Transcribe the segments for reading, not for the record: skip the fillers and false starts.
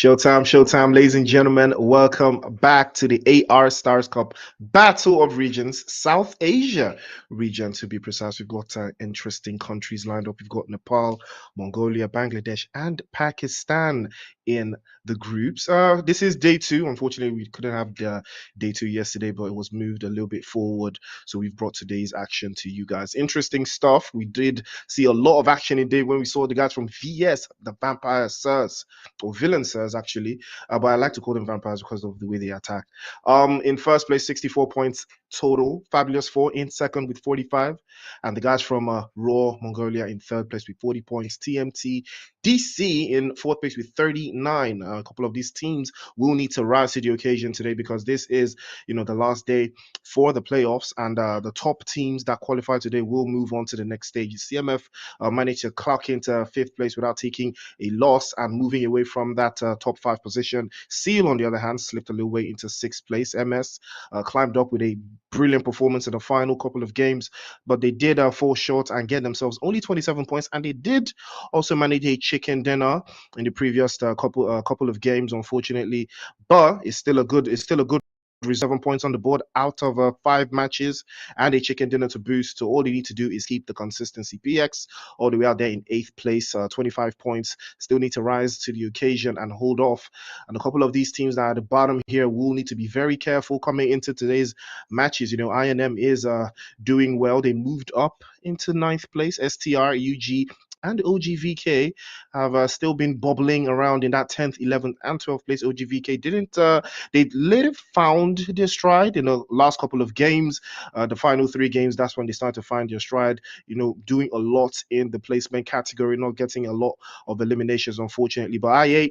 Showtime, ladies and gentlemen. Welcome back to the AR Stars Cup Battle of Regions, South Asia region to be precise. We've got interesting countries lined up. We've got Nepal, Mongolia, Bangladesh, and Pakistan in the groups. This is day two. Unfortunately, we couldn't have the day two yesterday, but it was moved a little bit forward. So we've brought today's action to you guys. Interesting stuff. We did see a lot of action in day when we saw the guys from VS, the Vampire Sirs, or Villain Sirs actually, but I like to call them vampires because of the way they attack. In first place, 64 points total. Fabulous 4 in second with 45, and the guys from Raw Mongolia in third place with 40 points. TMT DC in fourth place with 39. A couple of these teams will need to rise to the occasion today because this is, the last day for the playoffs, and the top teams that qualify today will move on to the next stage. CMF managed to clock into fifth place without taking a loss and moving away from that top 5 position. Seal, on the other hand, slipped a little way into sixth place. MS climbed up with a brilliant performance in the final couple of games, but they did fall short and get themselves only 27 points, and they did also manage a chicken dinner in the previous couple of games, unfortunately. But it's still a good 7 points on the board out of 5 matches and a chicken dinner to boost. So all they need to do is keep the consistency. PX all the way out there in 8th place, 25 points. Still need to rise to the occasion and hold off. And a couple of these teams that are at the bottom here will need to be very careful coming into today's matches. INM is doing well. They moved up into 9th place. STR, UG, and OGVK have still been bubbling around in that 10th, 11th, and 12th place. OGVK didn't, they later found their stride in the last couple of games. The final 3 games, that's when they started to find their stride, doing a lot in the placement category, not getting a lot of eliminations, unfortunately. But I8,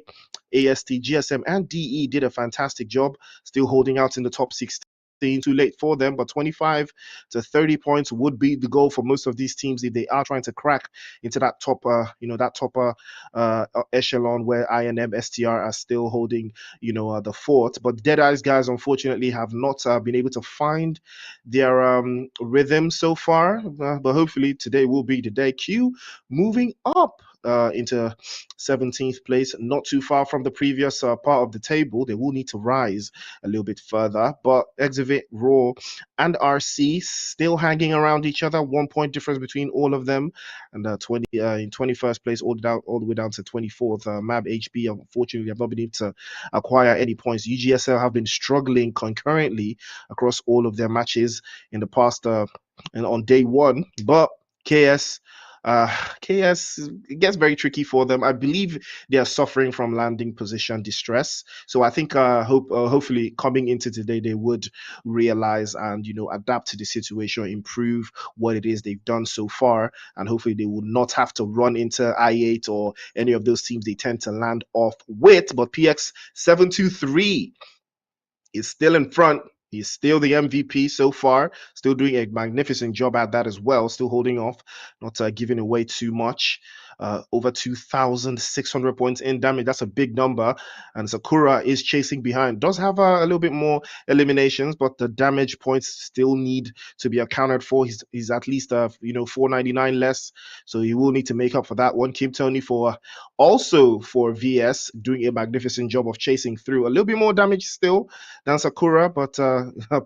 AST, GSM, and DE did a fantastic job, still holding out in the top 16. Too late for them, but 25 to 30 points would be the goal for most of these teams if they are trying to crack into that topper echelon where INM, STR are still holding, the fort. But Dead Eyes guys, unfortunately, have not been able to find their rhythm so far. But hopefully today will be the day. Q moving up into 17th place, not too far from the previous part of the table. They will need to rise a little bit further, but Exhibit, Raw, and RC still hanging around each other. 1 point difference between all of them, and in 21st place, all the way down to 24th. Mab HB, unfortunately, have not been able to acquire any points. UGSL have been struggling concurrently across all of their matches in the past and on day one, but KS it gets very tricky for them. I believe they are suffering from landing position distress. So I think hopefully coming into today they would realize and adapt to the situation, improve what it is they've done so far, and hopefully they will not have to run into I8 or any of those teams they tend to land off with. But PX 723 is still in front. He's still the MVP so far, still doing a magnificent job at that as well, still holding off, not giving away too much. Over 2,600 points in damage. That's a big number. And Sakura is chasing behind. Does have a little bit more eliminations, but the damage points still need to be accounted for. He's at least 499 less, so he will need to make up for that one. Kim Tony for VS doing a magnificent job of chasing through. A little bit more damage still than Sakura, but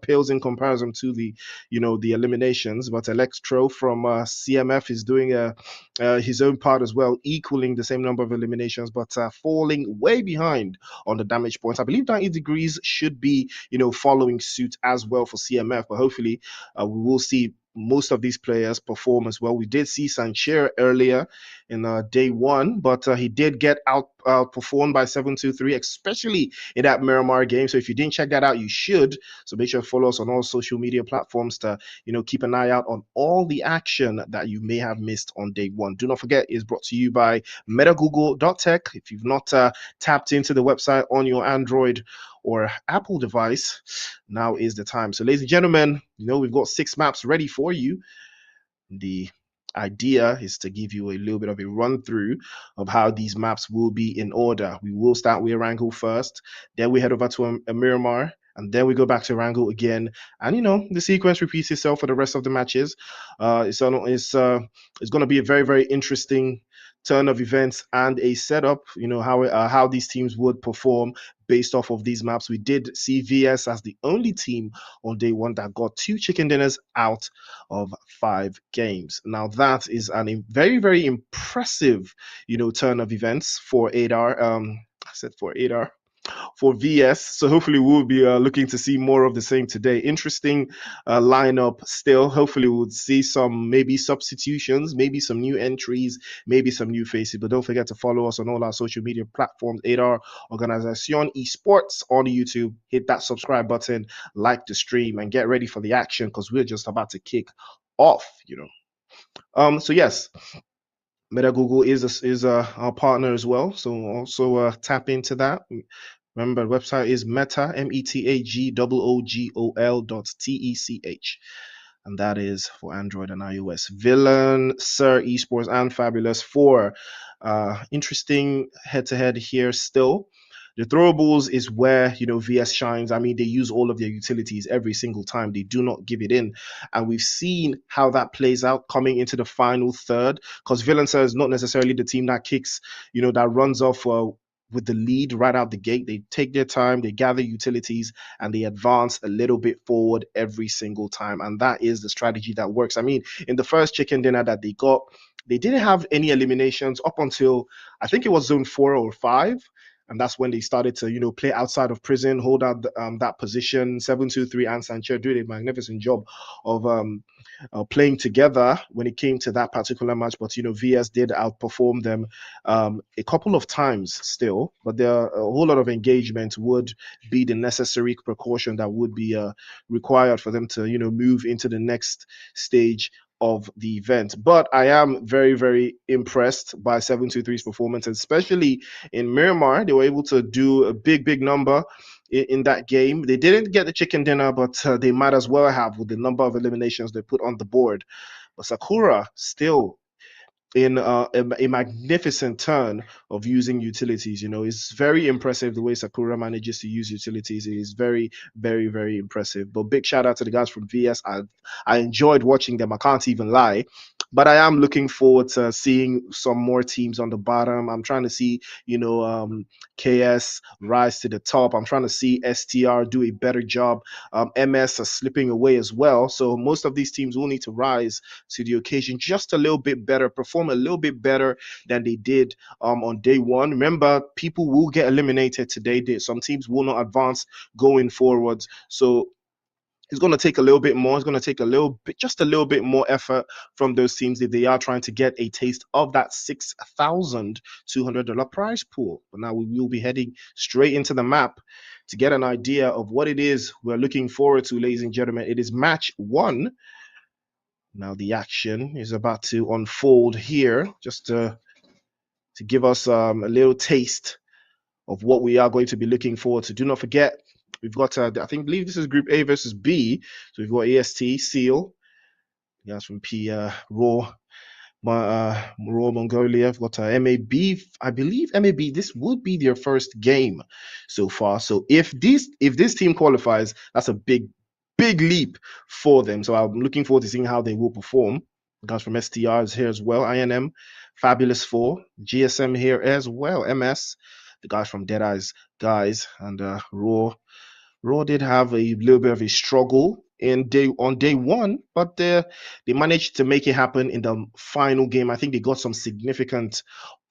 pales in comparison to the eliminations. But Electro from CMF is doing his own part as well, equaling the same number of eliminations, but falling way behind on the damage points. I believe 90 Degrees should be, following suit as well for CMF, but hopefully we will see most of these players perform as well. We did see Sancher earlier in day one, but he did get outperformed by 723, especially in that Miramar game. So if you didn't check that out, you should. So make sure to follow us on all social media platforms to keep an eye out on all the action that you may have missed on day one. Do not forget, it's brought to you by METAGOOGOL.TECH. If you've not tapped into the website on your Android or Apple device, now is the time. So ladies and gentlemen, we've got 6 maps ready for you. The idea is to give you a little bit of a run through of how these maps will be in order. We will start with Erangel first, then we head over to a Miramar, and then we go back to Erangel again, and the sequence repeats itself for the rest of the matches. It's going to be a very, very interesting turn of events and a setup, how these teams would perform based off of these maps. We did see VS as the only team on day one that got 2 chicken dinners out of 5 games. Now that is very, very impressive, turn of events for Adar. I said for Adar, for VS. So hopefully we'll be looking to see more of the same today. Interesting lineup still. Hopefully we'll see some maybe substitutions, maybe some new entries, maybe some new faces. But don't forget to follow us on all our social media platforms, ADAR Organización Esports on YouTube. Hit that subscribe button, like the stream, and get ready for the action because we're just about to kick off. So yes, MetaGoogle is our partner as well. So also tap into that. Remember, the website is Meta, METAGOOGOL.TECH. And that is for Android and iOS. Villain, Sir Esports, and Fabulous 4. Interesting head-to-head here still. The throwables is where, VS shines. I mean, they use all of their utilities every single time. They do not give it in. And we've seen how that plays out coming into the final third. Because Villain Sir is not necessarily the team that kicks, that runs off with the lead right out the gate. They take their time, they gather utilities, and they advance a little bit forward every single time. And that is the strategy that works. I mean, in the first chicken dinner that they got, they didn't have any eliminations up until I think it was zone 4 or 5. And that's when they started to, play outside of prison, hold out that position. 7-2-3 and Sanchez did a magnificent job of playing together when it came to that particular match. But VS did outperform them a couple of times still. But there a whole lot of engagement would be the necessary precaution that would be required for them to move into the next stage of the event. But I am very, very impressed by 723's performance, especially in Miramar. They were able to do a big, big number in that game. They didn't get the chicken dinner, but they might as well have with the number of eliminations they put on the board. But Sakura still in a magnificent turn of using utilities. It's very impressive the way Sakura manages to use utilities. It is very, very, very impressive. But big shout out to the guys from VS. I enjoyed watching them. I can't even lie. But I am looking forward to seeing some more teams on the bottom. I'm trying to see, KS rise to the top. I'm trying to see STR do a better job. MS are slipping away as well. So most of these teams will need to rise to the occasion just a little bit better, perform a little bit better than they did on day one. Remember, people will get eliminated today. Some teams will not advance going forwards. So it's going to take a little bit more. It's going to take just a little bit more effort from those teams if they are trying to get a taste of that $6,200 prize pool. But now we will be heading straight into the map to get an idea of what it is we're looking forward to, ladies and gentlemen. It is match 1. Now the action is about to unfold here, just to give us a little taste of what we are going to be looking forward to. Do not forget, we've got, believe this is Group A versus B. So we've got AST, Seal, guys from Raw Mongolia. We've got MAB. I believe MAB, this would be their first game so far. So if this team qualifies, that's a big leap for them. So I'm looking forward to seeing how they will perform. Guys from STR is here as well. INM, Fabulous 4, GSM here as well. MS, the guys from Deadeye's guys, and Raw. Raw did have a little bit of a struggle on day one, but they managed to make it happen in the final game. I think they got some significant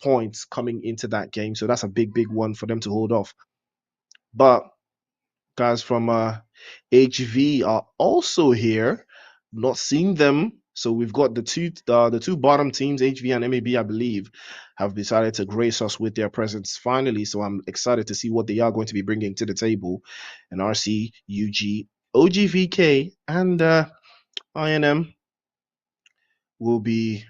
points coming into that game, so that's a big one for them to hold off. But guys from HV are also here. Not seeing them. So we've got the two bottom teams, HV and MAB, I believe, have decided to grace us with their presence finally. So I'm excited to see what they are going to be bringing to the table. And RC, UG, OGVK, and INM will be,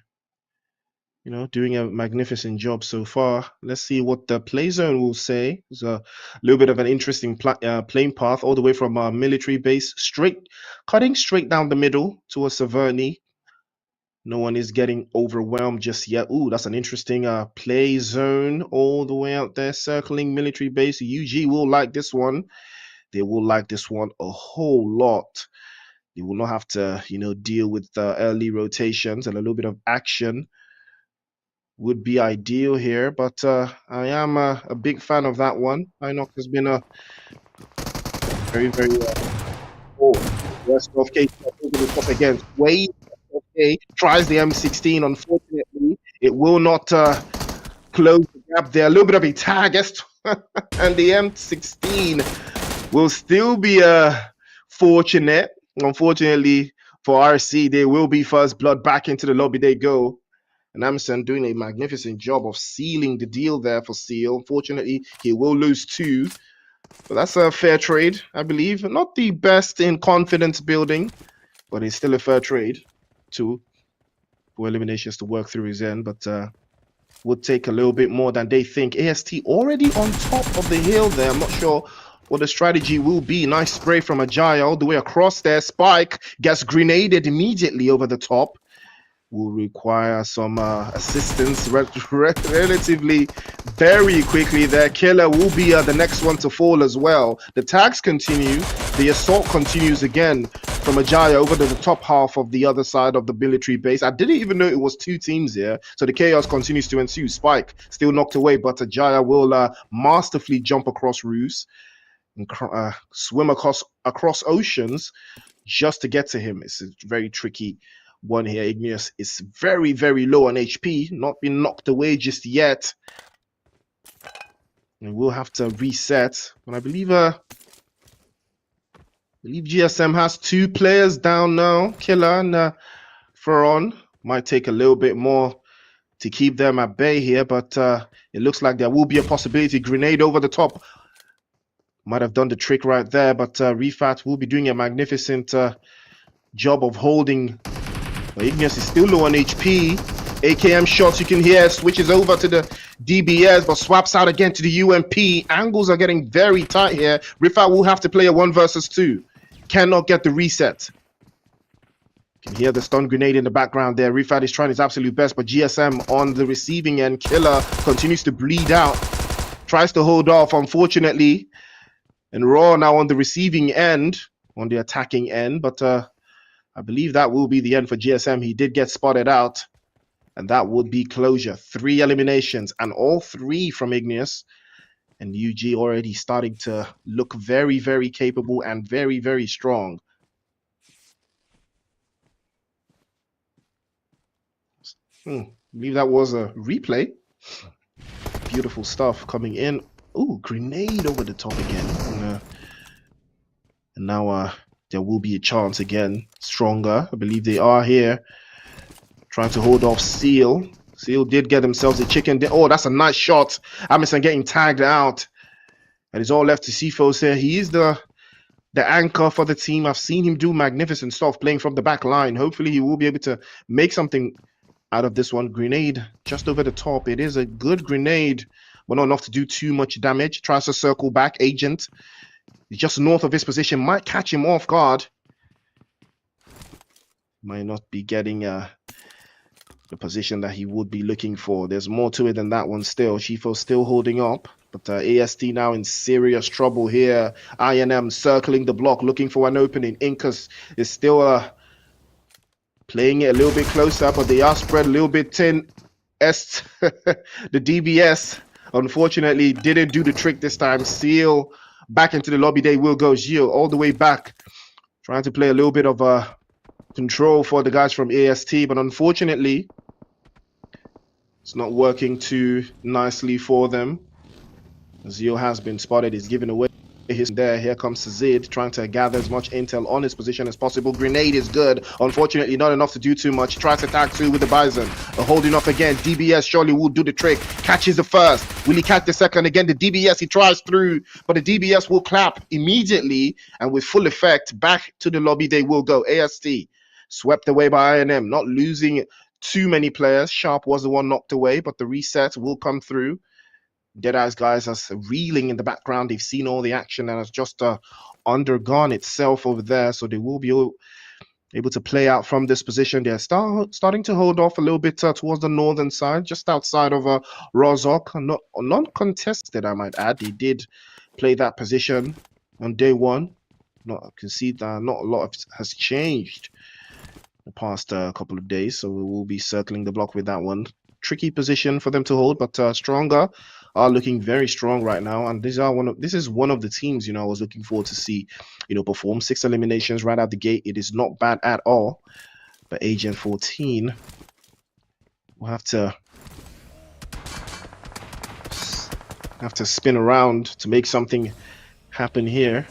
doing a magnificent job so far. Let's see what the play zone will say. It's a little bit of an interesting playing path all the way from our military base, cutting straight down the middle towards Saverny. No one is getting overwhelmed just yet. Ooh, that's an interesting play zone all the way out there, circling military base. UG will like this one. They will like this one a whole lot. They will not have to, deal with early rotations and a little bit of action. would be ideal here, but I am a big fan of that one. Inox has been a very, very oh, West of K over the top again. Wade okay, tries the M16. Unfortunately, it will not close the gap there. A little bit of a tag, and the M16 will still be fortunate. Unfortunately for RC, they will be first blood. Back into the lobby they go. And Amundsen doing a magnificent job of sealing the deal there for Seal. Unfortunately, he will lose two. But that's a fair trade, I believe. Not the best in confidence building, but it's still a fair trade. Two for eliminations to work through his end, but would take a little bit more than they think. AST already on top of the hill there. I'm not sure what the strategy will be. Nice spray from Ajay all the way across there. Spike gets grenaded immediately over the top. Will require some assistance relatively very quickly there. Killer will be the next one to fall as well. The tags continue. The assault continues again from Ajaya over to the top half of the other side of the military base. I didn't even know it was two teams here. So the chaos continues to ensue. Spike still knocked away, but Ajaya will masterfully jump across roofs and swim across oceans just to get to him. It's a very tricky one here. Igneous is very, very low on HP, not been knocked away just yet. And we'll have to reset. But I believe GSM has two players down now. Killer and Ferron. Might take a little bit more to keep them at bay here, but it looks like there will be a possibility. Grenade over the top. Might have done the trick right there, but Refat will be doing a magnificent job of holding. Igneous is still low on HP. AKM shots you can hear, switches over to the DBS, but swaps out again to the UMP. Angles are getting very tight here. Rifat will have to play a 1 versus 2. Cannot get the reset. You can hear the stun grenade in the background there. Rifat is trying his absolute best, but GSM on the receiving end. Killer continues to bleed out. Tries to hold off, unfortunately. And Raw now on the receiving end, on the attacking end, but I believe that will be the end for GSM. He did get spotted out, and that would be closure. 3 eliminations, and all 3 from Igneous. And UG already starting to look very, very capable and very, very strong. I believe that was a replay. Beautiful stuff coming in. Ooh, grenade over the top again. And now there will be a chance again. Stronger. I believe they are here. Trying to hold off Seal. Seal did get themselves a chicken. Oh, that's a nice shot. Amundsen getting tagged out. And it's all left to Cephos here. He is the anchor for the team. I've seen him do magnificent stuff playing from the back line. Hopefully he will be able to make something out of this one. Grenade just over the top. It is a good grenade, but not enough to do too much damage. Tries to circle back. Agent just north of his position. Might catch him off guard. Might not be getting the position that he would be looking for. There's more to it than that one still. Shifo still holding up, but AST now in serious trouble here. INM circling the block, looking for an opening. Incas is still playing it a little bit closer, but they are spread a little bit thin. The DBS, unfortunately, didn't do the trick this time. Seal back into the lobby. They will go. Gio all the way back, trying to play a little bit of control for the guys from AST, but unfortunately it's not working too nicely for them. Zio has been spotted. He's giving away his there. Here comes Zid trying to gather as much intel on his position as possible. Grenade is good. Unfortunately, not enough to do too much. Tries to tag 2 with the Bison. Holding off again. DBS surely will do the trick. Catches the first. Will he catch the second? Again, the DBS, he tries through, but the DBS will clap immediately, and with full effect, back to the lobby they will go. AST swept away by INM, not losing too many players. Sharp was the one knocked away, but the reset will come through. Deadeye's guys are reeling in the background. They've seen all the action and has just undergone itself over there, so they will be able to play out from this position. They're starting to hold off a little bit towards the northern side, just outside of Rozok. Non-contested, I might add. They did play that position on day 1. I can see that not a lot has changed the past couple of days, so we will be circling the block with that one. tricky position for them to hold, but Stronger are looking very strong right now, and this is one of the teams I was looking forward to see perform 6 eliminations right out the gate. It is not bad at all, but Agent 14 will have to spin around to make something happen here.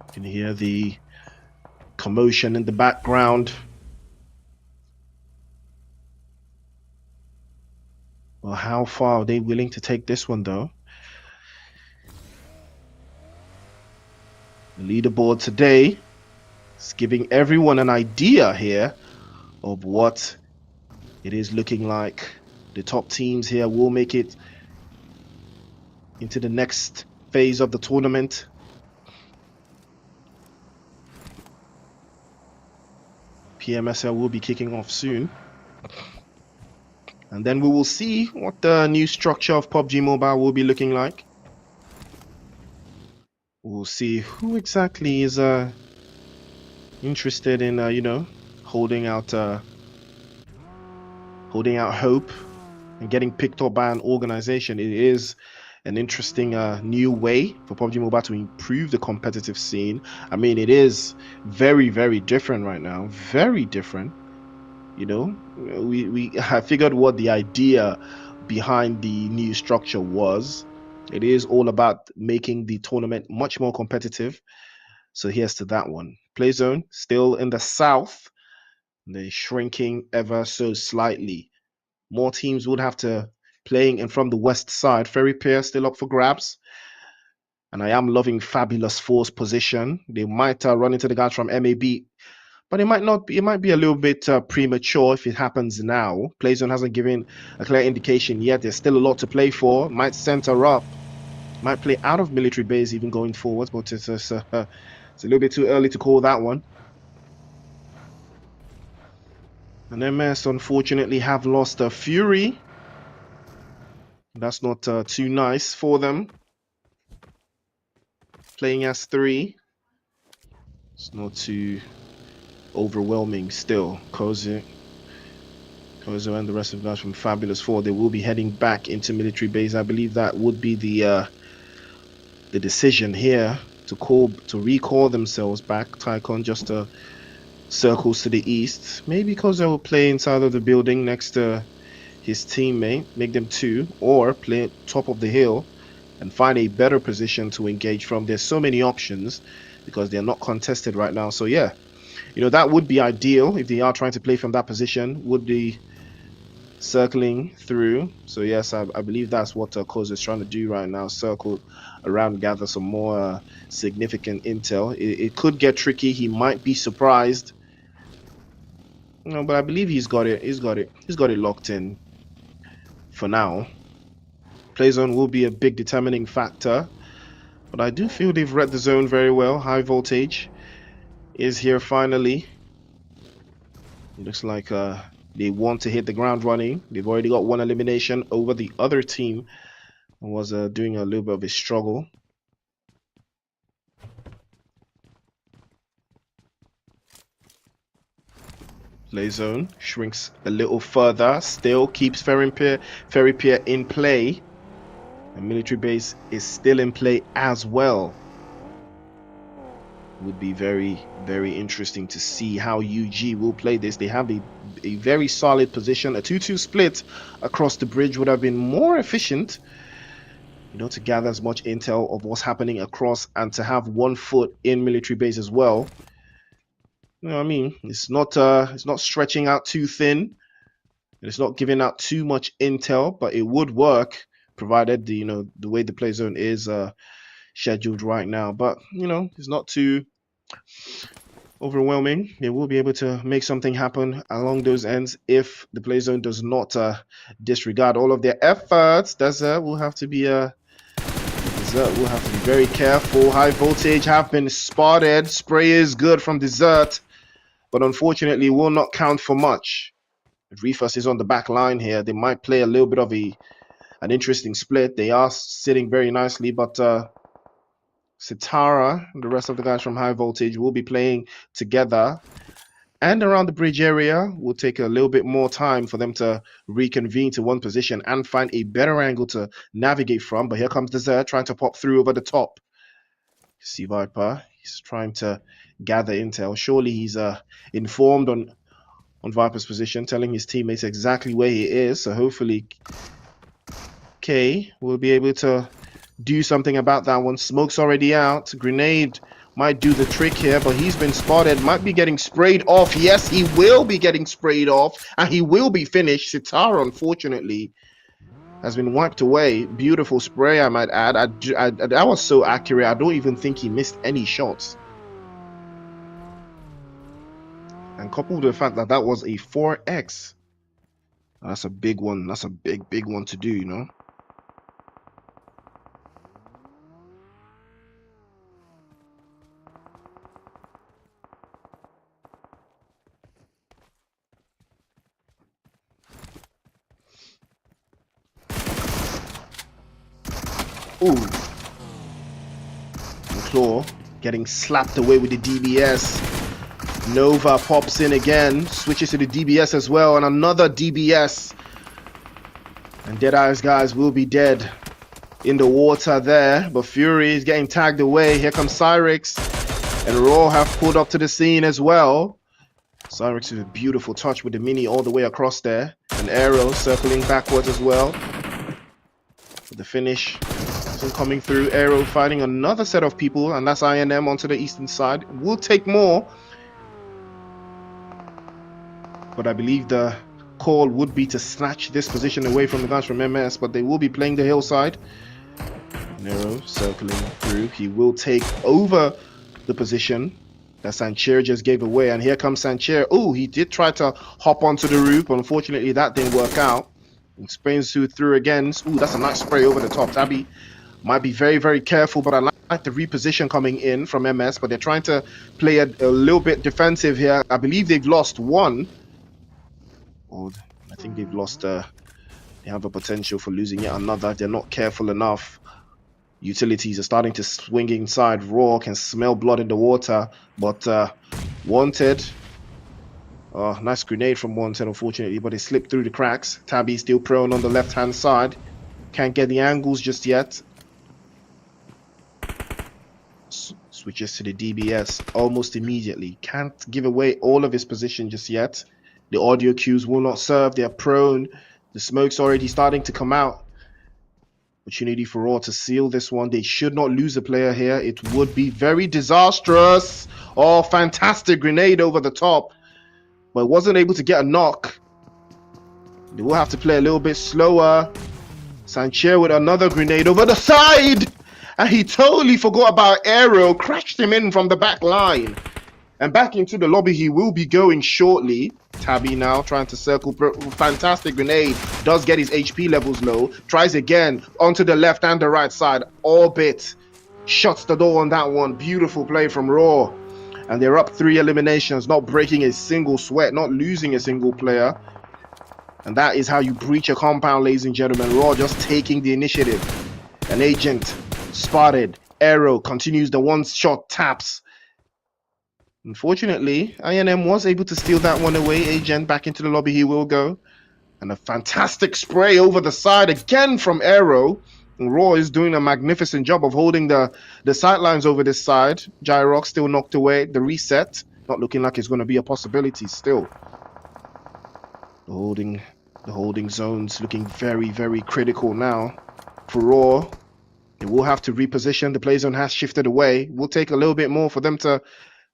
You can hear the commotion in the background. Well, how far are they willing to take this one, though? The leaderboard today is giving everyone an idea here of what it is looking like. The top teams here will make it into the next phase of the tournament. PMSL will be kicking off soon. And then we will see what the new structure of PUBG Mobile will be looking like. We'll see who exactly is interested in holding out hope and getting picked up by an organization. It is an interesting new way for PUBG Mobile to improve the competitive scene. I mean, it is very, very different right now. Very different. I figured what the idea behind the new structure was. It is all about making the tournament much more competitive. So here's to that one. Play zone still in the south. They're shrinking ever so slightly. More teams would have to playing in from the west side. Ferry Pier still up for grabs. And I am loving Fabulous Force position. They might run into the guys from MAB, but it might not be. It might be a little bit premature if it happens now. Playzone hasn't given a clear indication yet. There's still a lot to play for. Might center up. Might play out of military base even going forwards, but it's a little bit too early to call that one. And MS unfortunately have lost a Fury. That's not too nice for them. Playing as 3. It's not too overwhelming still. Kozo and the rest of the guys from Fabulous 4, they will be heading back into military base. I believe that would be the decision here to recall themselves back. Tycon just circles to the east. Maybe because they will play inside of the building next to his teammate, make them 2, or play top of the hill and find a better position to engage from. There's so many options because they're not contested right now. So yeah, that would be ideal if they are trying to play from that position, would be circling through. So yes, I believe that's what Koz is trying to do right now, circle around, gather some more significant intel. It could get tricky. He might be surprised, but I believe he's got it locked in for now. Playzone will be a big determining factor, but I do feel they've read the zone very well. High Voltage is here finally. It looks like they want to hit the ground running. They've already got 1 elimination over the other team. Was doing a little bit of a struggle. Play zone shrinks a little further. Still keeps Ferry Pier in play. And military base is still in play as well. Would be very, very interesting to see how UG will play this. They have a very solid position. A 2-2 split across the bridge would have been more efficient, to gather as much intel of what's happening across and to have 1 foot in military base as well. I mean, it's not stretching out too thin. It's not giving out too much intel, but it would work provided the way the play zone is scheduled right now. But it's not too overwhelming. They will be able to make something happen along those ends if the play zone does not disregard all of their efforts. Desert will have to be very careful. High Voltage have been spotted. Spray is good from Desert, but unfortunately will not count for much. If Refus is on the back line here, they might play a little bit of a an interesting split. They are sitting very nicely, but Sitara and the rest of the guys from High Voltage will be playing together. And around the bridge area, will take a little bit more time for them to reconvene to one position and find a better angle to navigate from. But here comes Desert trying to pop through over the top. See Viper, he's trying to gather intel. Surely he's informed on Viper's position, telling his teammates exactly where he is. So hopefully K will be able to do something about that one. Smoke's already out. Grenade might do the trick here, but he's been spotted. Might be getting sprayed off. Yes, he will be getting sprayed off, and he will be finished. Sitara, unfortunately, has been wiped away. Beautiful spray, I might add. That was so accurate. I don't even think he missed any shots. And coupled with the fact that that was a 4x, that's a big one. That's a big one to do, you know. Ooh. And Claw getting slapped away with the DBS. Nova pops in again, switches to the DBS as well, and another DBS. And Deadeye's guys will be dead in the water there, but Fury is getting tagged away. Here comes Cyrix, and Raw have pulled up to the scene as well. Cyrix with a beautiful touch with the mini all the way across there. And Arrow circling backwards as well. With the finish coming through. Arrow finding another set of people, and that's INM onto the eastern side. We'll take more, but I believe the call would be to snatch this position away from the guys from MS, but they will be playing the hillside. Arrow circling through. He will take over the position that Sancher just gave away, and here comes Sancher. Oh, he did try to hop onto the roof, but unfortunately that didn't work out. Sprains through again. Ooh, that's a nice spray over the top. Tabby might be very careful, but I like the reposition coming in from MS, but they're trying to play a little bit defensive here. I believe they've lost one. Or I think they've lost, they have a potential for losing yet another. They're not careful enough. Utilities are starting to swing inside. Raw can smell blood in the water, but Wanted. Oh, nice grenade from Wanted, unfortunately, but it slipped through the cracks. Tabby still prone on the left-hand side. Can't get the angles just yet. Switches to the DBS almost immediately. Can't give away all of his position just yet. The audio cues will not serve. They're prone. The smoke's already starting to come out. Opportunity for Raw to seal this one. They should not lose a player here. It would be very disastrous. Oh, fantastic grenade over the top. But wasn't able to get a knock. They will have to play a little bit slower. Sancher with another grenade over the side. And he totally forgot about Arrow. Crashed him in from the back line. And back into the lobby he will be going shortly. Tabby now trying to circle. Fantastic grenade. Does get his HP levels low. Tries again onto the left and the right side. Orbit shuts the door on that one. Beautiful play from Raw. And they're up 3 eliminations. Not breaking a single sweat. Not losing a single player. And that is how you breach a compound, ladies and gentlemen. Raw just taking the initiative. An agent spotted. Arrow continues the one-shot taps. Unfortunately, INM was able to steal that one away. Agent back into the lobby he will go. And a fantastic spray over the side again from Arrow. And Raw is doing a magnificent job of holding the sidelines over this side. Gyrox still knocked away. The reset, not looking like it's going to be a possibility still. The holding zones looking very critical now for Raw. They will have to reposition. The play zone has shifted away. Will take a little bit more for them to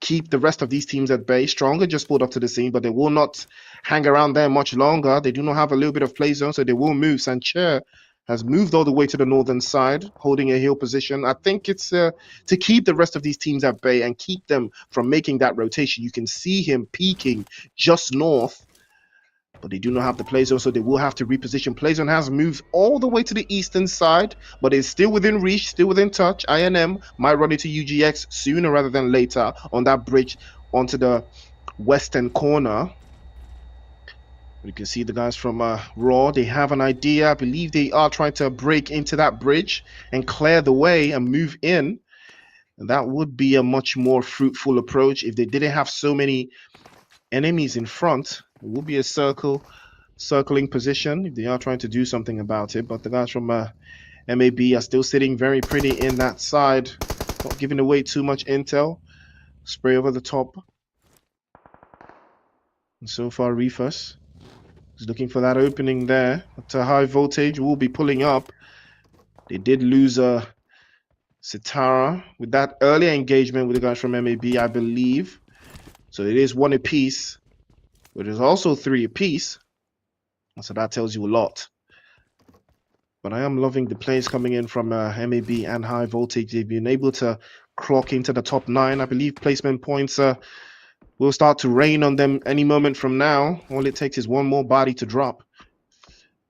keep the rest of these teams at bay. Stronger just pulled up to the scene, but they will not hang around there much longer. They do not have a little bit of play zone, so they will move. Sancher has moved all the way to the northern side, holding a heel position. I think it's to keep the rest of these teams at bay and keep them from making that rotation. You can see him peaking just north, but they do not have the play zone, so they will have to reposition. Play zone has moved all the way to the eastern side, but is still within reach, still within touch. INM might run into UGX sooner rather than later on that bridge onto the western corner. You can see the guys from Raw. They have an idea. I believe they are trying to break into that bridge and clear the way and move in. And that would be a much more fruitful approach if they didn't have so many enemies in front. It would be a circling position if they are trying to do something about it. But the guys from MAB are still sitting very pretty in that side, not giving away too much intel. Spray over the top. And so far, Refus is looking for that opening there. But high voltage will be pulling up. They did lose Sitara with that earlier engagement with the guys from MAB, I believe. So it is 1 apiece, but it is also 3 apiece. So that tells you a lot. But I am loving the plays coming in from MAB and high voltage. They've been able to clock into the top 9. I believe placement points will start to rain on them any moment from now. All it takes is one more body to drop.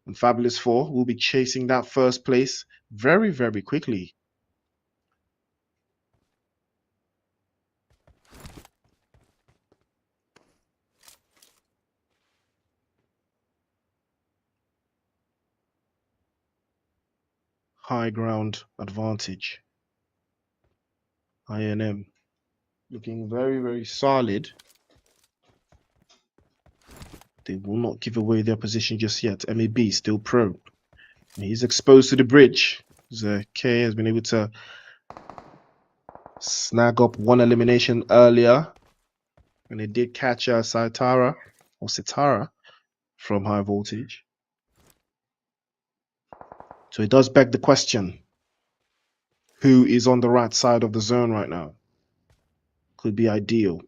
And Fabulous 4 will be chasing that first place very, very quickly. High ground advantage. INM looking very, very solid. They will not give away their position just yet. MAB still pro. He's exposed to the bridge. K has been able to snag up 1 elimination earlier. And they did catch Sitara from high voltage. So it does beg the question. Who is on the right side of the zone right now? Could be ideal.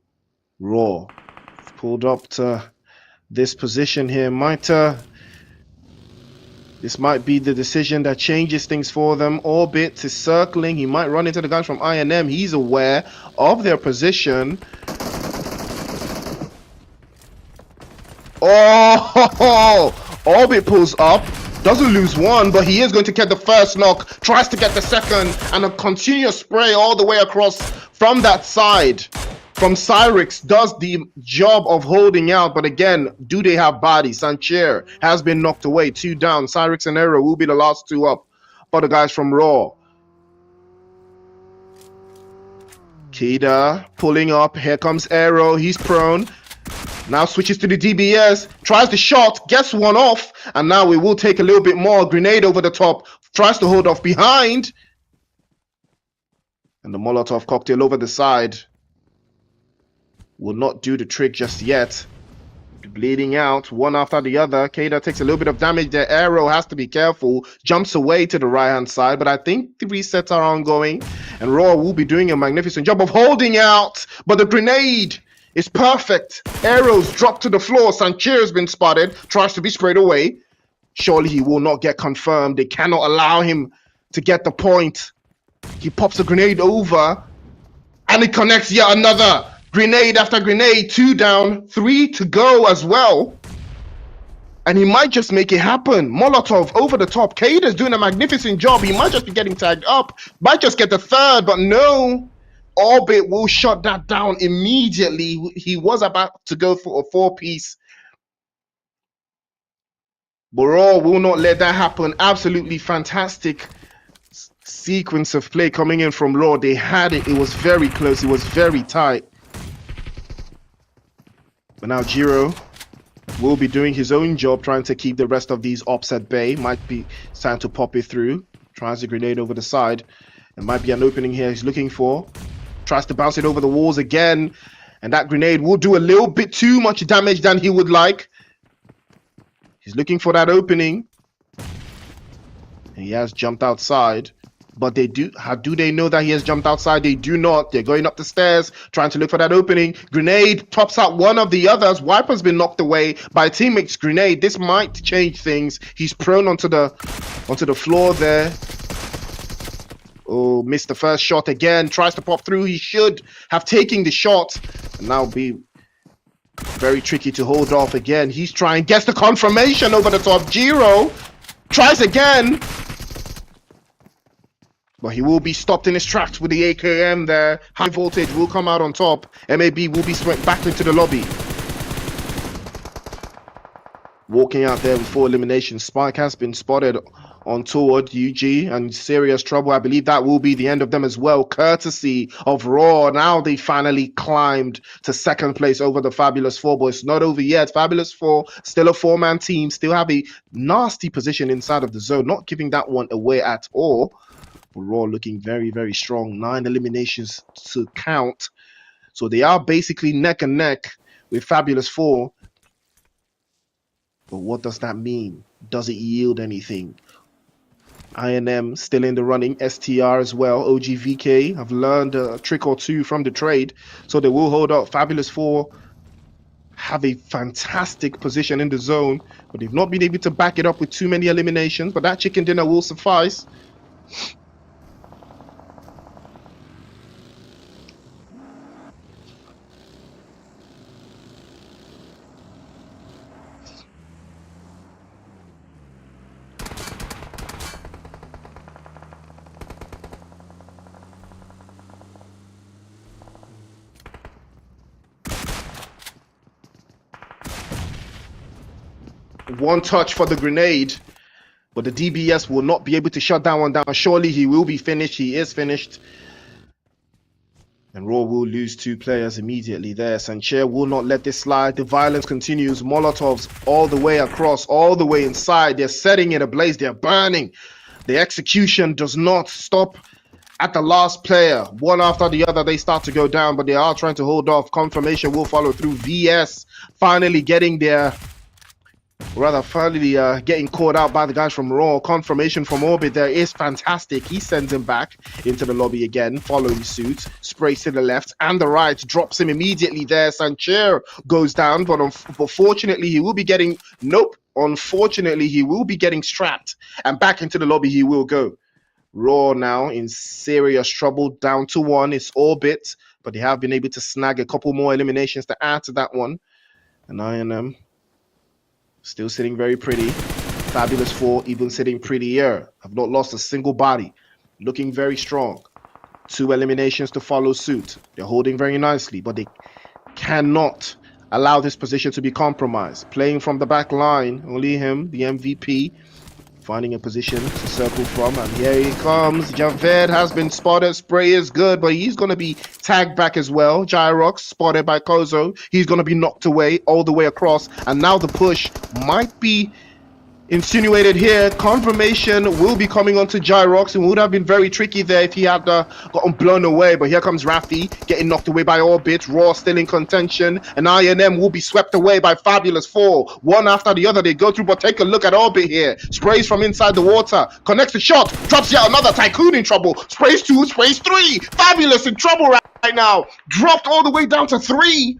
Raw. Pulled up to this position here. This might be the decision that changes things for them. Orbit is circling. He might run into the guys from INM. He's aware of their position. Oh, Orbit pulls up. Doesn't lose 1, but he is going to get the first knock. Tries to get the second, and a continuous spray all the way across from that side. From Cyrix does the job of holding out, but again, do they have body? Sancher has been knocked away, 2 down. Cyrix and Aero will be the last 2 up for the guys from Raw. Kida pulling up. Here comes Aero. He's prone. Now switches to the DBS, tries the shot, gets 1 off, and now we will take a little bit more. Grenade over the top, tries to hold off behind. And the Molotov cocktail over the side will not do the trick just yet. Bleeding out, one after the other. Keda takes a little bit of damage there. Aero has to be careful. Jumps away to the right-hand side, but I think the resets are ongoing. And Raw will be doing a magnificent job of holding out, but the grenade is perfect. Arrows drop to the floor. Sancher has been spotted. Tries to be sprayed away. Surely he will not get confirmed. They cannot allow him to get the point. He pops a grenade over. And it connects yet another. Grenade after grenade. 2 down. 3 to go as well. And he might just make it happen. Molotov over the top. Kader's doing a magnificent job. He might just be getting tagged up. Might just get the 3rd, but no. Orbit will shut that down immediately. He was about to go for a 4-piece. But Raw will not let that happen. Absolutely fantastic sequence of play coming in from Raw. They had it. It was very close. It was very tight. But now Jiro will be doing his own job, trying to keep the rest of these ops at bay. Might be time to pop it through. Tries a grenade over the side. There might be an opening here he's looking for. Tries to bounce it over the walls again. And that grenade will do a little bit too much damage than he would like. He's looking for that opening. He has jumped outside. But they do. How do they know that he has jumped outside? They do not. They're going up the stairs, trying to look for that opening. Grenade tops out one of the others. Wiper's been knocked away by a teammate's grenade. This might change things. He's prone onto the floor there. Oh, missed the first shot again. Tries to pop through. He should have taken the shot. And now be very tricky to hold off again. He's trying. Gets the confirmation over the top. Jiro tries again. But he will be stopped in his tracks with the AKM there. High voltage will come out on top. MAB will be swept back into the lobby. walking out there with 4 eliminations. Spike has been spotted on toward UG and serious trouble. I believe that will be the end of them as well, courtesy of Raw. Now they finally climbed to second place over the Fabulous Four, but it's not over yet. Fabulous Four, still a 4-man team, still have a nasty position inside of the zone, not giving that one away at all. Raw looking very, very strong. 9 eliminations to count. So they are basically neck and neck with Fabulous Four. But what does that mean? Does it yield anything? INM still in the running, STR as well, OGVK have learned a trick or two from the trade, so they will hold up. Fabulous Four have a fantastic position in the zone, but they've not been able to back it up with too many eliminations, but that chicken dinner will suffice. One touch for the grenade, but the DBS will not be able to shut that one down. Surely he will be finished. He is finished. And Raw will lose 2 players immediately there. Sancher will not let this slide. The violence continues. Molotovs all the way across, all the way inside. They're setting it ablaze. They're burning. The execution does not stop at the last player. One after the other, they start to go down, but they are trying to hold off. Confirmation will follow through. VS finally getting there. Finally getting caught out by the guys from Raw. Confirmation from Orbit there is fantastic. He sends him back into the lobby again, following suit. Sprays to the left and the right, drops him immediately there. Sancher goes down, but unfortunately he will be getting... Nope. Unfortunately, he will be getting strapped, and back into the lobby he will go. Raw now in serious trouble, down to 1. It's Orbit, but they have been able to snag a couple more eliminations to add to that one. And INM still sitting very pretty. Fabulous Four even sitting prettier. Have not lost a single body. Looking very strong. 2 eliminations to follow suit. They're holding very nicely, but they cannot allow this position to be compromised. Playing from the back line, only him, the MVP, finding a position to circle from, and here he comes. Javed has been spotted. Spray is good, but he's going to be tagged back as well. Gyrox spotted by Kozo. He's going to be knocked away all the way across, and now the push might be insinuated here. Confirmation will be coming onto Gyrox. It would have been very tricky there if he had gotten blown away, but here comes Rafi getting knocked away by Orbit. Raw still in contention, and INM will be swept away by Fabulous Four. One after the other they go through, but take a look at Orbit here. Sprays from inside the water, connects the shot, drops yet another. Tycoon in trouble. Sprays 2, sprays 3. Fabulous in trouble right now. Dropped all the way down to 3,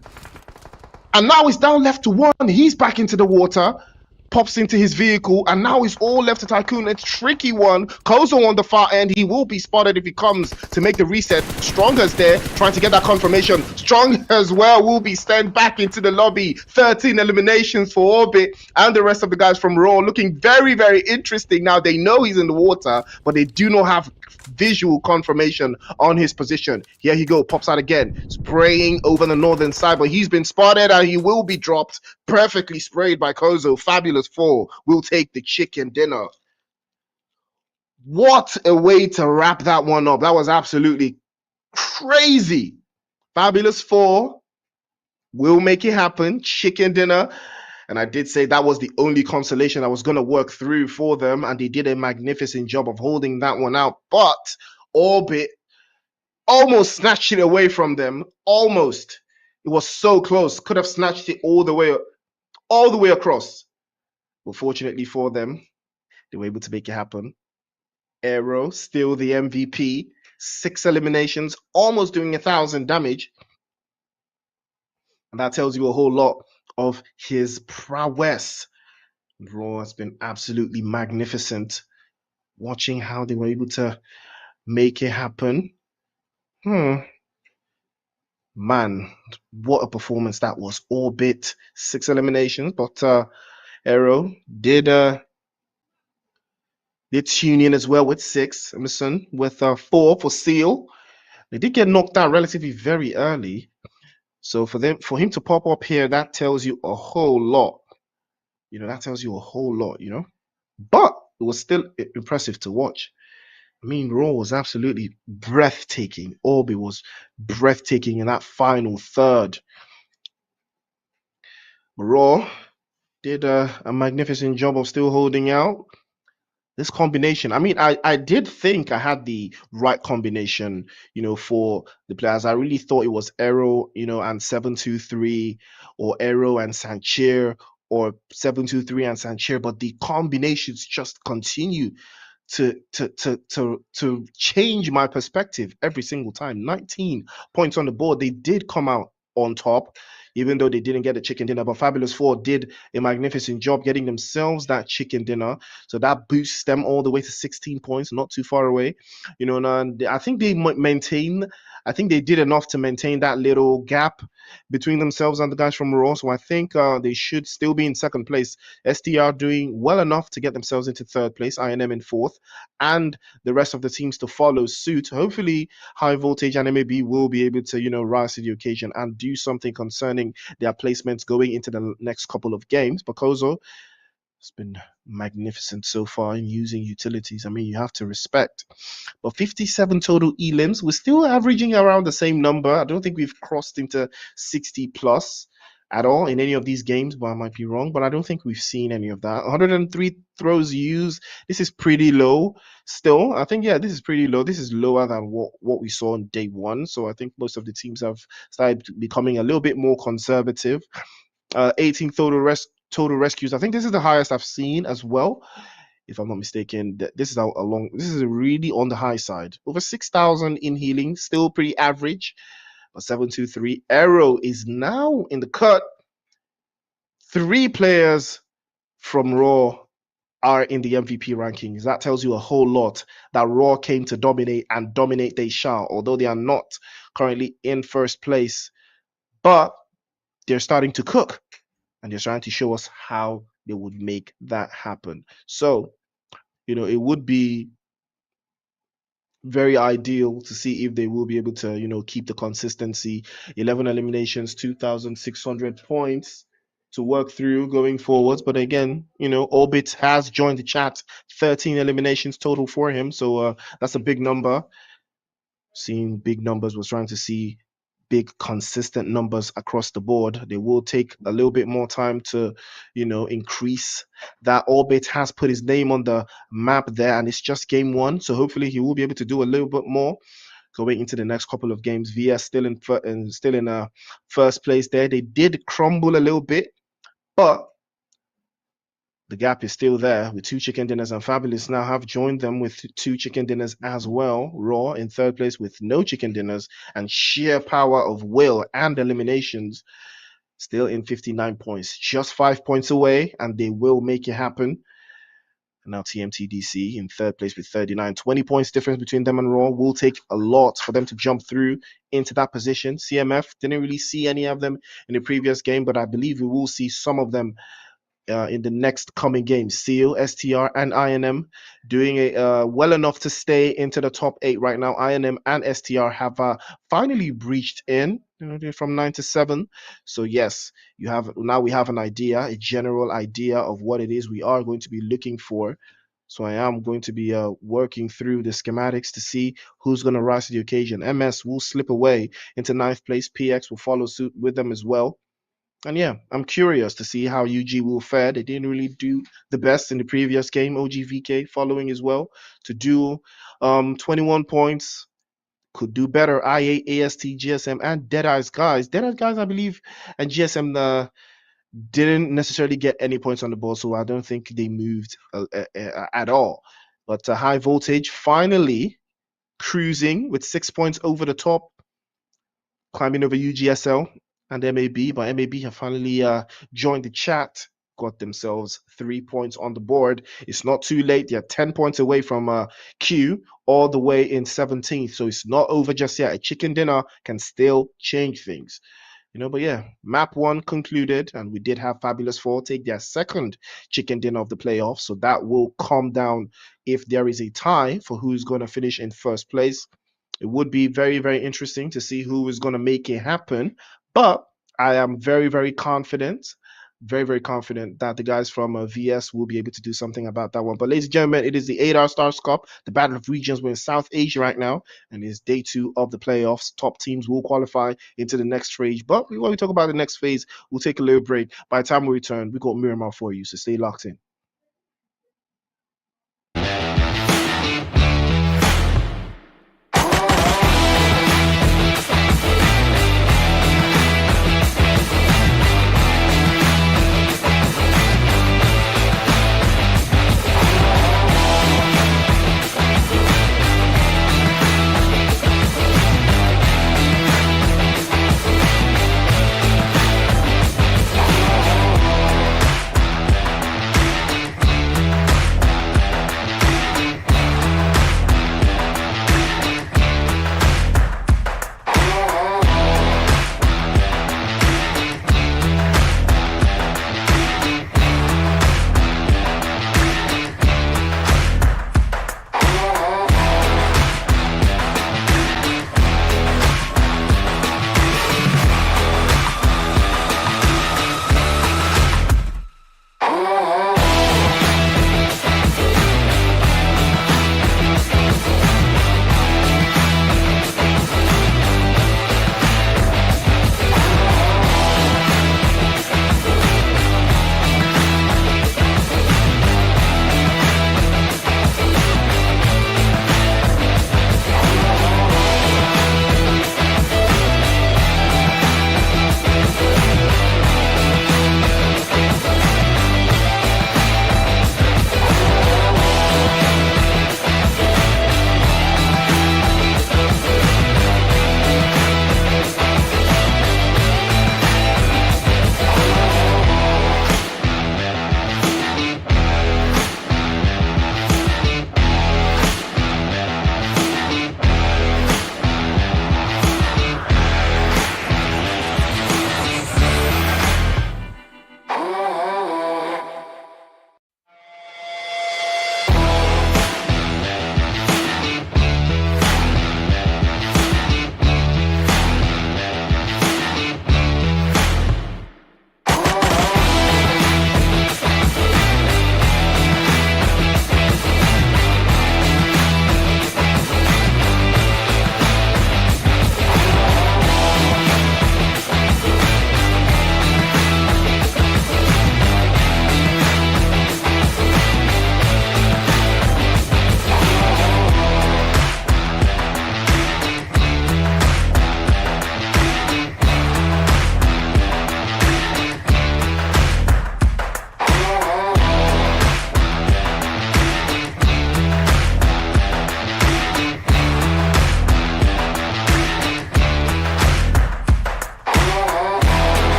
and now he's down left to 1. He's back into the water. Pops into his vehicle, and now he's all left to Tycoon. It's a tricky one. Kozo on the far end. He will be spotted if he comes to make the reset. Stronger's there, trying to get that confirmation. Strong as well will be sent back into the lobby. 13 eliminations for Orbit and the rest of the guys from Raw. Looking very, very interesting. Now, they know he's in the water, but they do not have visual confirmation on his position. Here he go, pops out again, spraying over the northern side, but he's been spotted and he will be dropped. Perfectly sprayed by Kozo. Fabulous Four will take the chicken dinner. What a way to wrap that one up. That was absolutely crazy. Fabulous Four will make it happen. Chicken dinner. And I did say that was the only consolation I was going to work through for them. And they did a magnificent job of holding that one out. But Orbit almost snatched it away from them. Almost. It was so close. Could have snatched it all the way across. But fortunately for them, they were able to make it happen. Aero, still the MVP. 6 eliminations, almost doing 1,000 damage. And that tells you a whole lot of his prowess. Raw has been absolutely magnificent. Watching how they were able to make it happen. Man, what a performance that was. Orbit, 6 eliminations, but Aero did tune in as well with 6. Emerson with 4 for Seal. They did get knocked out relatively very early. So for him to pop up here, that tells you a whole lot. That tells you a whole lot. But it was still impressive to watch. I mean, Raw was absolutely breathtaking. Orby was breathtaking in that final third. Raw did a magnificent job of still holding out. This combination, I mean, I did think I had the right combination, for the players. I really thought it was Arrow, and 723, or Arrow and Sancher, or 723 and Sancher, but the combinations just continue to change my perspective every single time. 19 points on the board. They did come out on top, even though they didn't get a chicken dinner. But Fabulous Four did a magnificent job getting themselves that chicken dinner. So that boosts them all the way to 16 points, not too far away. And I think they maintain. I think they did enough to maintain that little gap between themselves and the guys from Raw. So I think they should still be in second place. STR doing well enough to get themselves into third place, INM in fourth, and the rest of the teams to follow suit. Hopefully, High Voltage and MAB will be able to, rise to the occasion and do something concerning their placements going into the next couple of games. Because it's been magnificent so far in using utilities. I mean, you have to respect. But 57 total elims. We're still averaging around the same number. I don't think we've crossed into 60 plus at all in any of these games, but I might be wrong. But I don't think we've seen any of that. 103 throws used. This is pretty low still. I think, yeah, this is pretty low. This is lower than what we saw on day one. So I think most of the teams have started becoming a little bit more conservative. 18 total rescues. I think this is the highest I've seen as well, if I'm not mistaken. This is really on the high side. Over 6,000 in healing, still pretty average. But 723 Arrow is now in the cut. 3 players from Raw are in the MVP rankings. That tells you a whole lot that Raw came to dominate, and dominate they shall, although they are not currently in first place. But they're starting to cook, and they're trying to show us how they would make that happen. So, it would be very ideal to see if they will be able to, keep the consistency. 11 eliminations, 2,600 points to work through going forwards. But again, Orbit has joined the chat. 13 eliminations total for him. So that's a big number. Seeing big numbers, was trying to see big consistent numbers across the board. They will take a little bit more time to, increase that. Orbit has put his name on the map there, and it's just game one. So hopefully he will be able to do a little bit more going into the next couple of games. VS still in first place there. They did crumble a little bit, but the gap is still there with 2 chicken dinners, and Fabulous now have joined them with 2 chicken dinners as well. Raw in third place with no chicken dinners, and sheer power of will and eliminations still in 59 points, just 5 points away, and they will make it happen. And now TMTDC in third place with 39, 20 points difference between them and Raw. Will take a lot for them to jump through into that position. CMF didn't really see any of them in the previous game, but I believe we will see some of them in the next coming games. Seal, STR, and INM doing it well enough to stay into the top 8 right now. INM and STR have finally breached in, from 9 to 7. So yes, we have an idea, a general idea of what it is we are going to be looking for. So I am going to be working through the schematics to see who's going to rise to the occasion. MS will slip away into 9th place. PX will follow suit with them as well. And yeah, I'm curious to see how UG will fare. They didn't really do the best in the previous game. OGVK following as well to do 21 points. Could do better. IA, AST, GSM, and Deadeye's guys. Deadeye's guys, I believe, and GSM didn't necessarily get any points on the board, so I don't think they moved at all. But High Voltage finally cruising with 6 points over the top, climbing over UGSL and MAB, but MAB have finally joined the chat, got themselves 3 points on the board. It's not too late. They're 10 points away from Q, all the way in 17th. So it's not over just yet. A chicken dinner can still change things. But yeah, map 1 concluded, and we did have Fabulous 4 take their second chicken dinner of the playoffs. So that will come down if there is a tie for who's going to finish in first place. It would be very, very interesting to see who is going to make it happen. But I am very, very confident very, very confident that the guys from VS will be able to do something about that one. But ladies and gentlemen, it is the 8-hour Stars Cup, the Battle of Regions. We're in South Asia right now, and it's day 2 of the playoffs. Top teams will qualify into the next phase. But when we talk about the next phase, we'll take a little break. By the time we return, we got Miramar for you, so stay locked in.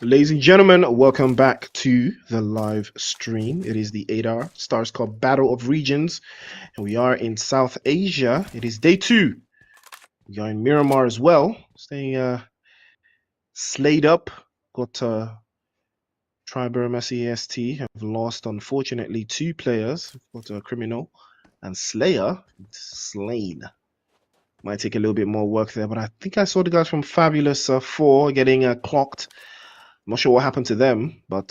Ladies and gentlemen, welcome back to the live stream. It is the 8R Stars Cup Battle of Regions, and we are in South Asia. It is day 2. We are in Myanmar as well, staying slayed up. Got Triburm SEST have lost, unfortunately, 2 players. We've got Criminal and Slayer slain. Might take a little bit more work there, but I think I saw the guys from Fabulous 4 getting clocked. I'm not sure what happened to them, but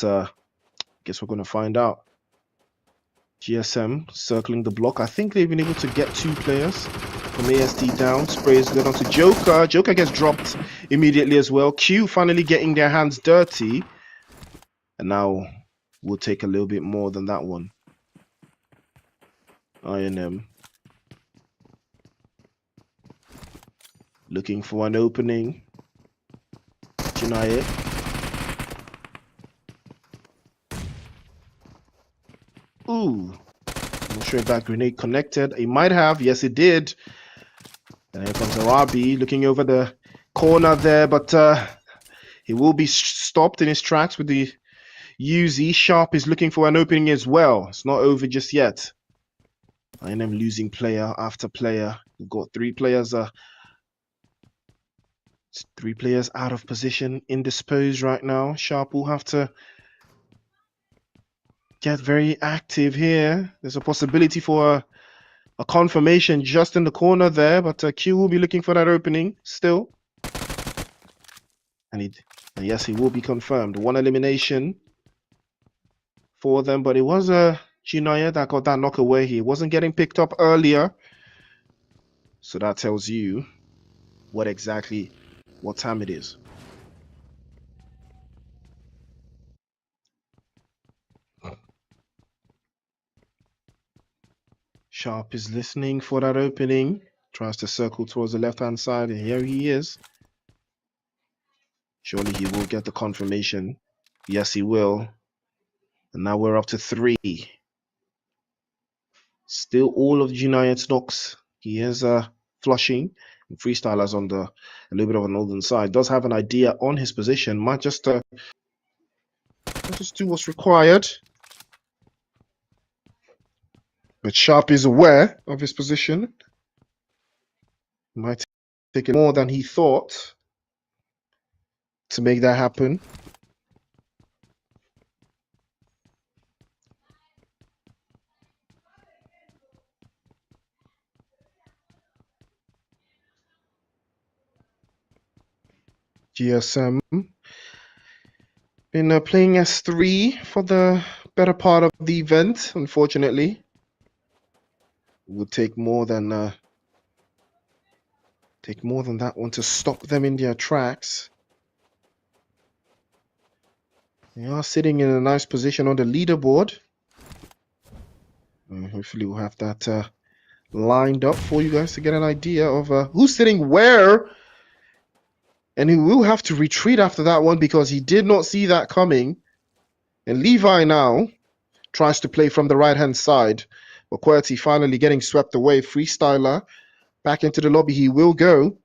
guess we're going to find out. GSM circling the block. I think they've been able to get 2 players from AST down. Spray is good onto Joker. Joker gets dropped immediately as well. Q finally getting their hands dirty. And now we'll take a little bit more than that one. INM looking for an opening. Deny it. Ooh. I'm not sure if that grenade connected. It might have. Yes, it did. And here comes Arabi looking over the corner there, but he will be stopped in his tracks with the UZ. Sharp is looking for an opening as well. It's not over just yet. I am losing player after player. We've got 3 players. 3 players out of position, indisposed right now. Sharp will have to get very active here. There's a possibility for a confirmation just in the corner there, but Q will be looking for that opening still. And yes, he will be confirmed. 1 elimination for them, but it was Jinaya that got that knock away. He wasn't getting picked up earlier. So that tells you what time it is. Sharp is listening for that opening. Tries to circle towards the left-hand side, and here he is. Surely he will get the confirmation. Yes, he will. And now we're up to 3. Still all of Junayat's knocks. He is flushing. And Freestyler's on a little bit of a northern side. Does have an idea on his position. Might just do what's required. But Sharp is aware of his position. Might take it more than he thought to make that happen. GSM been playing S3 for the better part of the event, unfortunately. Would take more than that one to stop them in their tracks. They are sitting in a nice position on the leaderboard. And hopefully we'll have that lined up for you guys to get an idea of who's sitting where. And he will have to retreat after that one because he did not see that coming. And Levi now tries to play from the right-hand side. But QWERTY finally getting swept away. Freestyler back into the lobby. He will go.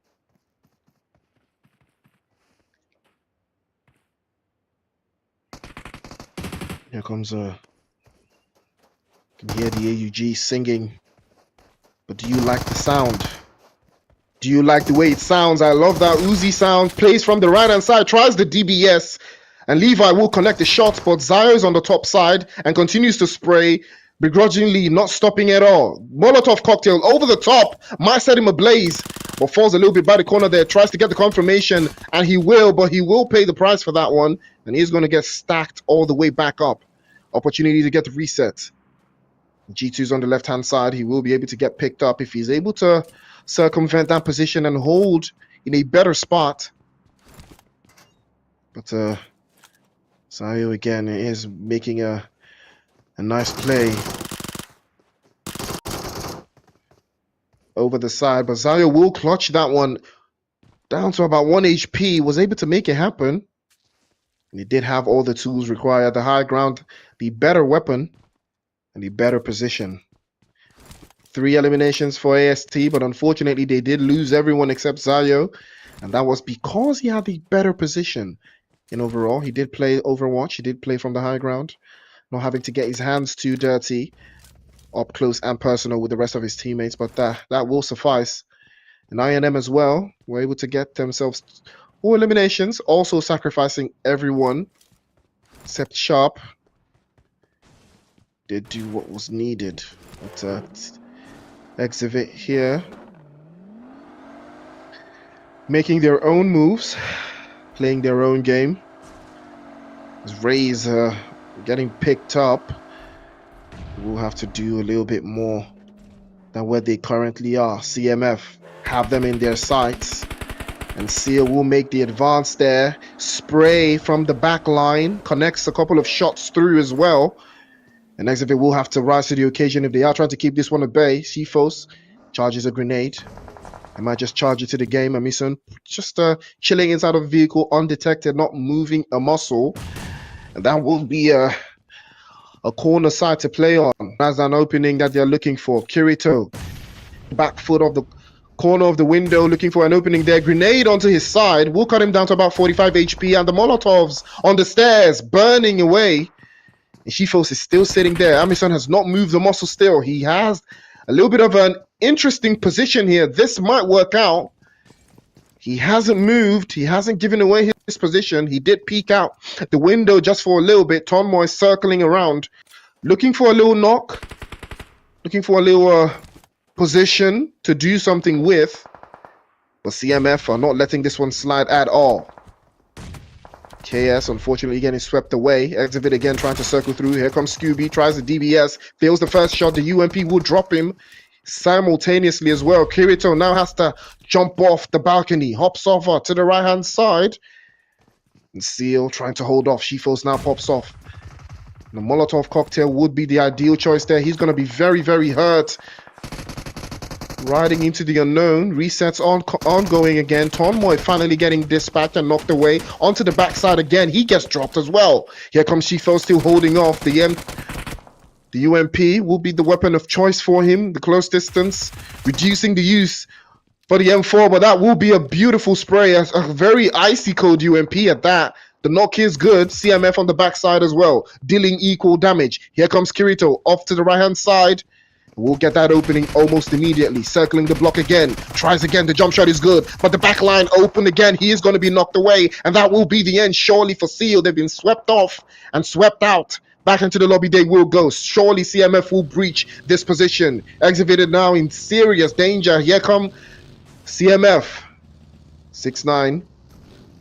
Here comes you can hear the AUG singing. But do you like the sound? Do you like the way it sounds? I love that Uzi sound. Plays from the right-hand side. Tries the DBS. And Levi will connect the shots. But Zayo is on the top side and continues to spray. Begrudgingly, not stopping at all. Molotov cocktail over the top. Might set him ablaze. But falls a little bit by the corner there. Tries to get the confirmation. And he will. But he will pay the price for that one. And he's going to get stacked all the way back up. Opportunity to get the reset. G2's on the left-hand side. He will be able to get picked up if he's able to circumvent that position and hold in a better spot. But Zayo again is making a nice play over the side. But Zayo will clutch that one down to about 1 HP. Was able to make it happen. And he did have all the tools required. The high ground, the better weapon, and the better position. 3 eliminations for AST, but unfortunately they did lose everyone except Zayo. And that was because he had the better position in overall. He did play Overwatch. He did play from the high ground, not having to get his hands too dirty up close and personal with the rest of his teammates, but that will suffice. And INM as well were able to get themselves 4 eliminations, also sacrificing everyone except Sharp. Did do what was needed. But Exhibit here making their own moves, playing their own game. As Rays getting picked up, we'll have to do a little bit more than where they currently are. CMF have them in their sights, and Seal will make the advance there. Spray from the back line connects a couple of shots through as well, and Exhibit will have to rise to the occasion if they are trying to keep this one at bay. Seaphos charges a grenade. I might just charge it to the game. Amison just chilling inside of the vehicle undetected, not moving a muscle, and that will be a corner side to play on as an opening that they're looking for. Kirito, back foot of the corner of the window, looking for an opening there. Grenade onto his side will cut him down to about 45 HP, and the Molotovs on the stairs burning away. And Shifos is still sitting there. Amison has not moved the muscle still. He has a little bit of an interesting position here. This might work out. He hasn't moved. He hasn't given away his position. He did peek out the window just for a little bit. Tonmoy circling around, looking for a little knock, looking for a little position to do something with. But CMF are not letting this one slide at all. KS unfortunately getting swept away. Exhibit again trying to circle through. Here comes Scooby, tries the DBS, fails the first shot. The UMP will drop him simultaneously as well. Kirito now has to jump off the balcony, hops over to the right hand side, and Seal trying to hold off. Shifos now pops off. The Molotov cocktail would be the ideal choice there. He's going to be very, very hurt. Riding into the unknown. Resets ongoing again. Tonmoy finally getting dispatched and knocked away. Onto the backside again. He gets dropped as well. Here comes Shifo still holding off. The UMP will be the weapon of choice for him. The close distance, reducing the use for the M4, but that will be a beautiful spray. A very icy cold UMP at that. The knock is good. CMF on the backside as well, dealing equal damage. Here comes Kirito off to the right hand side. We'll get that opening almost immediately. Circling the block again. Tries again. The jump shot is good. But the back line open again. He is going to be knocked away. And that will be the end surely for Seal. They've been swept off and swept out. Back into the lobby they will go. Surely CMF will breach this position. Exhibited now in serious danger. Here come CMF. 6-9.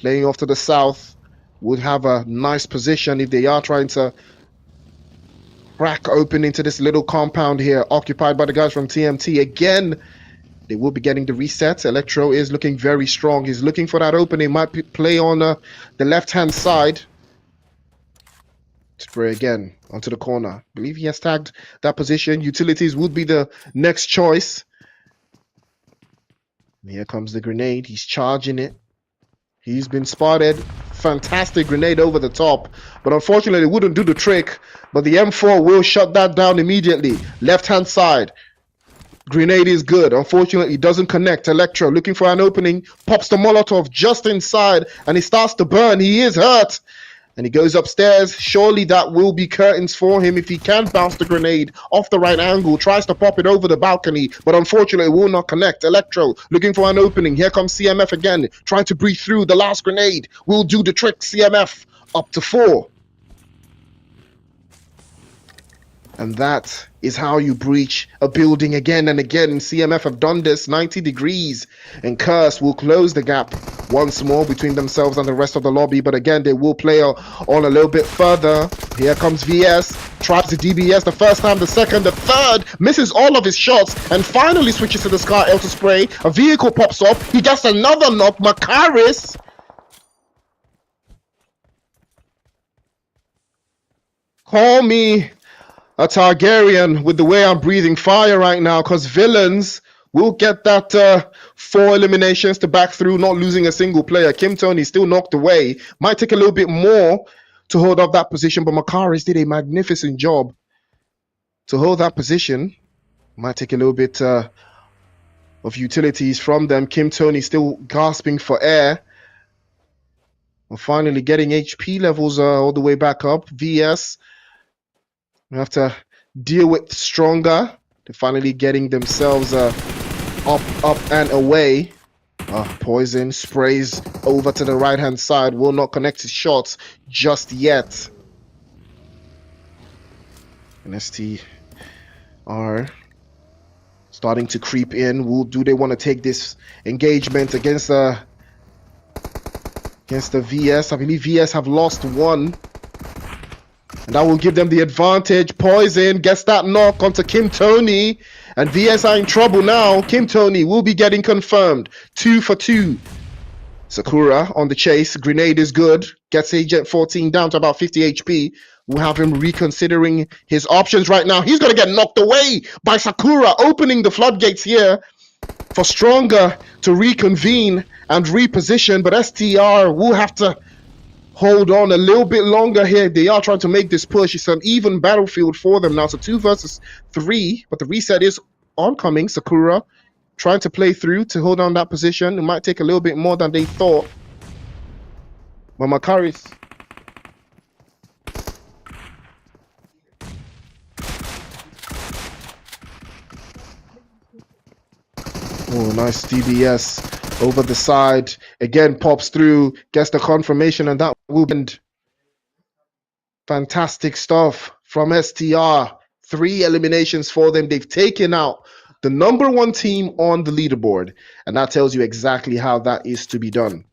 Playing off to the south. Would have a nice position if they are trying to crack open into this little compound here, occupied by the guys from TMT. Again, they will be getting the reset. Electro is looking very strong. He's looking for that opening. Might play on the left-hand side. Spray again onto the corner. I believe he has tagged that position. Utilities would be the next choice. Here comes the grenade. He's charging it. He's been spotted. Fantastic grenade over the top, but unfortunately it wouldn't do the trick. But the M4 will shut that down immediately. Left hand side, grenade is good. Unfortunately it doesn't connect. Electro looking for an opening, pops the Molotov just inside, and he starts to burn. He is hurt, and he goes upstairs. Surely that will be curtains for him if he can bounce the grenade off the right angle. Tries to pop it over the balcony, but unfortunately it will not connect. Electro looking for an opening. Here comes CMF again, trying to breathe through. The last grenade will do the trick. CMF up to 4. And that is how you breach a building again and again. CMF have done this 90 degrees. And Curse will close the gap once more between themselves and the rest of the lobby. But again, they will play on a little bit further. Here comes VS. Tries the DBS the first time, the second, the third. Misses all of his shots and finally switches to the Scar Elter Spray. A vehicle pops up. He gets another knock. Makaris. Call me a Targaryen with the way I'm breathing fire right now, because villains will get that 4 eliminations to back through, not losing a single player. Kim Tony still knocked away. Might take a little bit more to hold up that position, but Makaris did a magnificent job to hold that position. Might take a little bit of utilities from them. Kim Tony still gasping for air. We're finally getting HP levels all the way back up. VS, we have to deal with Stronger. They're finally getting themselves up and away. Poison sprays over to the right-hand side. Will not connect his shots just yet. And ST are starting to creep in. Do they want to take this engagement against the VS? I believe VS have lost one. And that will give them the advantage. Poison gets that knock onto Kim Tony. And VS are in trouble now. Kim Tony will be getting confirmed. 2 for 2. Sakura on the chase. Grenade is good. Gets Agent 14 down to about 50 HP. We'll have him reconsidering his options right now. He's going to get knocked away by Sakura, opening the floodgates here for Stronger to reconvene and reposition. But STR will have to hold on a little bit longer here. They are trying to make this push. It's an even battlefield for them now. So 2 versus 3, but the reset is oncoming. Sakura trying to play through to hold on that position. It might take a little bit more than they thought. But Makari's nice DBS over the side. Again, pops through, gets the confirmation, and that will end. Fantastic stuff from STR. 3 eliminations for them. They've taken out the #1 team on the leaderboard. And that tells you exactly how that is to be done.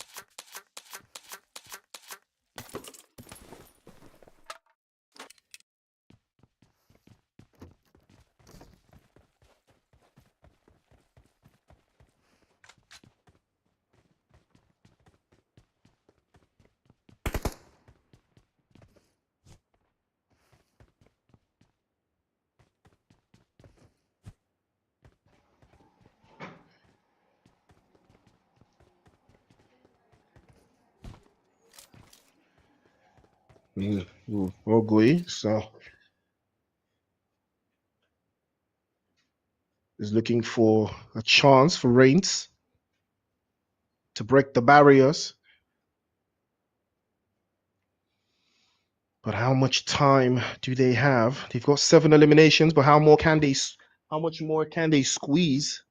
Ogui, so is looking for a chance for Reigns to break the barriers. But how much time do they have? They've got 7 eliminations, but how much more can they squeeze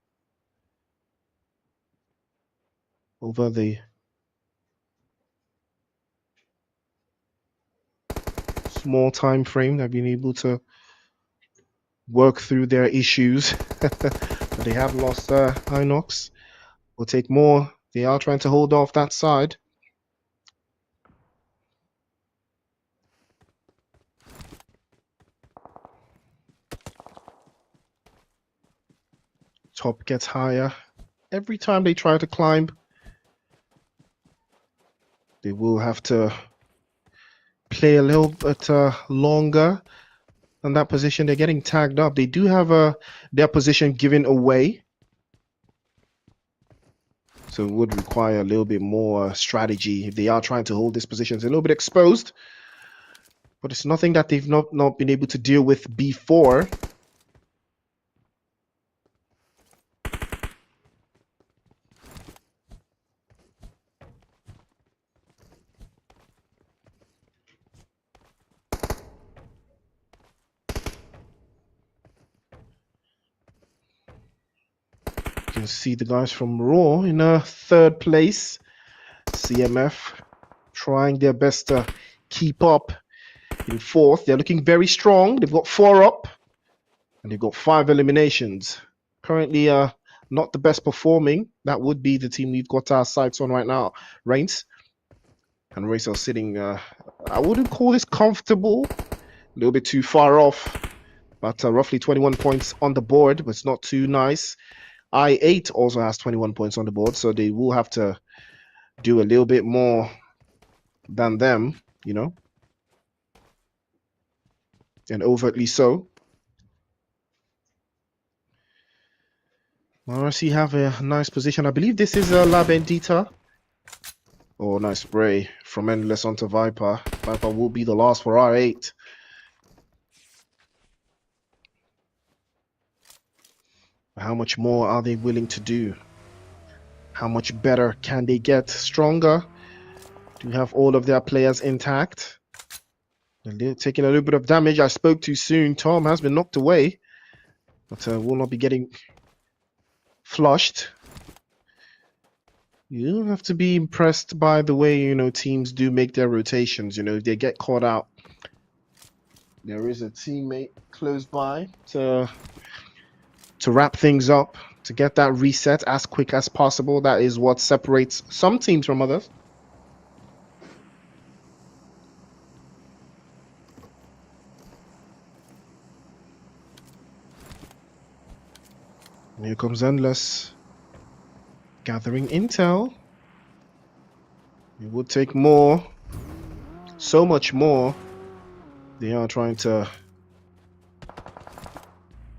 over the small time frame? They've been able to work through their issues. But they have lost Inox. Will take more. They are trying to hold off that side. Top gets higher. Every time they try to climb, they will have to play a little bit longer in that position. They're getting tagged up. They do have their position given away. So it would require a little bit more strategy if they are trying to hold this position. It's a little bit exposed, but it's nothing that they've not been able to deal with before. You can see the guys from Raw in 3rd place. CMF trying their best to keep up in 4th. They're looking very strong. They've got 4 up and they've got 5 eliminations. Currently not the best performing. That would be the team we've got our sights on right now. Reigns and Racel sitting, I wouldn't call this comfortable. A little bit too far off. But roughly 21 points on the board, but it's not too nice. I8 also has 21 points on the board, so they will have to do a little bit more than them, you know, and overtly so. RC have a nice position. I believe this is La Bendita. Oh, nice spray from Endless onto Viper. Viper will be the last for R8. How much more are they willing to do? How much better can they get? Stronger Do have all of their players intact. They're taking a little bit of damage. I spoke too soon. Tom has been knocked away, but will not be getting flushed. You have to be impressed by the way, teams do make their rotations. If they get caught out, there is a teammate close by to wrap things up, to get that reset as quick as possible. That is what separates some teams from others. Here comes Endless, gathering intel. It would take more, so much more. They are trying to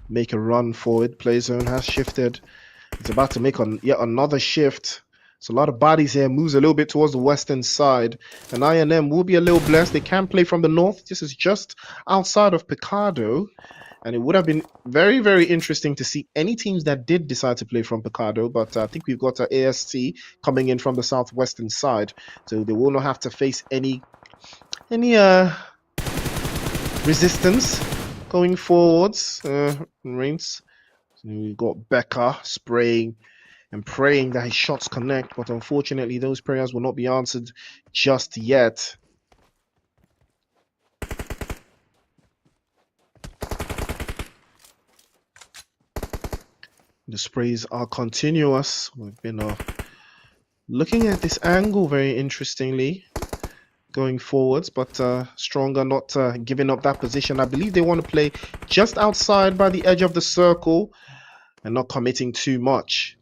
make a run forward. Play zone has shifted. It's about to make yet another shift. So a lot of bodies here. Moves a little bit towards the western side. And INM will be a little blessed. They can play from the north. This is just outside of Picado. And it would have been very, very interesting to see any teams that did decide to play from Picado. But I think we've got AST coming in from the southwestern side. So they will not have to face any resistance going forwards. Reigns. So we've got Becca spraying and praying that his shots connect, but unfortunately those prayers will not be answered just yet. The sprays are continuous. We've been looking at this angle very interestingly going forwards, but Stronger not giving up that position. I believe they want to play just outside by the edge of the circle and not committing too much.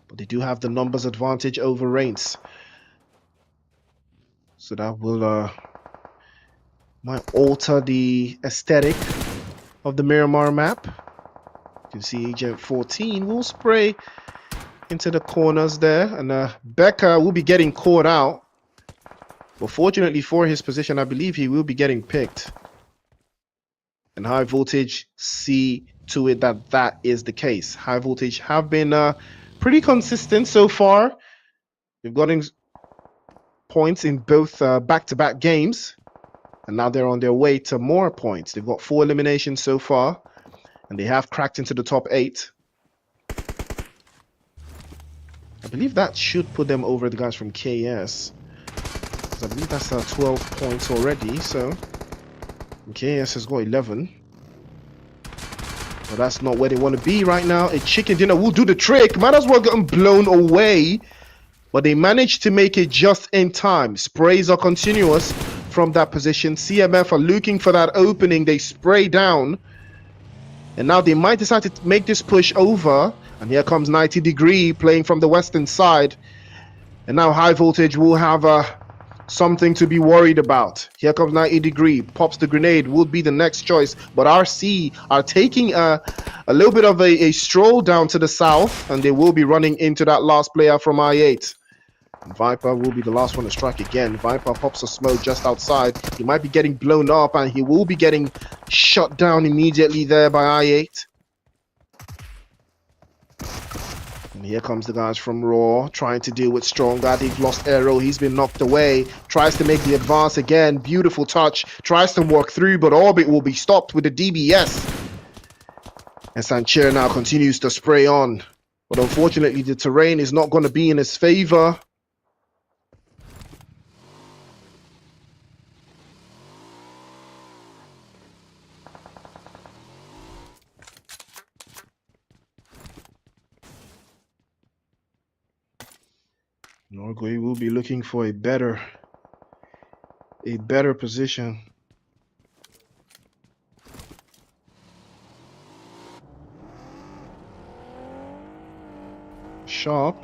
But they do have the numbers advantage over Reigns. So that will might alter the aesthetic of the Miramar map. You can see Agent 14 will spray into the corners there, and Becca will be getting caught out. But fortunately for his position, I believe he will be getting picked. And High Voltage see to it that that is the case. High Voltage have been pretty consistent so far. They've gotten points in both back-to-back games. And now they're on their way to more points. They've got 4 eliminations so far. And they have cracked into the top 8. I believe that should put them over the guys from KS. I believe that's 12 points already. So KS has got 11. But that's not where they want to be right now. A chicken dinner will do the trick. Might as well get them blown away. But they managed to make it just in time. Sprays are continuous from that position. CMF are looking for that opening. They spray down. And now they might decide to make this push over. And here comes 90 Degree playing from the western side. And now High Voltage will have something to be worried about. Here comes 90 Degree. Pops the grenade. Will be the next choice. But RC are taking a little bit of a stroll down to the south. And they will be running into that last player from I8. Viper will be the last one to strike again. Viper pops a smoke just outside. He might be getting blown up and he will be getting shot down immediately there by I8. And here comes the guys from Raw trying to deal with Stronger. They've lost Arrow. He's been knocked away. Tries to make the advance again. Beautiful touch. Tries to walk through, but Orbit will be stopped with the DBS. And Sancher now continues to spray on. But unfortunately, the terrain is not going to be in his favor. Norgway will be looking for a better position. Sharp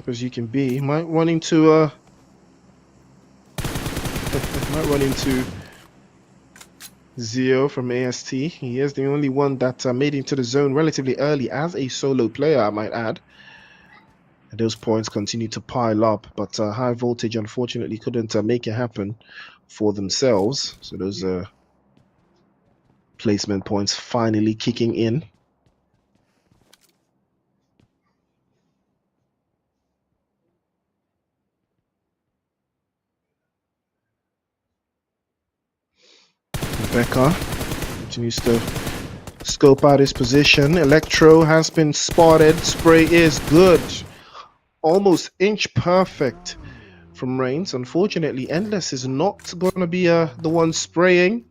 as you can be. Might run into Zio from AST. He is the only one that made into the zone relatively early as a solo player, I might add. And those points continue to pile up, but High Voltage unfortunately couldn't make it happen for themselves. So those placement points finally kicking in. Becca continues to scope out his position. Electro has been spotted. Spray is good. Almost inch perfect from Reigns. Unfortunately, Endless is not going to be the one spraying,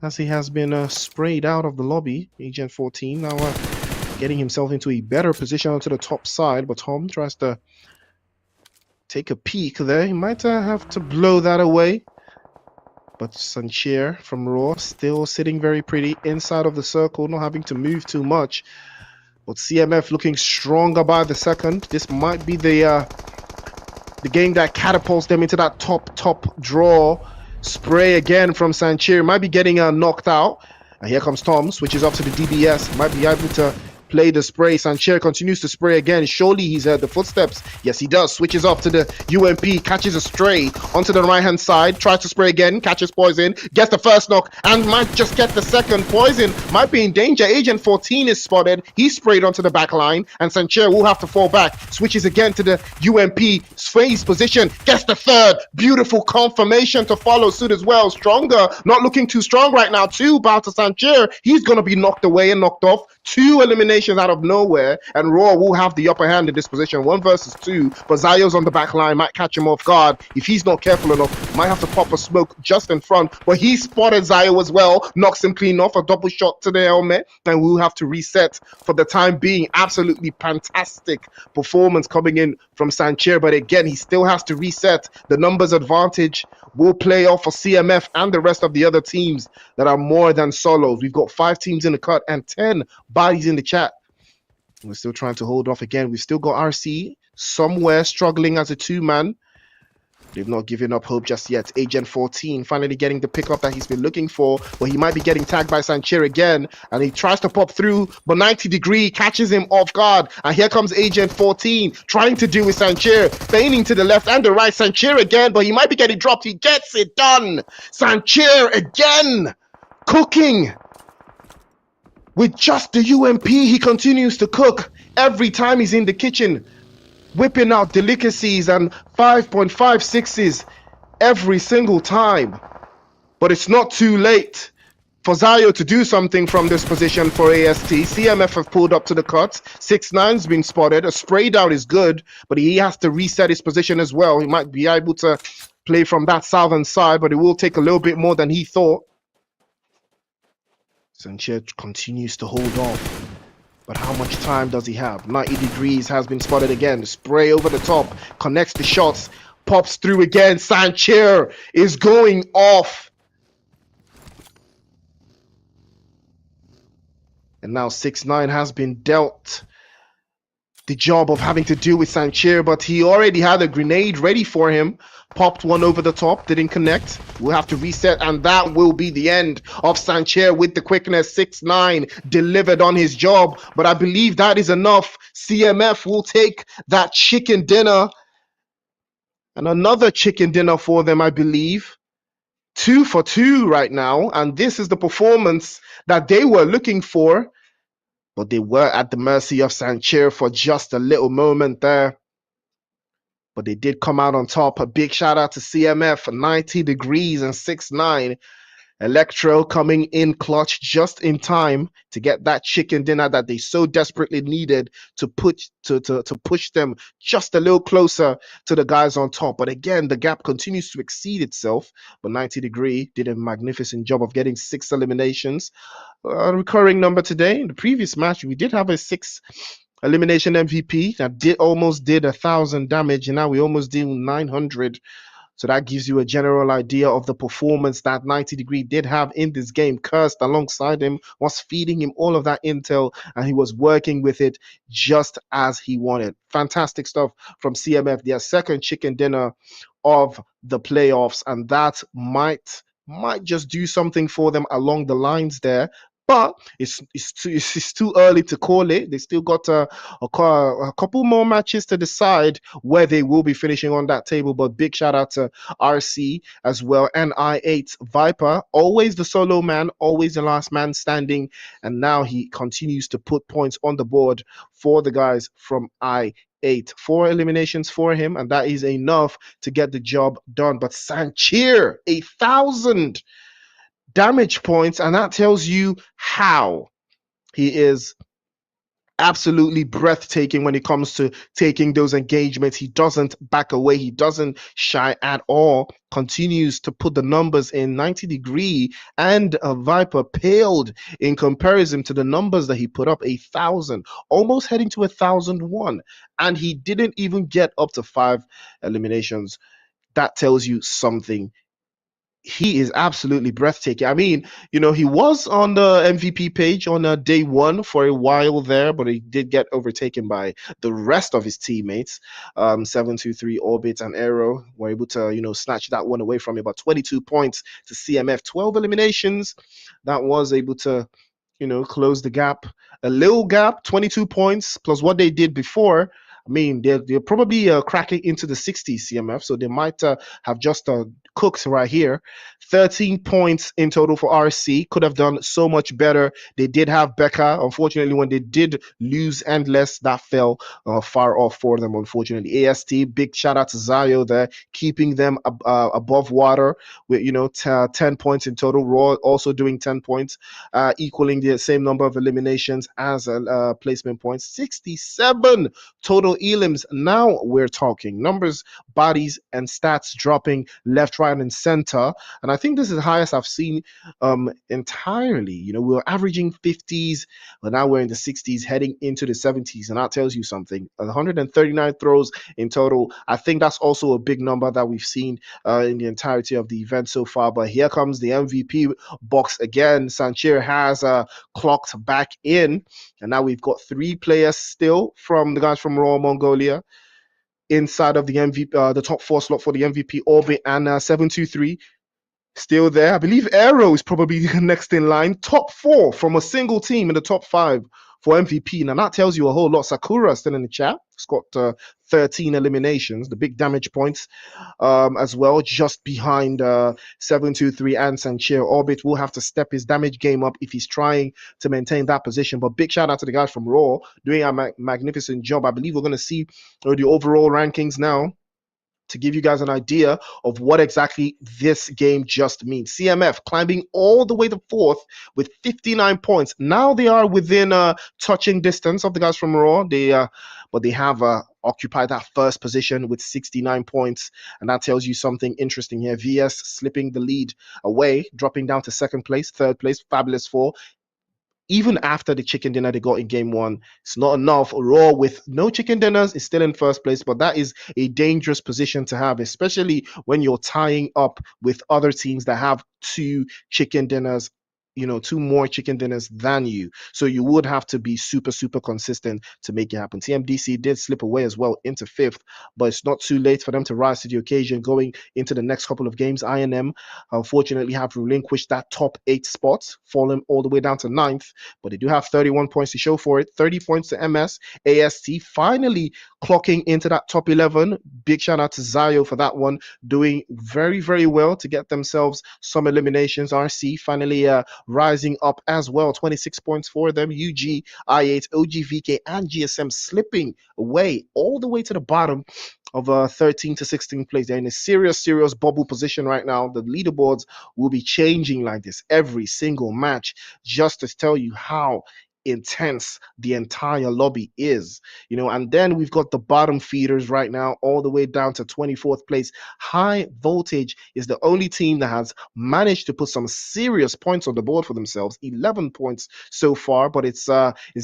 as he has been sprayed out of the lobby. Agent 14 now getting himself into a better position onto the top side, but Tom tries to take a peek there. He might have to blow that away. But Sanchier from Raw still sitting very pretty inside of the circle, not having to move too much. But CMF looking stronger by the second. This might be the game that catapults them into that top draw. Spray again from Sanchier. Might be getting knocked out. And here comes Tom. Switches up to the DBS. Might be able to play the spray. Sanchier continues to spray again. Surely he's heard the footsteps. Yes, he does. Switches up to the UMP. Catches a stray onto the right-hand side. Tries to spray again. Catches Poison. Gets the first knock and might just get the second. Poison might be in danger. Agent 14 is spotted. He's sprayed onto the back line. And Sanchier will have to fall back. Switches again to the UMP. Sways position. Gets the third. Beautiful confirmation to follow suit as well. Stronger. Not looking too strong right now. Two bow to Sanchier. He's going to be knocked away and knocked off. Two eliminations out of nowhere, and Raw will have the upper hand in this position. 1 versus 2, but Zio's on the back line, might catch him off guard. If he's not careful enough, might have to pop a smoke just in front, but he spotted Zio as well, knocks him clean off, a double shot to the helmet, and we'll have to reset for the time being. Absolutely fantastic performance coming in from Sanchier, but again, he still has to reset. The numbers advantage will play off for CMF and the rest of the other teams that are more than solos. We've got 5 teams in the cut and 10 bodies in the chat. We're still trying to hold off again. We've still got RC somewhere struggling as a 2-man. They've not given up hope just yet. Agent 14 finally getting the pickup that he's been looking for, but he might be getting tagged by Sanchier again, and he tries to pop through, but 90 Degree catches him off guard, and here comes Agent 14 trying to do with Sanchier, feigning to the left and the right. Sanchier again, but he might be getting dropped. He gets it done. Sanchier again, cooking. With just the UMP, he continues to cook every time he's in the kitchen, whipping out delicacies and 5.56s every single time. But it's not too late for Zio to do something from this position for AST. CMF have pulled up to the cut. 6-9's been spotted. A spray down is good, but he has to reset his position as well. He might be able to play from that southern side, but it will take a little bit more than he thought. Sanchier continues to hold off. But how much time does he have? 90 Degrees has been spotted again. Spray over the top. Connects the shots. Pops through again. Sanchier is going off. And now 6-9 has been dealt the job of having to deal with Sanchier, but he already had a grenade ready for him. Popped one over the top, didn't connect. We'll have to reset, and that will be the end of Sanchier with the quickness. 6-9 delivered on his job, but I believe that is enough. CMF will take that chicken dinner and another chicken dinner for them, I believe. 2 for 2 right now, and this is the performance that they were looking for, but they were at the mercy of Sanchier for just a little moment there. But they did come out on top. A big shout out to CMF, 90 Degrees and 6-9. Electro coming in clutch just in time to get that chicken dinner that they so desperately needed to push them just a little closer to the guys on top. But again, the gap continues to exceed itself. But 90 Degree did a magnificent job of getting 6 eliminations. A recurring number today. In the previous match, we did have a 6 elimination MVP that almost did 1,000 damage, and now we almost did 900. So that gives you a general idea of the performance that 90 Degree did have in this game. Cursed alongside him was feeding him all of that intel, and he was working with it just as he wanted. Fantastic stuff from CMF. Their second chicken dinner of the playoffs, and that might just do something for them along the lines there. But it's too early to call it. They still got a couple more matches to decide where they will be finishing on that table. But big shout out to RC as well. And I8 Viper, always the solo man, always the last man standing. And now he continues to put points on the board for the guys from I8. 4 eliminations for him, and that is enough to get the job done. But Sanchier, 1,000 damage points, and that tells you how he is absolutely breathtaking when it comes to taking those engagements. He doesn't back away, he doesn't shy at all, continues to put the numbers in 90 degree, and a Viper paled in comparison to the numbers that he put up, 1,000, almost heading to 1,001, and he didn't even get up to 5 eliminations. That tells you something. He is absolutely breathtaking. I mean, he was on the MVP page on day one for a while there, but he did get overtaken by the rest of his teammates. 723 Orbit and Aero were able to, snatch that one away from him. But 22 points to CMF, 12 eliminations. That was able to, close the gap. A little gap, 22 points plus what they did before. I mean, they're probably cracking into the 60s CMF, so they might have just cooked right here. 13 points in total for RC. Could have done so much better. They did have Becca. Unfortunately, when they did lose Endless, that fell far off for them, unfortunately. AST, big shout out to Zayo there, keeping them above water with, 10 points in total. Raw also doing 10 points, equaling the same number of eliminations as placement points. 67 total elims. Now we're talking numbers, bodies, and stats dropping left, right, and center. And I think this is the highest I've seen entirely. We were averaging 50s, but now we're in the 60s, heading into the 70s. And that tells you something. 139 throws in total. I think that's also a big number that we've seen in the entirety of the event so far. But here comes the MVP box again. Sanchir has clocked back in. And now we've got 3 players still from the guys from Raw Mongolia inside of the MVP, the top 4 slot for the MVP. Orbit and 723 still there. I believe Aero is probably next in line. Top 4 from a single team in the top 5 for MVP. Now that tells you a whole lot. Sakura still in the chat. It's got 13 eliminations, the big damage points as well, just behind 723 and Sanchir. Orbit will have to step his damage game up if he's trying to maintain that position. But big shout out to the guys from Raw doing a magnificent job. I believe we're going to see the overall rankings now to give you guys an idea of what exactly this game just means. CMF climbing all the way to 4th with 59 points. Now they are within touching distance of the guys from Raw. But they have occupied that first position with 69 points, and that tells you something interesting here. VS slipping the lead away, dropping down to 2nd place, 3rd place, Fabulous 4. Even after the chicken dinner they got in game 1, it's not enough. Raw with no chicken dinners is still in 1st place, but that is a dangerous position to have, especially when you're tying up with other teams that have 2 chicken dinners, 2 more chicken dinners than you. So you would have to be super, super consistent to make it happen. TMDC did slip away as well into 5th, but it's not too late for them to rise to the occasion going into the next couple of games. INM, unfortunately, have relinquished that top 8 spot, falling all the way down to 9th, but they do have 31 points to show for it. 30 points to MS. AST finally clocking into that top 11. Big shout out to Zayo for that one, doing very, very well to get themselves some eliminations. RC finally rising up as well. 26 points for them. UG, I8, OGVK, and GSM slipping away all the way to the bottom of 13 to 16 place. They're in a serious bubble position right now. The leaderboards will be changing like this every single match, just to tell you how intense the entire lobby is. And then we've got the bottom feeders right now all the way down to 24th place. High Voltage is the only team that has managed to put some serious points on the board for themselves. 11 points so far, but it's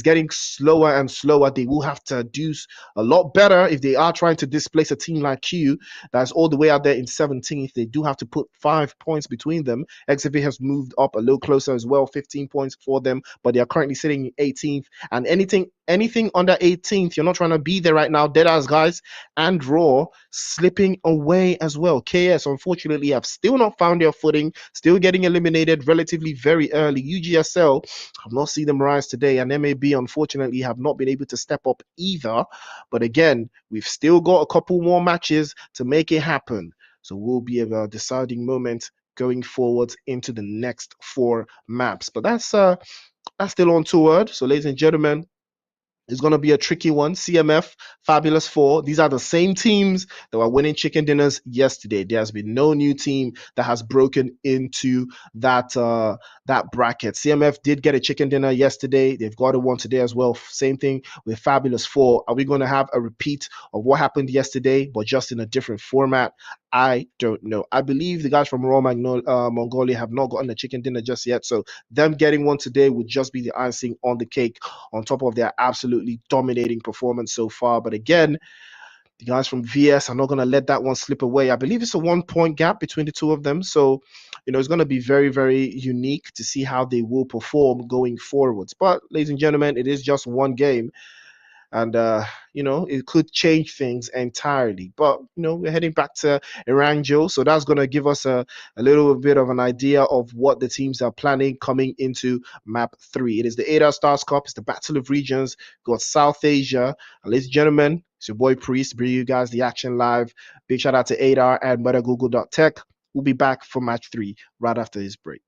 getting slower and slower. They will have to do a lot better if they are trying to displace a team like Q that's all the way out there in 17th. They do have to put 5 points between them. XFA has moved up a little closer as well, 15 points for them, but they are currently sitting in 18th. And anything under 18th, you're not trying to be there right now. Deadass guys and Raw slipping away as well. KS unfortunately have still not found their footing, still getting eliminated relatively very early. UGSL have not seen them rise today, and MAB unfortunately have not been able to step up either. But again, we've still got a couple more matches to make it happen. So we'll be a deciding moment going forward into the next 4 maps. But that's still on toward. So ladies and gentlemen, It's going to be a tricky one. CMF, Fabulous Four. These are the same teams that were winning chicken dinners yesterday. There has been no new team that has broken into that bracket. CMF did get a chicken dinner yesterday. They've got one today as well. Same thing with Fabulous Four. Are we going to have a repeat of what happened yesterday, but just in a different format? I don't know. I believe the guys from Mongolia have not gotten a chicken dinner just yet. So them getting one today would just be the icing on the cake on top of their absolutely dominating performance so far. But again, the guys from VS are not going to let that one slip away. I believe it's a 1 point gap between the two of them. So, it's going to be very, very unique to see how they will perform going forwards. But, ladies and gentlemen, it is just one game. And it could change things entirely. But we're heading back to Eranjo, so that's going to give us a little bit of an idea of what the teams are planning coming into map 3. It is the ADAR Stars Cup. It's the Battle of Regions. Got South Asia. And ladies and gentlemen, it's your boy Priest bringing you guys the action live. Big shout out to ADAR and METAGOOGOL.TECH. We'll be back for match 3 right after this break.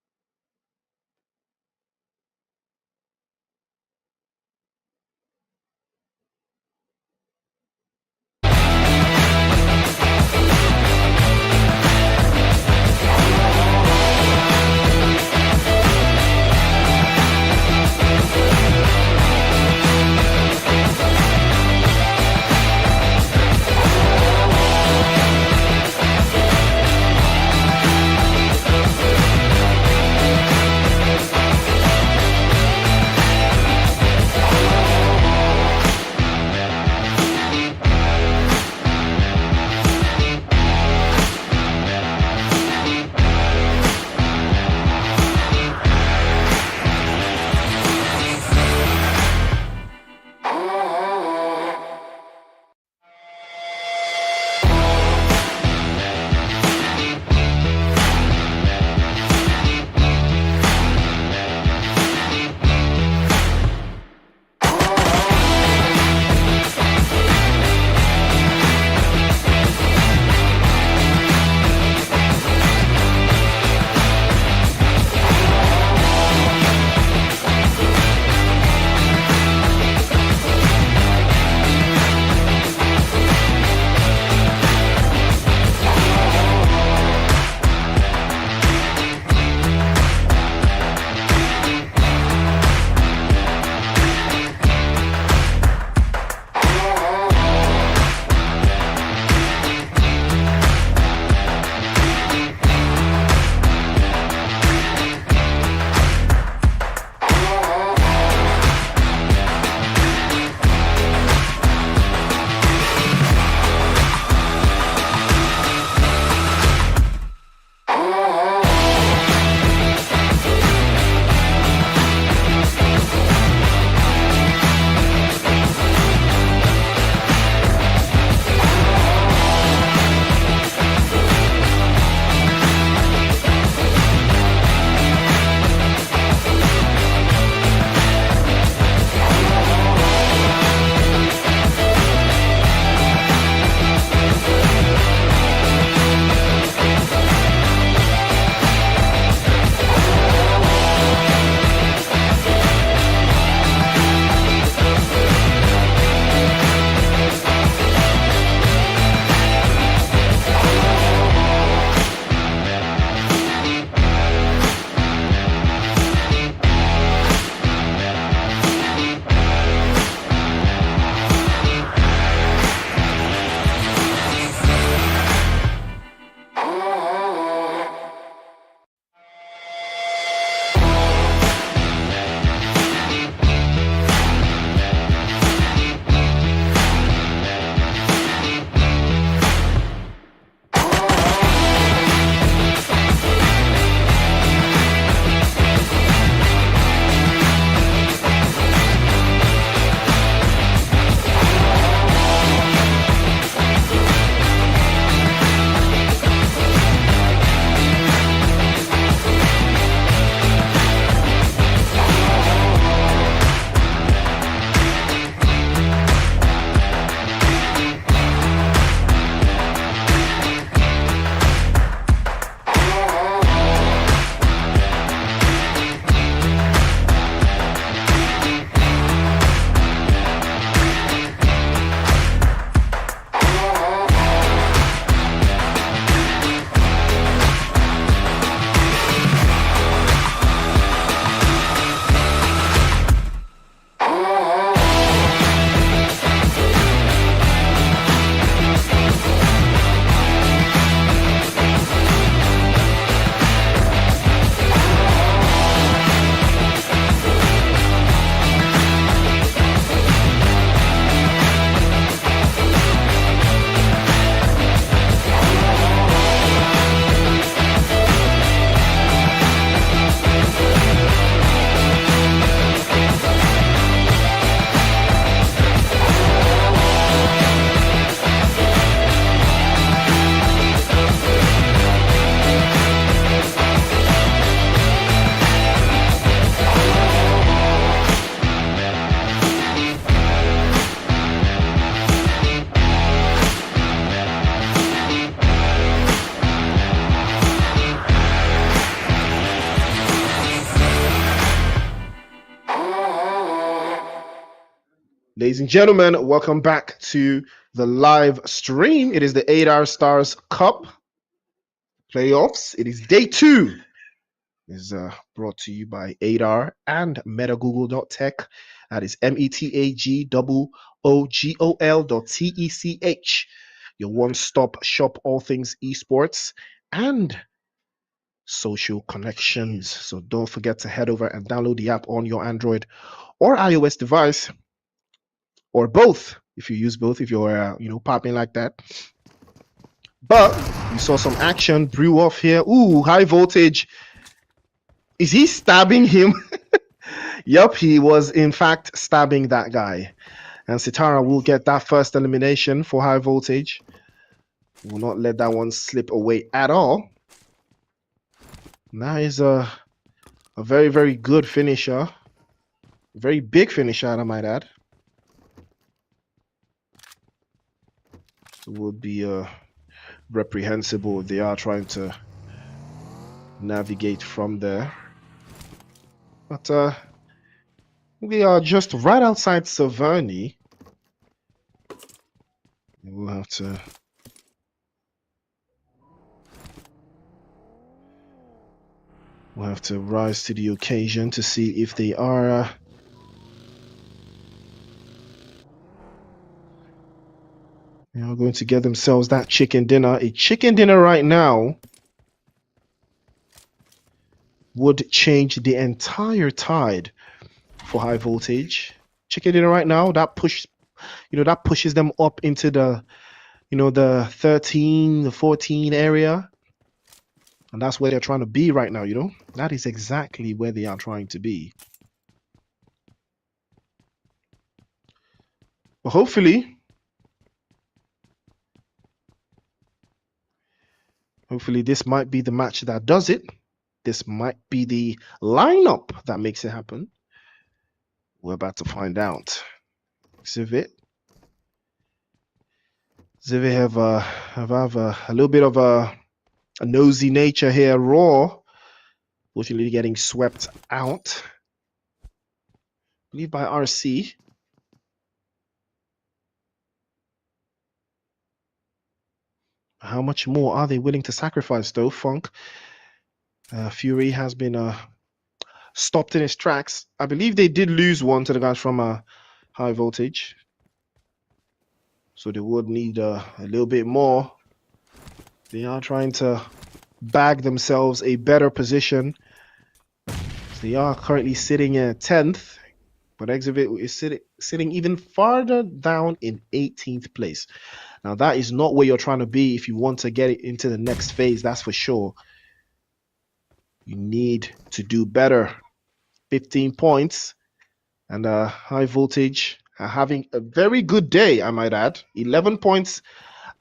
Ladies and gentlemen, welcome back to the live stream. It is the 8R Stars Cup playoffs. It is day 2. It is brought to you by 8R and METAGOOGOL.TECH. That is METAGOOGOL.TECH. Your one-stop shop, all things esports and social connections. So don't forget to head over and download the app on your Android or iOS device, or both. If you use both, if you're popping like that. But we saw some action brew off here. Ooh, high voltage. Is he stabbing him? Yup, he was in fact stabbing that guy. And Sitara will get that first elimination for high voltage. Will not let that one slip away at all. That is a very, very good finisher. Very big finisher, I might add. So would be reprehensible if they are trying to navigate from there. But we are just right outside Saverny. We'll have to rise to the occasion to see if they are going to get themselves that chicken dinner. A chicken dinner right now would change the entire tide for high voltage. Chicken dinner right now, that pushes them up into the the 13, the 14 area. And that's where they're trying to be right now, That is exactly where they are trying to be. But hopefully this might be the match that does it. This might be the lineup that makes it happen. We're about to find out. Zivit have a little bit of a nosy nature here. Raw, fortunately, getting swept out. I believe by RC. How much more are they willing to sacrifice, though? Funk Fury has been stopped in his tracks. I believe they did lose one to the guys from high voltage, so they would need a little bit more. They are trying to bag themselves a better position. So they are currently sitting at 10th, but Exhibit is sitting even farther down in 18th place. Now, that is not where you're trying to be if you want to get it into the next phase, that's for sure. You need to do better. 15 points, and high voltage are having a very good day, I might add. 11 points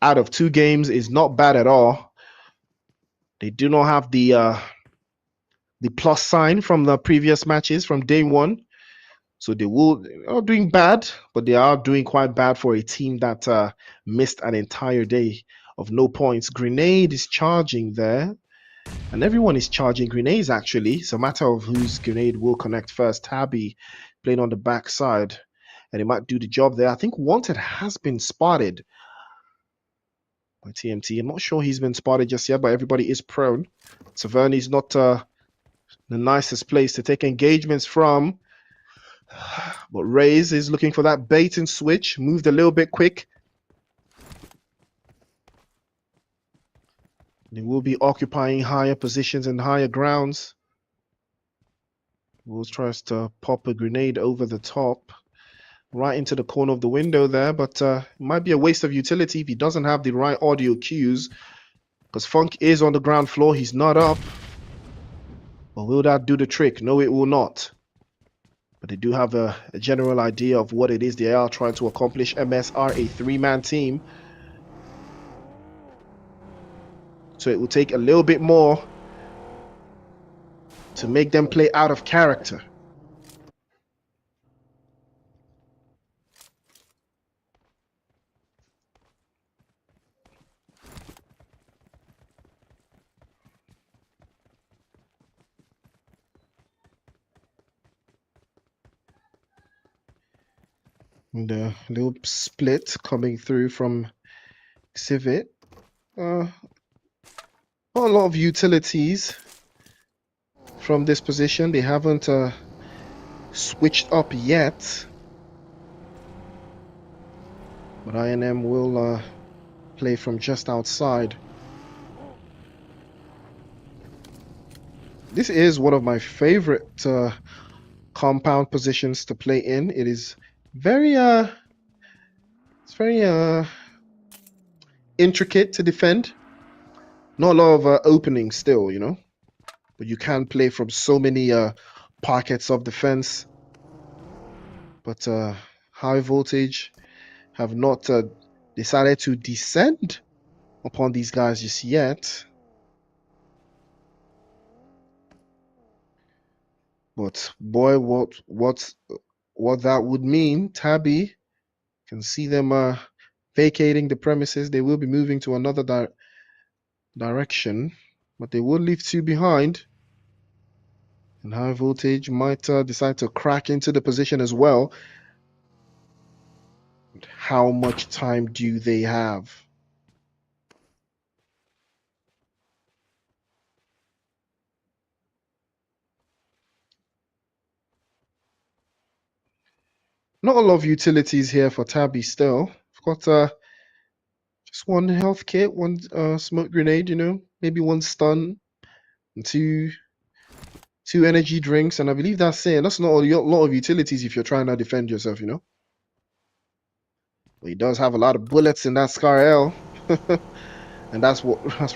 out of 2 games is not bad at all. They do not have the plus sign from the previous matches from day 1. So they are doing bad, but they are doing quite bad for a team that missed an entire day of no points. Grenade is charging there, and everyone is charging grenades, actually. It's a matter of whose grenade will connect first. Tabby playing on the backside, and he might do the job there. I think Wanted has been spotted by TMT. I'm not sure he's been spotted just yet, but everybody is prone. Saverny's not the nicest place to take engagements from. But Raze is looking for that bait and switch. Moved a little bit quick. They will be occupying higher positions and higher grounds. Wolves tries to pop a grenade over the top, right into the corner of the window there, but it might be a waste of utility if he doesn't have the right audio cues, because Funk is on the ground floor. He's not up. But will that do the trick? No, it will not. But they do have a general idea of what it is they are trying to accomplish. MS are a 3-man team, so it will take a little bit more to make them play out of character. And a little split coming through from Civet. Not a lot of utilities from this position. They haven't switched up yet. But INM will play from just outside. This is one of my favorite compound positions to play in. It is very it's very intricate to defend. Not a lot of openings still, you know, but you can play from so many pockets of defense. But high voltage have not decided to descend upon these guys just yet. But boy, what that would mean, Tabby can see them vacating the premises. They will be moving to another direction, but they will leave two behind. And high voltage might decide to crack into the position as well. How much time do they have? Not a lot of utilities here for Tabby still. I've got just one health kit, one smoke grenade, you know, maybe one stun, and two energy drinks, and I believe that's it. That's not a lot of utilities if you're trying to defend yourself, you know. But he does have a lot of bullets in that Scar L, and that's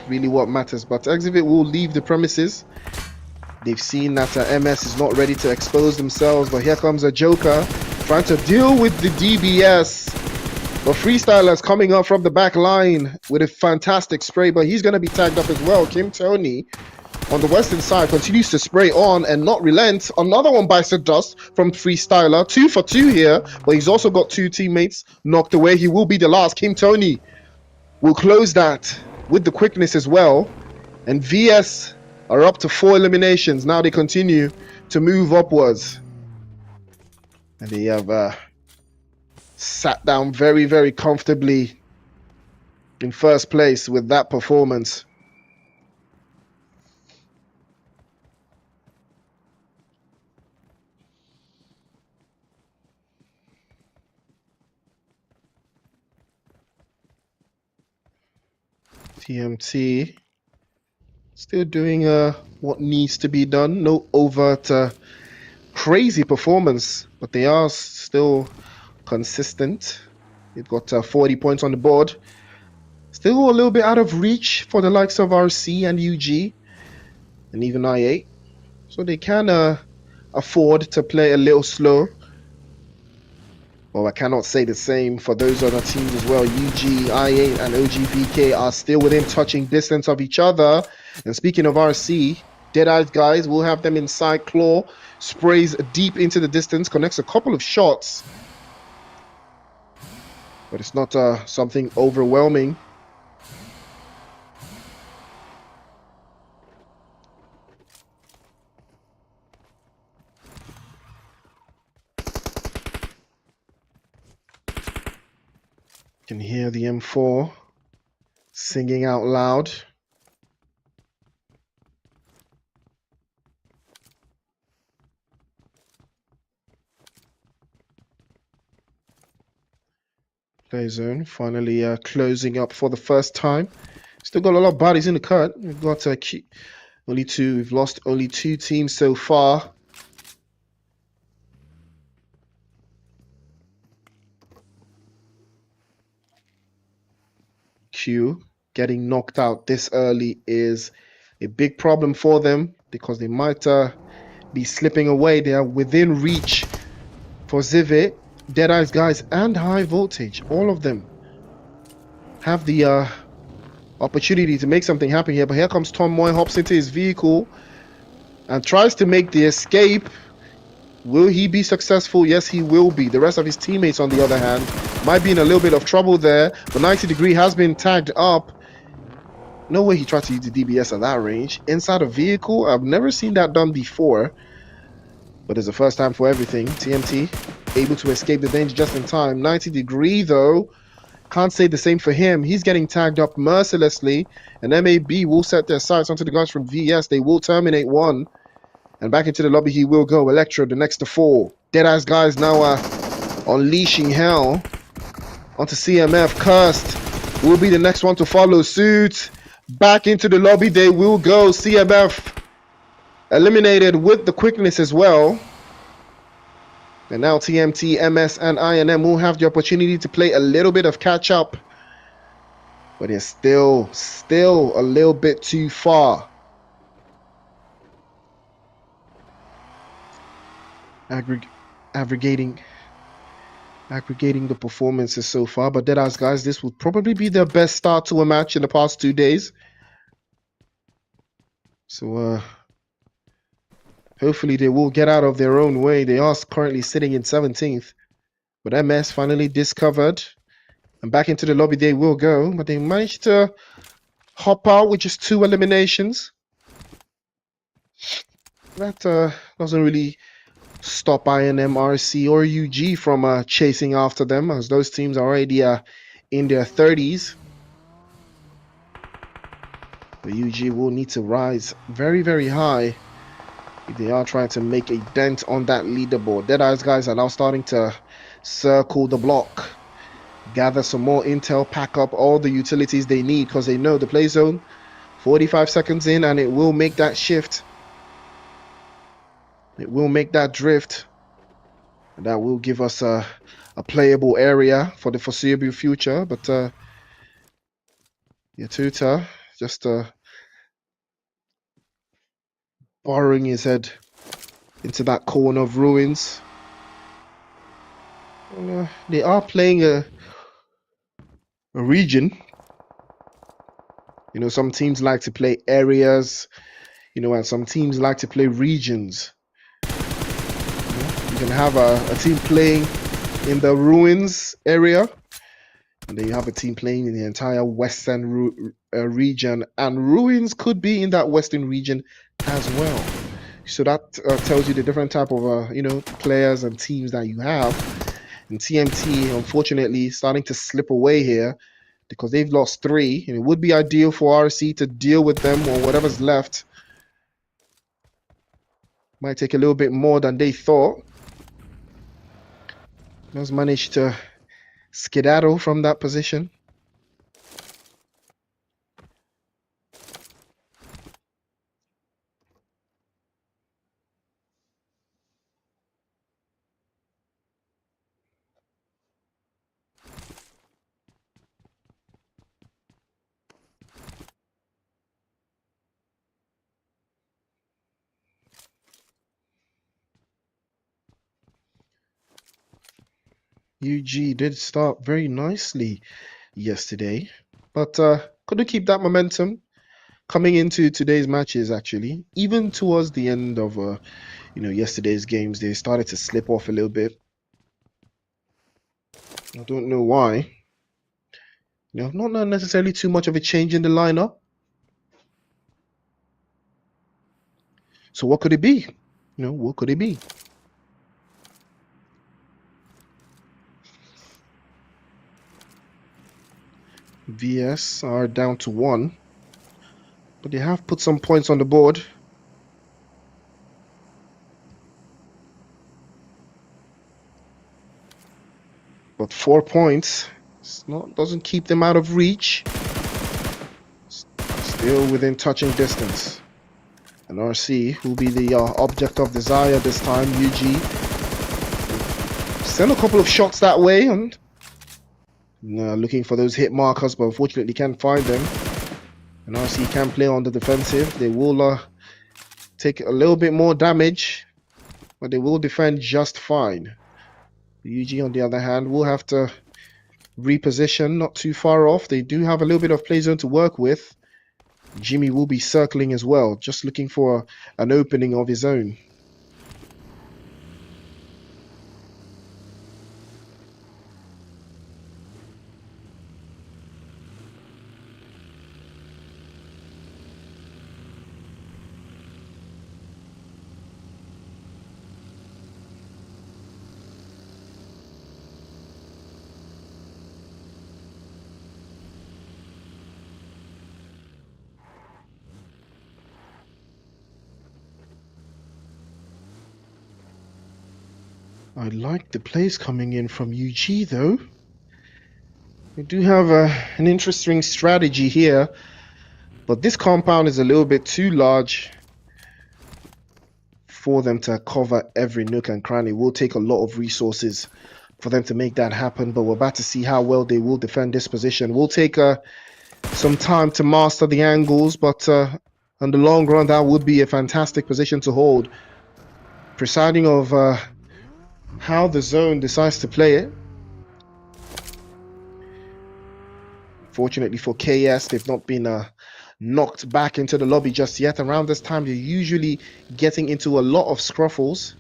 really what matters. But Exhibit will leave the premises. They've seen that MS is not ready to expose themselves, but here comes a Joker trying to deal with the DBS. But Freestyler's coming up from the back line with a fantastic spray, but he's going to be tagged up as well. Kim Tony on the western side continues to spray on and not relent. Another one bites the dust from Freestyler. 2 for 2 here, but he's also got 2 teammates knocked away. He will be the last. Kim Tony will close that with the quickness as well. And VS are up to 4 eliminations. Now they continue to move upwards. And they have sat down very, very comfortably in first place with that performance. TMT still doing what needs to be done. No overt crazy performance, but they are still consistent. They've got 40 points on the board. Still a little bit out of reach for the likes of RC and UG and even I8. So they can afford to play a little slow. Well, I cannot say the same for those other teams as well. UG, I8 and OGVK are still within touching distance of each other. And speaking of RC, Dead-Eyes guys, we'll have them inside. Claw sprays deep into the distance, connects a couple of shots. But it's not something overwhelming. You can hear the M4 singing out loud. Play zone finally closing up for the first time. Still got a lot of bodies in the cut. We've got only 2. We've lost only 2 teams so far. Q getting knocked out this early is a big problem for them because they might be slipping away. They are within reach for Zivit, Dead-Eyes guys, and High Voltage. All of them have the opportunity to make something happen here. But here comes Tom Moy, hops into his vehicle and tries to make the escape. Will he be successful? Yes, he will be. The rest of his teammates, on the other hand, might be in a little bit of trouble there. But 90 Degree has been tagged up. No way he tried to use the DBS at that range. Inside a vehicle? I've never seen that done before. But it's the first time for everything. TMT able to escape the danger just in time. 90 degree though. Can't say the same for him. He's getting tagged up mercilessly. And MAB will set their sights onto the guys from VS. They will terminate one. And back into the lobby he will go. Electro, the next to fall. Deadass guys now unleashing hell onto CMF. Cursed will be the next one to follow suit. Back into the lobby they will go. CMF eliminated with the quickness as well. And now TMT, MS, and INM will have the opportunity to play a little bit of catch up. But it's still a little bit too far. Aggregating the performances so far. But Deadass guys, this would probably be their best start to a match in the past 2 days. So hopefully they will get out of their own way. They are currently sitting in 17th. But MS finally discovered. And back into the lobby they will go. But they managed to hop out with just 2 eliminations. That doesn't really stop INM, RC, or UG from chasing after them, as those teams are already in their 30s. But UG will need to rise very, very high if they are trying to make a dent on that leaderboard. Deadass guys are now starting to circle the block, gather some more intel, pack up all the utilities they need, because they know the play zone 45 seconds in, and it will make that shift. It will make that drift. And that will give us a playable area for the foreseeable future. But Yatuta just burrowing his head into that corner of ruins. And, they are playing a region. You know, some teams like to play areas, you know, and some teams like to play regions. You can have a team playing in the ruins area, and then you have a team playing in the entire western region, and ruins could be in that western region as well. So that tells you the different type of you know, players and teams that you have. And TMT, unfortunately, starting to slip away here because they've lost 3. And it would be ideal for RC to deal with them or whatever's left. Might take a little bit more than they thought. Has managed to skedaddle from that position. UG did start very nicely yesterday, but couldn't keep that momentum coming into today's matches. Actually, even towards the end of you know, yesterday's games, they started to slip off a little bit. I don't know why. You know, not necessarily too much of a change in the lineup. So what could it be? You know, what could it be? VS are down to 1, but they have put some points on the board. But 4 points doesn't keep them out of reach. Still within touching distance. And RC will be the object of desire this time. UG send a couple of shots that way and looking for those hit markers, but unfortunately can't find them. And RC can play on the defensive. They will take a little bit more damage, but they will defend just fine. UG, on the other hand, will have to reposition not too far off. They do have a little bit of play zone to work with. Jimmy will be circling as well, just looking for an opening of his own. I like the plays coming in from UG though. We do have an interesting strategy here, but this compound is a little bit too large for them to cover every nook and cranny. It will take a lot of resources for them to make that happen, but we're about to see how well they will defend this position. We'll take some time to master the angles, but in the long run, that would be a fantastic position to hold. Presiding of how the zone decides to play it. Fortunately for KS, they've not been knocked back into the lobby just yet. Around this time, you're usually getting into a lot of scruffles.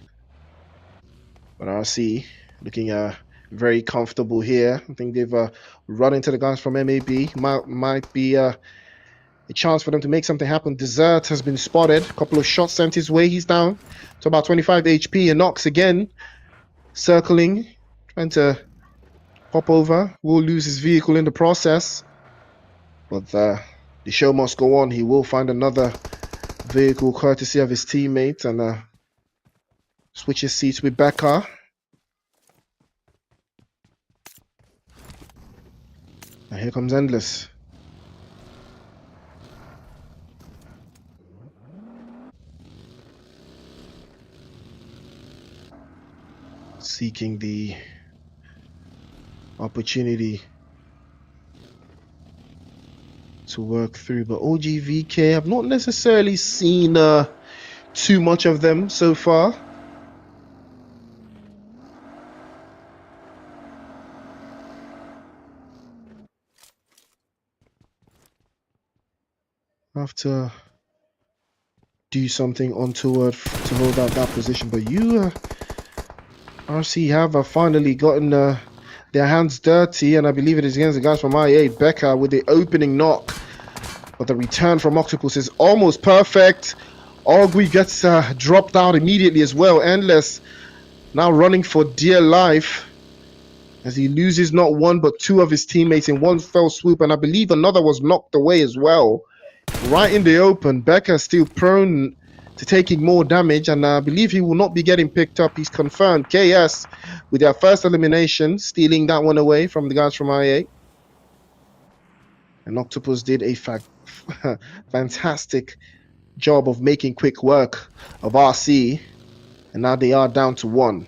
But RC looking very comfortable here. I think they've run into the guys from MAB. Might be a chance for them to make something happen. Desert has been spotted. A couple of shots sent his way. He's down to about 25 HP. And Nox again, circling, trying to pop over. Will lose his vehicle in the process. But the show must go on. He will find another vehicle courtesy of his teammate and switches seats with Becca. And here comes Endless. Seeking the opportunity to work through, but OGVK, I've not necessarily seen too much of them so far. I have to do something untoward to hold out that position, but you RC have finally gotten their hands dirty, and I believe it is against the guys from IA. Becca with the opening knock, but the return from Octopus is almost perfect. Ogui gets dropped out immediately as well. Endless now running for dear life as he loses not one but two of his teammates in one fell swoop, and I believe another was knocked away as well. Right in the open, Becca still prone to taking more damage, and I believe he will not be getting picked up. He's confirmed. KS with their first elimination, stealing that one away from the guys from IA. And Octopus did a fantastic job of making quick work of RC, and now they are down to one.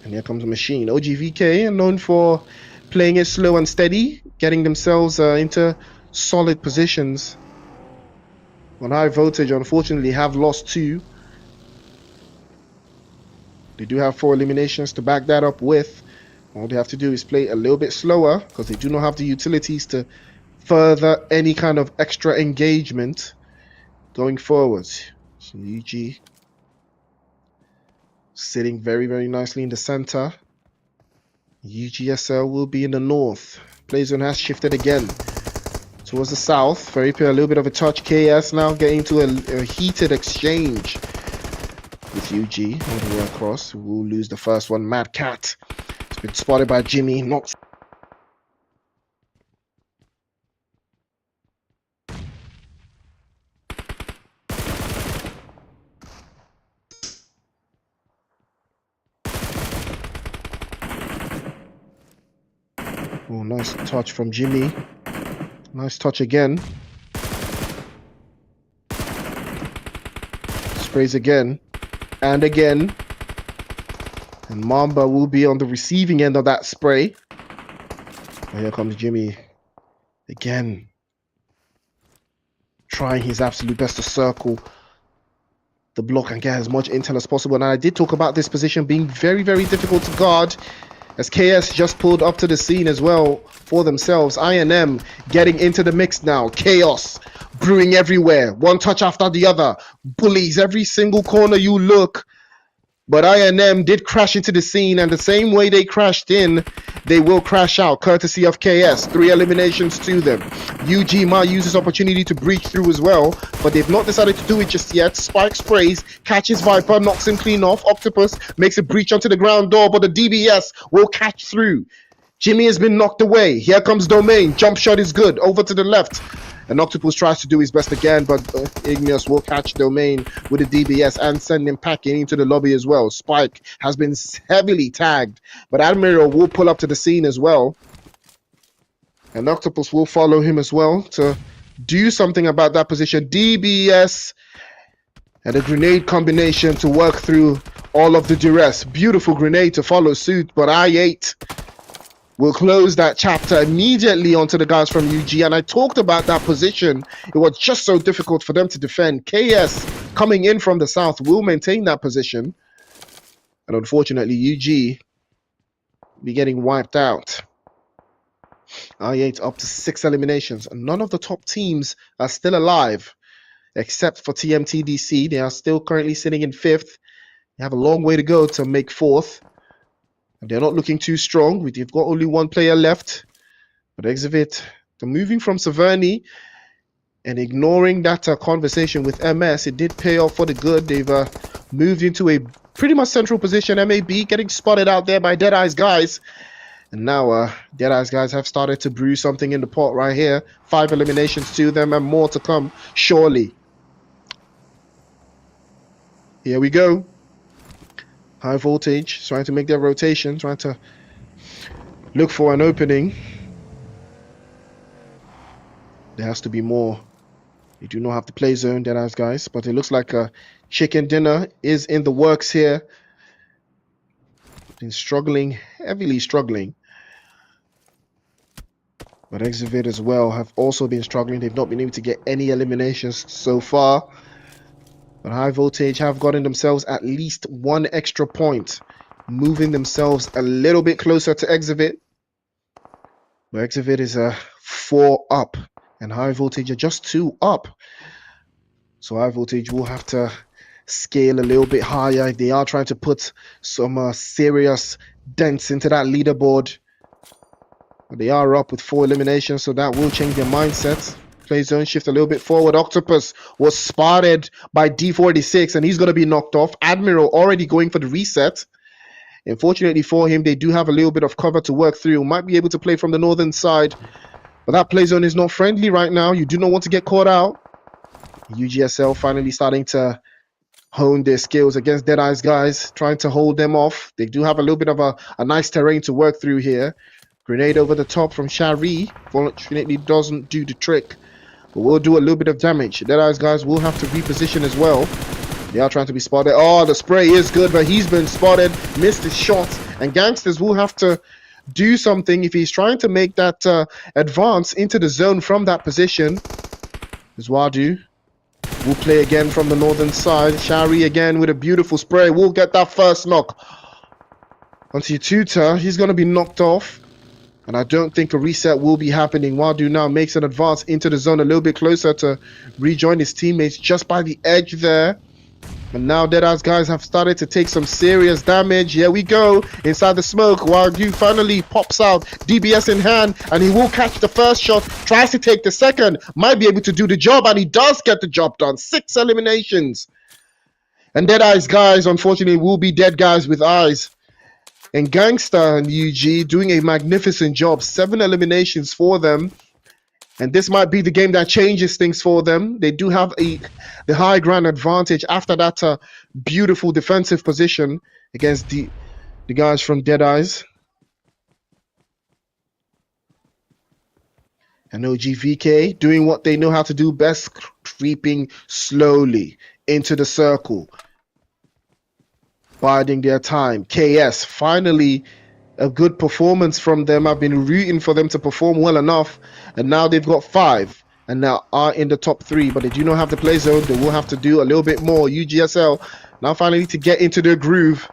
And here comes a machine. OGVK, known for playing it slow and steady, getting themselves into solid positions. On high voltage, unfortunately, have lost two. They do have 4 eliminations to back that up with. All they have to do is play a little bit slower because they do not have the utilities to further any kind of extra engagement going forwards. So UG sitting very, very nicely in the center. UGSL will be in the north. Play zone has shifted again towards the south. Very a little bit of a touch. KS now getting into a heated exchange with UG all the way across. We'll lose the first one. Mad Cat has been spotted by Jimmy. Not oh, nice touch from Jimmy. Nice touch again. Sprays again and again. And Mamba will be on the receiving end of that spray. And here comes Jimmy again. Trying his absolute best to circle the block and get as much intel as possible. And I did talk about this position being very, very difficult to guard, as KS just pulled up to the scene as well for themselves. INM getting into the mix now. Chaos brewing everywhere. One touch after the other. Bullies every single corner you look. But INM did crash into the scene, and the same way they crashed in, they will crash out, courtesy of KS. 3 eliminations to them. UG might use this opportunity to breach through as well, but they've not decided to do it just yet. Spike sprays, catches Viper, knocks him clean off. Octopus makes a breach onto the ground door, but the DBS will catch through. Jimmy has been knocked away. Here comes Domain. Jump shot is good. Over to the left. And Octopus tries to do his best again, but Igneous will catch Domain with a DBS and send him packing into the lobby as well. Spike has been heavily tagged, but Admiral will pull up to the scene as well. And Octopus will follow him as well to do something about that position. DBS and a grenade combination to work through all of the duress. Beautiful grenade to follow suit, but I8 will close that chapter immediately onto the guys from UG. And I talked about that position. It was just so difficult for them to defend. KS coming in from the south will maintain that position. And unfortunately, UG be getting wiped out. I8 up to 6 eliminations. And none of the top teams are still alive, except for TMTDC. They are still currently sitting in 5th. They have a long way to go to make 4th. And they're not looking too strong. They've got only one player left. But Exhibit, they're moving from Saverni and ignoring that conversation with MS. It did pay off for the good. They've moved into a pretty much central position. MAB getting spotted out there by Deadeye's guys. And now Deadeye's guys have started to brew something in the pot right here. 5 eliminations to them and more to come, surely. Here we go. High Voltage trying to make their rotation, trying to look for an opening. There has to be more. They do not have to play zone, Deadeye's guys, but it looks like a chicken dinner is in the works here. Been struggling, heavily struggling. But Exhibit as well have also been struggling. They've not been able to get any eliminations so far. But High Voltage have gotten themselves at least 1 extra point, moving themselves a little bit closer to Exhibit. But Exhibit is 4 up, and High Voltage are just 2 up. So High Voltage will have to scale a little bit higher if they are trying to put some serious dents into that leaderboard. But they are up with 4 eliminations, so that will change their mindset. Play zone shift a little bit forward. Octopus was spotted by D46 and he's going to be knocked off. Admiral already going for the reset. Unfortunately for him, they do have a little bit of cover to work through. Might be able to play from the northern side, but that play zone is not friendly right now. You do not want to get caught out. UGSL finally starting to hone their skills against Deadeye's guys, trying to hold them off. They do have a little bit of a nice terrain to work through here. Grenade over the top from Shari. Fortunately doesn't do the trick, but will do a little bit of damage. Deadeye's guys will have to reposition as well. They are trying to be spotted. Oh, the spray is good, but he's been spotted. Missed his shot. And Gangsters will have to do something if he's trying to make that advance into the zone from that position. Zwadu will play again from the northern side. Shari again with a beautiful spray. Will get that first knock onto Tutor. He's going to be knocked off. And I don't think a reset will be happening. Wadu now makes an advance into the zone a little bit closer to rejoin his teammates just by the edge there. And now Deadeye's guys have started to take some serious damage. Here we go. Inside the smoke. Wadu finally pops out. DBS in hand. And he will catch the first shot. Tries to take the second. Might be able to do the job. And he does get the job done. 6 eliminations. And Deadeye's guys, unfortunately, will be dead guys with eyes. And Gangster and UG doing a magnificent job. 7 eliminations for them. And this might be the game that changes things for them. They do have the high ground advantage after that beautiful defensive position against the guys from Deadeye's. And OGVK doing what they know how to do best, creeping slowly into the circle. Biding their time. KS, finally a good performance from them. I've been rooting for them to perform well enough, and now they've got 5 and now are in the top 3, but they do not have the play zone. They will have to do a little bit more. UGSL now finally to get into their groove,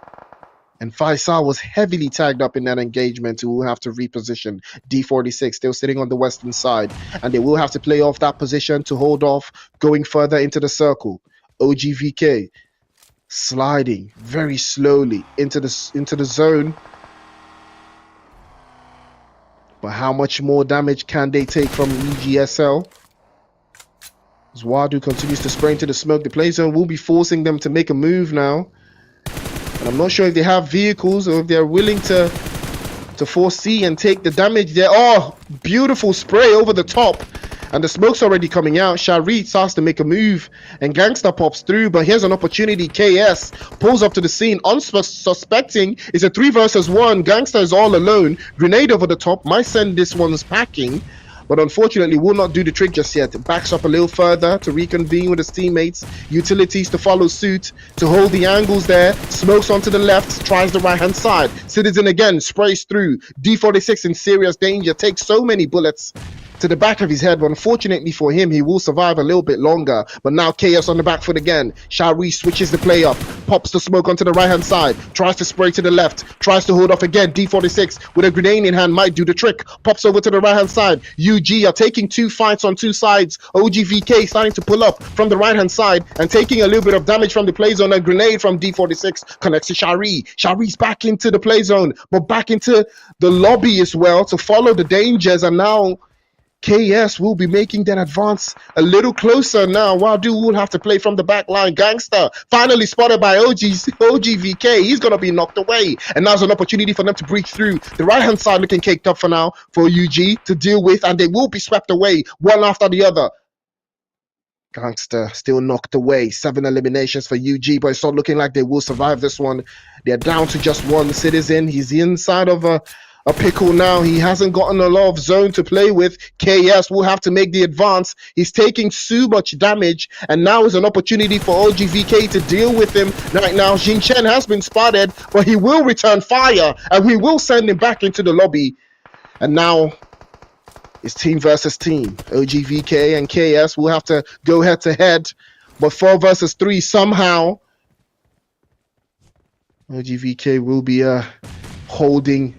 and Faisal was heavily tagged up in that engagement. Who will have to reposition. D46 still sitting on the western side, and they will have to play off that position to hold off going further into the circle. OGVK sliding very slowly into the zone. But how much more damage can they take from UGSL? As Wadu continues to spray into the smoke, the play zone will be forcing them to make a move now. And I'm not sure if they have vehicles or if they're willing to foresee and take the damage there. Oh, beautiful spray over the top. and the smoke's already coming out. Shari starts to make a move, and Gangster pops through, but here's an opportunity. KS pulls up to the scene, unsuspecting. It's a 3 versus 1. Gangster is all alone. Grenade over the top might send this one's packing, but unfortunately will not do the trick just yet. Backs up a little further to reconvene with his teammates. Utilities to follow suit to hold the angles there. Smokes onto the left, tries the right hand side. Citizen again sprays through. D46 in serious danger, takes so many bullets to the back of his head, but unfortunately for him, he will survive a little bit longer. But now Chaos on the back foot again. Shari switches the play up, pops the smoke onto the right hand side, tries to spray to the left, tries to hold off again. D46 with a grenade in hand might do the trick, pops over to the right hand side. UG are taking 2 fights on 2 sides. OGVK starting to pull up from the right hand side and taking a little bit of damage from the play zone. A grenade from D46 connects to Shari. Shari's back into the play zone, but back into the lobby as well to follow the dangers, and now KS will be making that advance a little closer now. Wadu will have to play from the back line. Gangster finally spotted by OGVK. He's going to be knocked away. And now's an opportunity for them to break through. The right-hand side looking caked up for now for UG to deal with. And they will be swept away one after the other. Gangster still knocked away. 7 eliminations for UG, but it's not looking like they will survive this one. They're down to just 1 Citizen. He's inside of a pickle now. He hasn't gotten a lot of zone to play with. KS will have to make the advance. He's taking so much damage, and now is an opportunity for OGVK to deal with him. Right now, Jin Chen has been spotted, but he will return fire, and we will send him back into the lobby. And now it's team versus team. OGVK and KS will have to go head to head, but 4 versus 3 somehow. OGVK will be holding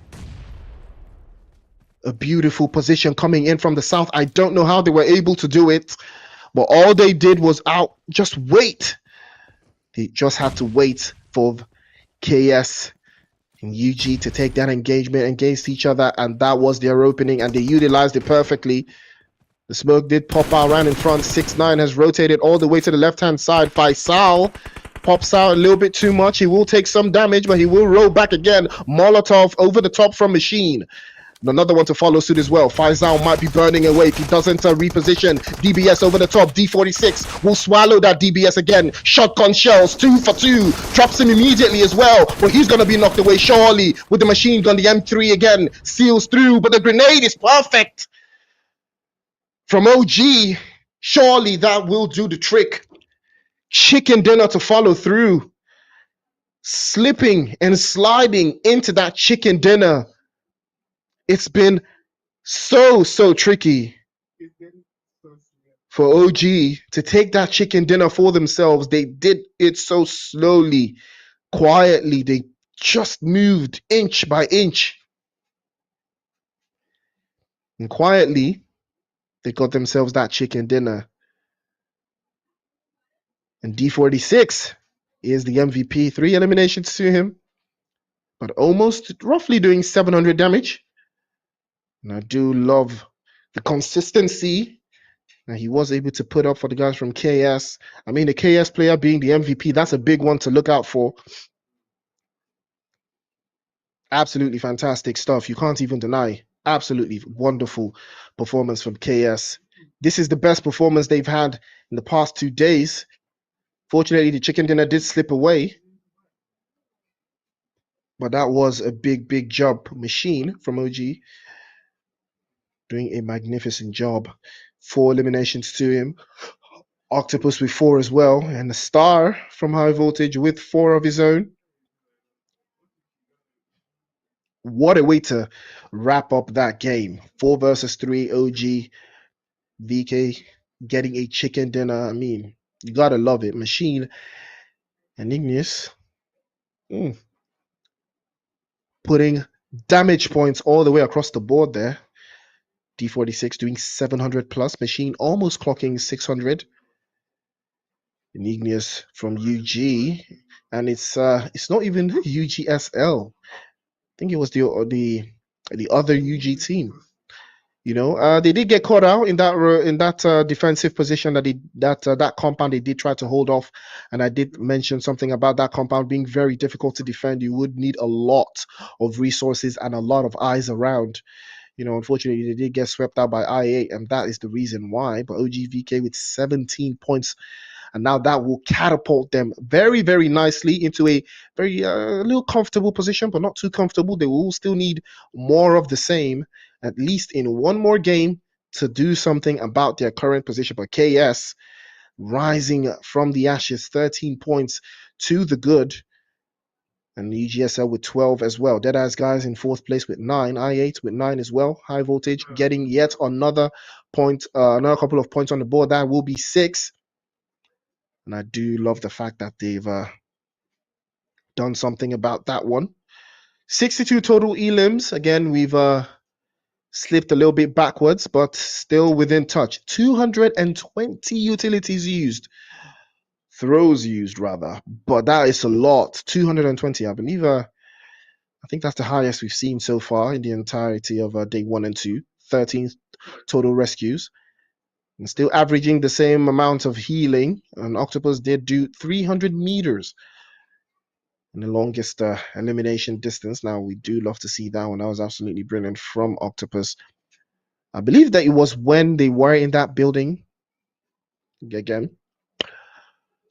a beautiful position coming in from the south. I don't know how they were able to do it, but all they did was just wait. They just had to wait for KS and UG to take that engagement against each other, and that was their opening, and they utilized it perfectly. The smoke did pop out right in front. 6ix9ine has rotated all the way to the left-hand side. Faisal pops out a little bit too much. He will take some damage, but he will roll back again. Molotov over the top from Machine. Another one to follow suit as well. Faisal might be burning away if he doesn't reposition. DBS over the top. D46 will swallow that DBS again. Shotgun shells, 2 for 2. Drops him immediately as well, but he's going to be knocked away surely with the machine gun. The M3 again seals through, but the grenade is perfect from OG. Surely that will do the trick. Chicken dinner to follow through. Slipping and sliding into that chicken dinner. It's been so tricky for OG to take that chicken dinner for themselves. They did it so slowly, quietly. They just moved inch by inch. And quietly, they got themselves that chicken dinner. And D46 is the MVP. 3 eliminations to him, but almost roughly doing 700 damage. And I do love the consistency that he was able to put up for the guys from KS. I mean, the KS player being the MVP, that's a big one to look out for. Absolutely fantastic stuff. You can't even deny. Absolutely wonderful performance from KS. This is the best performance they've had in the past 2 days. Fortunately, the chicken dinner did slip away, but that was a big job. Machine from OG doing a magnificent job. 4 eliminations to him. Octopus with 4 as well, and the Star from High Voltage with 4 of his own. What a way to wrap up that game. 4 versus 3. OG VK getting a chicken dinner. I mean, you gotta love it. Machine and Ignis putting damage points all the way across the board there. D46 doing 700 plus. Machine almost clocking 600. And Ignis from UG, and it's not even UGSL. I think it was the other UG team. You know, they did get caught out in that defensive position that compound. They did try to hold off, and I did mention something about that compound being very difficult to defend. You would need a lot of resources and a lot of eyes around. Unfortunately, they did get swept out by IA, and that is the reason why. But OGVK with 17 points, and now that will catapult them very, very nicely into a very a little comfortable position, but not too comfortable. They will still need more of the same, at least in one more game, to do something about their current position. But KS rising from the ashes, 13 points to the good. And UGSL with 12 as well. Deadeyes guys in fourth place with 9. I8 with 9 as well. High voltage getting yet another point, another couple of points on the board. That will be 6. And I do love the fact that they've done something about that one. 62 total elims. Again, we've slipped a little bit backwards, but still within touch. 220 utilities used. Throws used, rather. But that is a lot. 220, I believe. I think that's the highest we've seen so far in the entirety of day 1 and 2. 13 total rescues. And still averaging the same amount of healing. And Octopus did do 300 meters in the longest elimination distance. Now, we do love to see that one. That was absolutely brilliant from Octopus. I believe that it was when they were in that building again.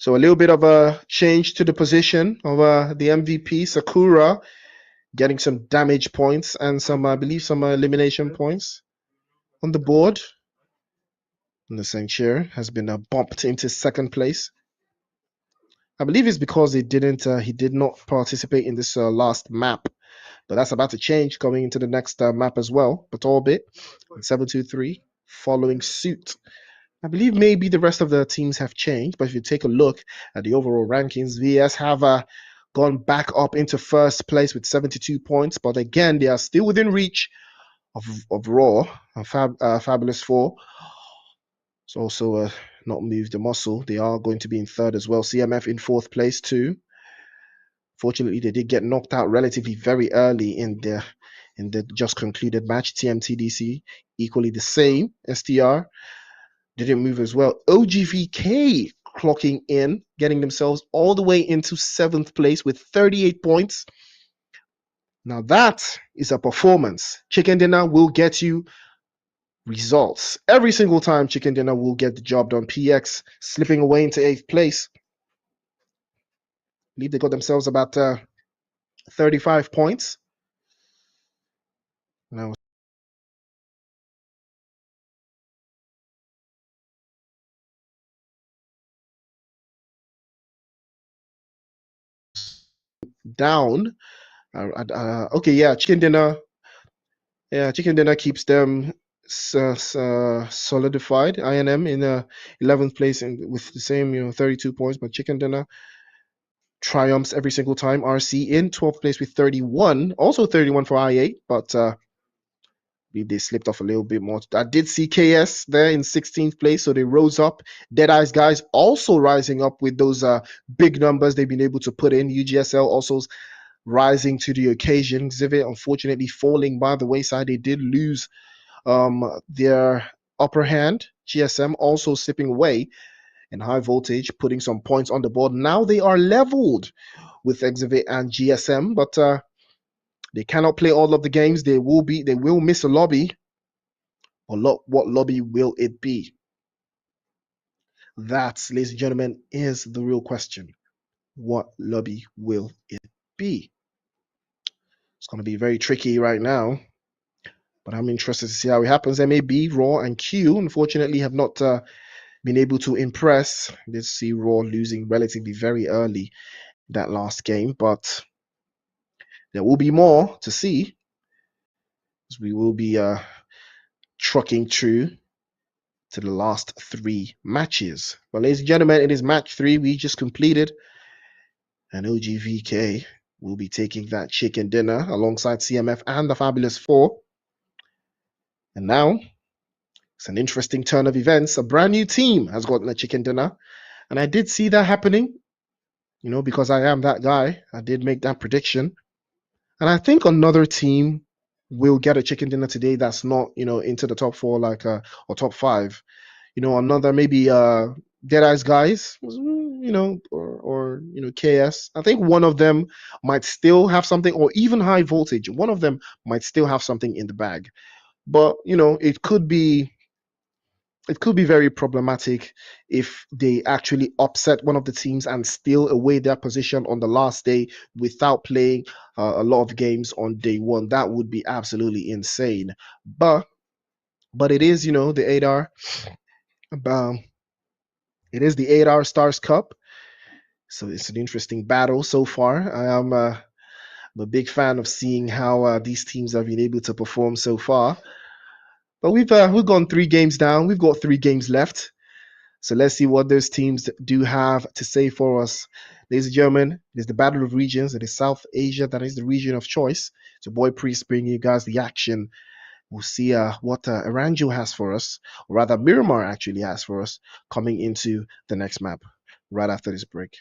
So a little bit of a change to the position of the MVP, Sakura, getting some damage points and some, I believe, some elimination points on the board. And the Sanctuary has been bumped into second place. I believe it's because he did not participate in this last map. But that's about to change going into the next map as well. But Orbit, 723, following suit. I believe maybe the rest of the teams have changed, but if you take a look at the overall rankings, VS have gone back up into first place with 72 points. But again, they are still within reach of Raw, Fabulous 4. It's also not moved the muscle. They are going to be in third as well. CMF in fourth place too. Fortunately, they did get knocked out relatively very early in the just concluded match. TMTDC equally the same. STR didn't move as well. OGVK clocking in, getting themselves all the way into seventh place with 38 points. Now that is a performance. Chicken Dinner will get you results. Every single time Chicken Dinner will get the job done. PX slipping away into 8th place. I believe they got themselves about 35 points. Now down. Okay, yeah, Chicken Dinner. Yeah, Chicken Dinner keeps them solidified. INM in 11th place with the same 32 points, but Chicken Dinner triumphs every single time. RC in 12th place with 31, also 31 for I8, but they slipped off a little bit more. I did see KS there in 16th place, so they rose up. Deadeyes guys also rising up with those big numbers they've been able to put in. UGSL also rising to the occasion. Zivit unfortunately falling by the wayside. They did lose their upper hand. GSM also slipping away in high voltage, putting some points on the board. Now they are leveled with Exhibit and GSM, but they cannot play all of the games. They will miss a lobby. What lobby will it be? That, ladies and gentlemen, is the real question. What lobby will it be? It's going to be very tricky right now, but I'm interested to see how it happens. MAB, Raw, and Q, unfortunately, have not been able to impress. Let's see Raw losing relatively very early that last game, but there will be more to see as we will be trucking through to the last 3 matches. But ladies and gentlemen, it is match 3 we just completed, and OGVK will be taking that Chicken Dinner alongside CMF and the Fabulous 4. And now it's an interesting turn of events. A brand new team has gotten a Chicken Dinner, and I did see that happening, because I am that guy. I did make that prediction, and I think another team will get a Chicken Dinner today that's not into the top 4 or top 5. Another maybe Deadeyes guys, or KS. I think one of them might still have something, or even high voltage. One of them might still have something in the bag. But you know, it could be very problematic if they actually upset one of the teams and steal away their position on the last day without playing a lot of games on day one. That would be absolutely insane. But it is, you know, the 8R. Um, it is the 8R Stars Cup, so it's an interesting battle so far. I'm a big fan of seeing how these teams have been able to perform so far. But we've gone 3 games down. We've got 3 games left. So let's see what those teams do have to say for us. Ladies and gentlemen, it is the Battle of Regions. It is South Asia. That is the region of choice. So boy Priest bringing you guys the action. We'll see what Eranjo has for us, or rather Miramar actually has for us, coming into the next map right after this break.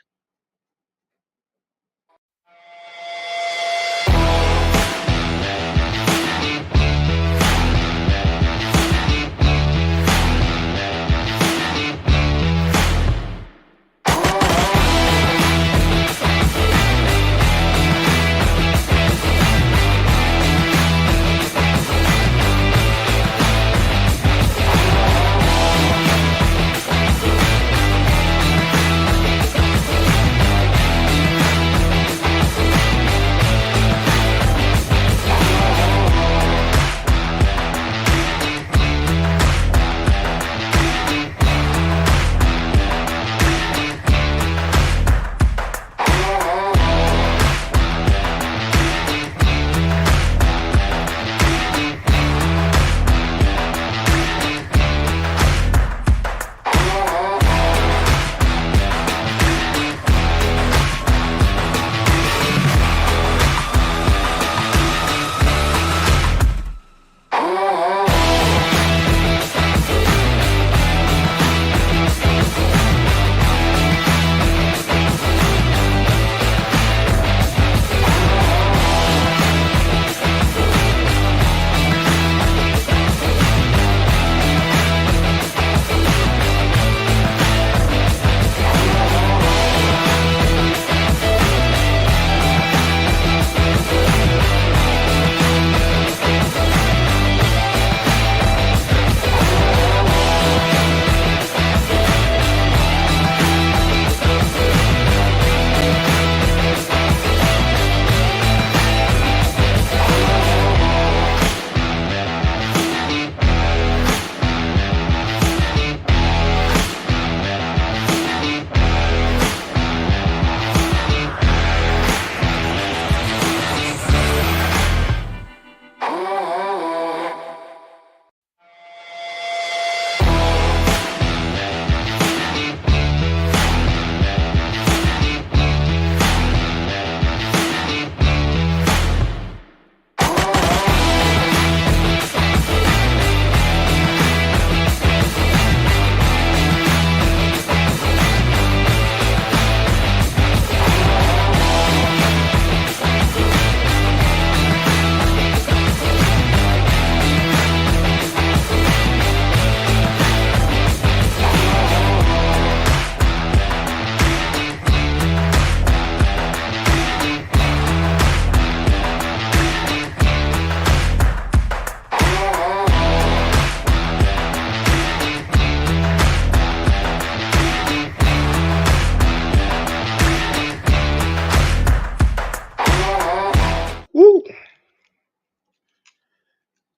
Woo!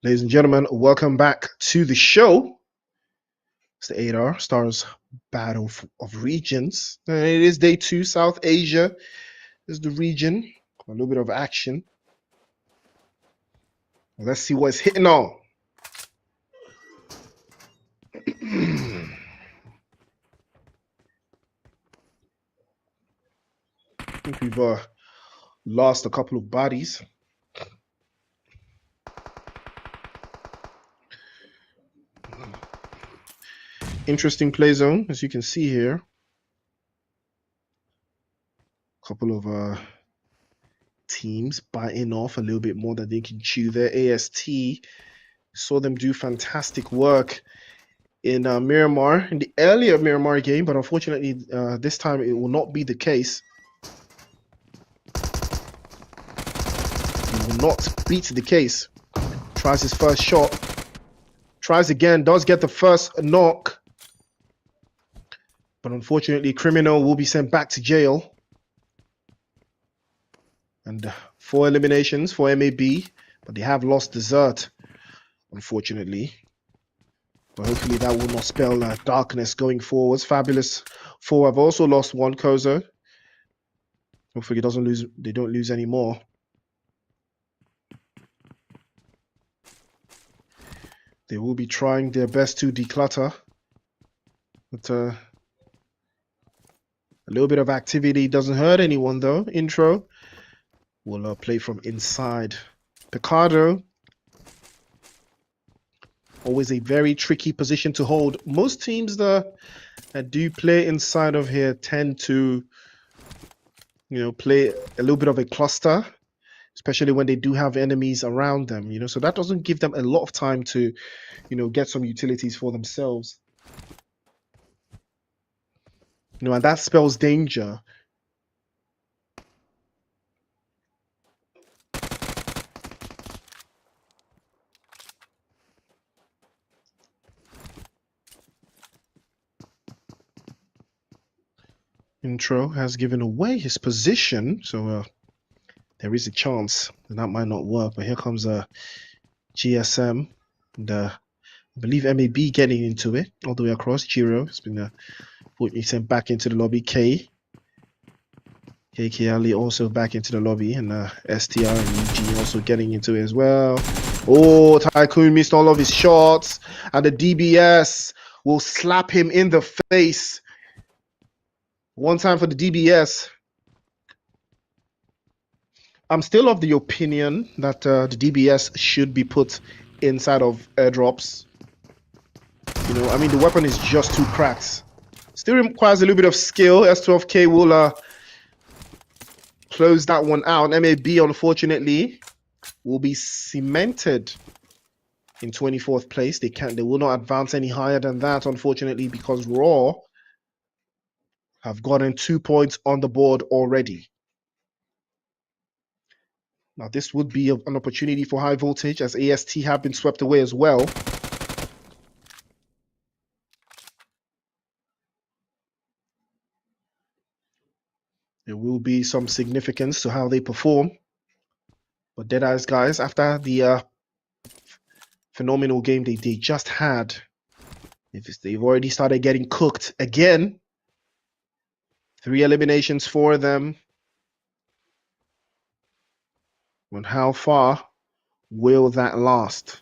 Ladies and gentlemen, welcome back to the show. It's the 8R Stars Battle of Regions. And it is day 2. South Asia is the region. A little bit of action. Let's see what's hitting on. I think we've lost a couple of bodies. Interesting play zone, as you can see here. A couple of teams biting off a little bit more than they can chew there. AST saw them do fantastic work in Miramar, in the earlier Miramar game, but unfortunately this time it will not be the case. It will not beat the case. Tries his first shot. Tries again, does get the first knock. But unfortunately, Criminal will be sent back to jail. And 4 eliminations for MAB. But they have lost Desert, unfortunately. But hopefully that will not spell darkness going forwards. Fabulous 4 have also lost 1 Kozo. Hopefully they don't lose any more. They will be trying their best to declutter. But a little bit of activity doesn't hurt anyone though. Intro will play from inside. Picardo, always a very tricky position to hold. Most teams that do play inside of here tend to, play a little bit of a cluster, especially when they do have enemies around them, so that doesn't give them a lot of time to, get some utilities for themselves. And that spells danger. Intro has given away his position, so there is a chance that might not work. But here comes a GSM, and I believe MAB getting into it all the way across. Jiro has been sent back into the lobby. KK Ali also back into the lobby, and STR and UG also getting into it as well. Oh, Tycoon missed all of his shots, and the DBS will slap him in the face. One time for the DBS. I'm still of the opinion that the DBS should be put inside of airdrops. The weapon is just too cracked. Still requires a little bit of skill. S12K will close that one out. MAB, unfortunately, will be cemented in 24th place. They will not advance any higher than that, unfortunately, because Raw have gotten 2 points on the board already. Now, this would be an opportunity for high voltage, as AST have been swept away as well. There will be some significance to how they perform. But Deadeye's guys, after the phenomenal game they just had, they've already started getting cooked again. 3 eliminations for them. And how far will that last?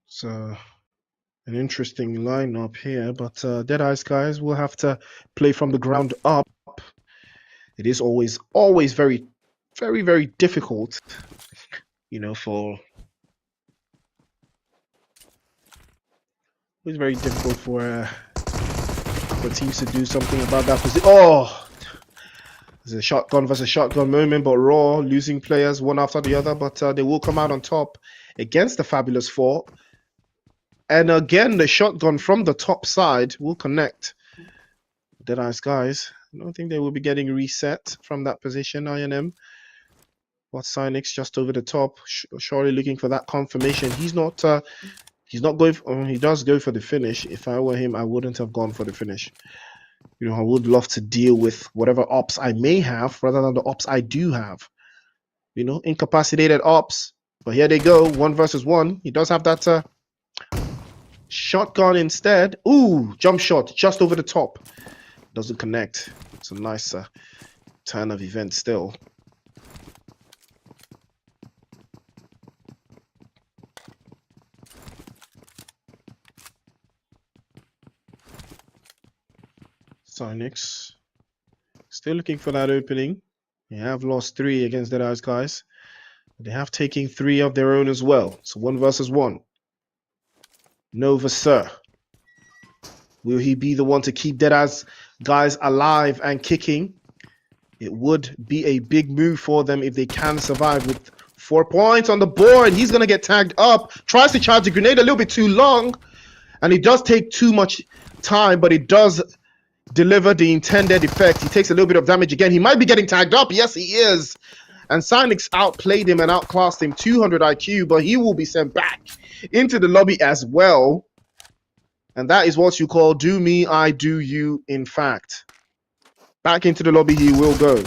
So an interesting lineup here, but Deadeye's guys will have to play from the ground up. It is always very, very, very difficult, for it's very difficult for teams to do something about that position. Oh, there's a shotgun versus shotgun moment, but Raw losing players one after the other, but they will come out on top against the Fabulous 4. And again, the shotgun from the top side will connect. Deadeye's guys, I don't think they will be getting reset from that position. INM. What Cynix just over the top, surely looking for that confirmation. He's not going for, he does go for the finish. If I were him, I wouldn't have gone for the finish. I would love to deal with whatever ops I may have rather than the ops I do have. Incapacitated ops. But here they go, 1 versus 1. He does have that shotgun instead. Ooh, jump shot just over the top. Doesn't connect. It's a nice turn of events still. Cynix still looking for that opening. They have lost 3 against Deadeye's guys. They have taken 3 of their own as well. So 1 versus 1. Nova Sir. Will he be the one to keep Deadeye's guys alive and kicking? It would be a big move for them if they can survive with 4 points on the board. He's going to get tagged up. Tries to charge the grenade a little bit too long. And it does take too much time, but it does deliver the intended effect. He takes a little bit of damage again. He might be getting tagged up. Yes, he is. And Cynix outplayed him and outclassed him, 200 IQ, but he will be sent back into the lobby as well. And that is what you call do me, I do you, in fact. Back into the lobby he will go.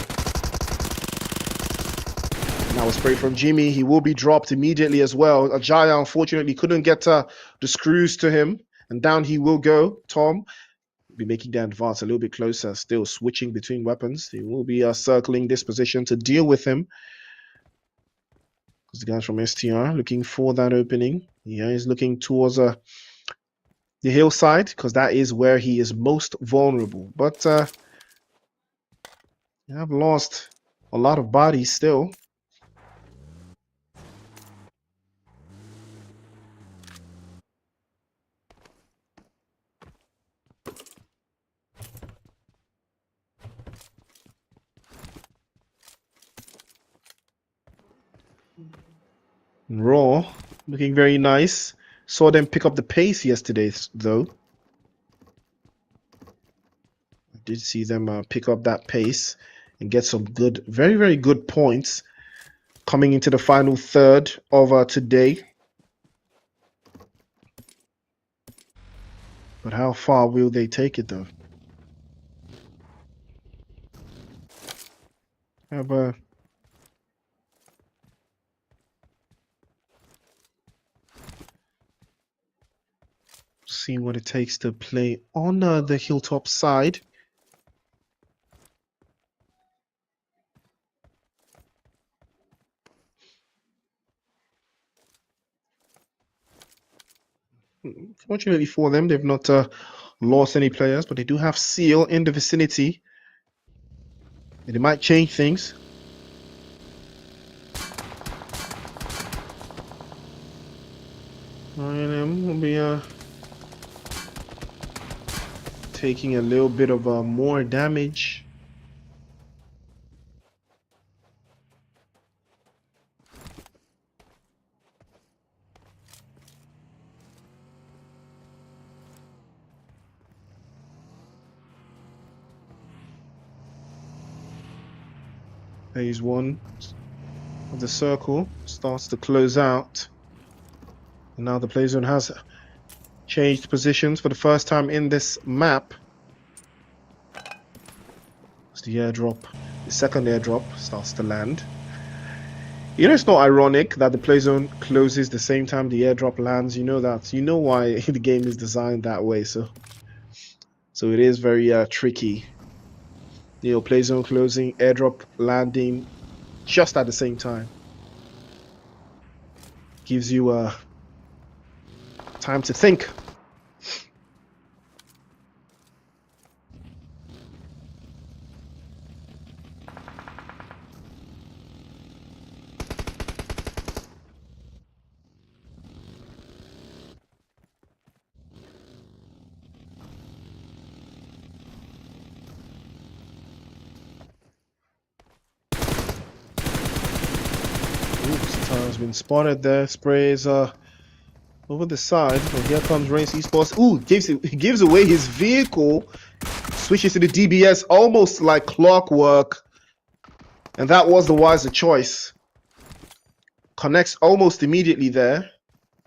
Now a spray from Jimmy. He will be dropped immediately as well. Ajaya, unfortunately, couldn't get the screws to him. And down he will go. Tom will be making the advance a little bit closer. Still switching between weapons. He will be circling this position to deal with him. Because the guys from STR looking for that opening. Yeah, he's looking towards the hillside. Because that is where he is most vulnerable. But you have lost a lot of bodies still. Raw, looking very nice. Saw them pick up the pace yesterday, though. I did see them pick up that pace and get some good, very, very good points coming into the final third of today. But how far will they take it, though? Have see what it takes to play on the hilltop side. Fortunately for them, they've not lost any players, but they do have Seal in the vicinity. And it might change things. INM will be taking a little bit of more damage. Phase 1 of the circle starts to close out. And now the play zone has changed positions for the first time in this map. It's the airdrop. The second airdrop starts to land. You know, it's not ironic that the play zone closes the same time the airdrop lands. You know that. You know why the game is designed that way. So it is very tricky. You know, play zone closing, airdrop landing just at the same time. Gives you time to think. Has been spotted there. Sprays over the side. And here comes Race Esports. Ooh, gives away his vehicle. Switches to the DBS almost like clockwork. And that was the wiser choice. Connects almost immediately there.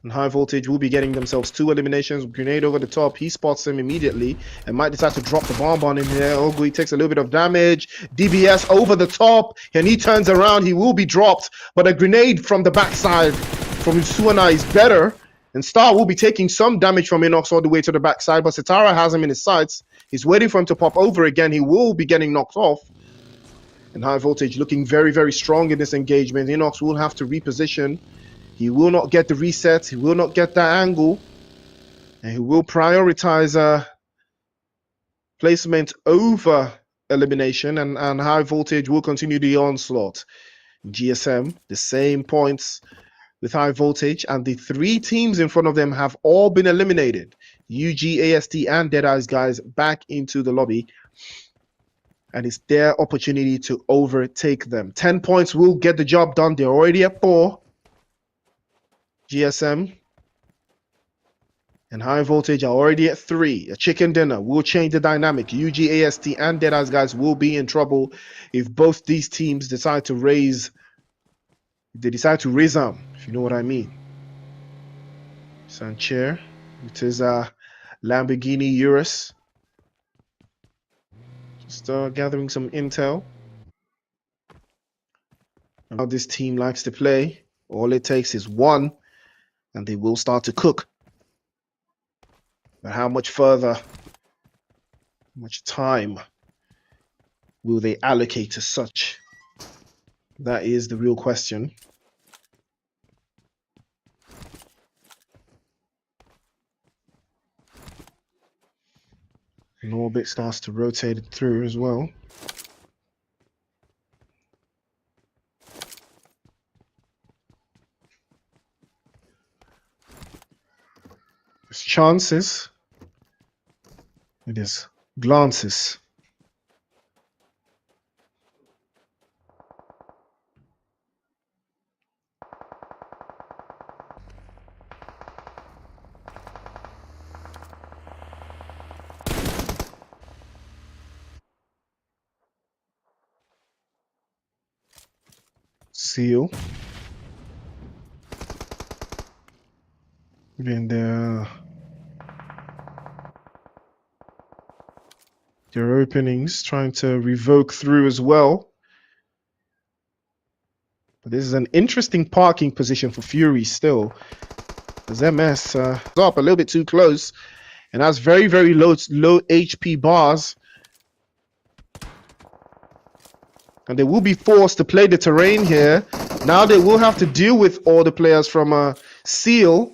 And High Voltage will be getting themselves 2 eliminations. Grenade over the top. He spots him immediately and might decide to drop the bomb on him here. Ogu, he takes a little bit of damage. DBS over the top. And he turns around. He will be dropped. But a grenade from the backside from Suana is better. And Star will be taking some damage from Inox all the way to the backside. But Sitara has him in his sights. He's waiting for him to pop over again. He will be getting knocked off. And High Voltage looking very, very strong in this engagement. Inox will have to reposition. He will not get the reset. He will not get that angle. And he will prioritize placement over elimination. And High Voltage will continue the onslaught. GSM, the same points with High Voltage. And the 3 teams in front of them have all been eliminated. UG, AST, and Deadeye's guys back into the lobby. and it's their opportunity to overtake them. 10 points will get the job done. They're already at 4. GSM and High Voltage are already at 3. A chicken dinner will change the dynamic. UGAST and Deadass guys will be in trouble if both these teams decide to raise. If they decide to raise them, if you know what I mean. Sancher, it is Lamborghini Urus. Just gathering some intel. And how this team likes to play. All it takes is one, and they will start to cook. But how much further, how much time will they allocate to such? That is the real question. And orbit starts to rotate it through as well. There's chances. It is glances. Seal. And their openings, trying to revoke through as well. But this is an interesting parking position for Fury still. As MS up a little bit too close. And has very, very low HP bars. And they will be forced to play the terrain here. Now they will have to deal with all the players from Seal.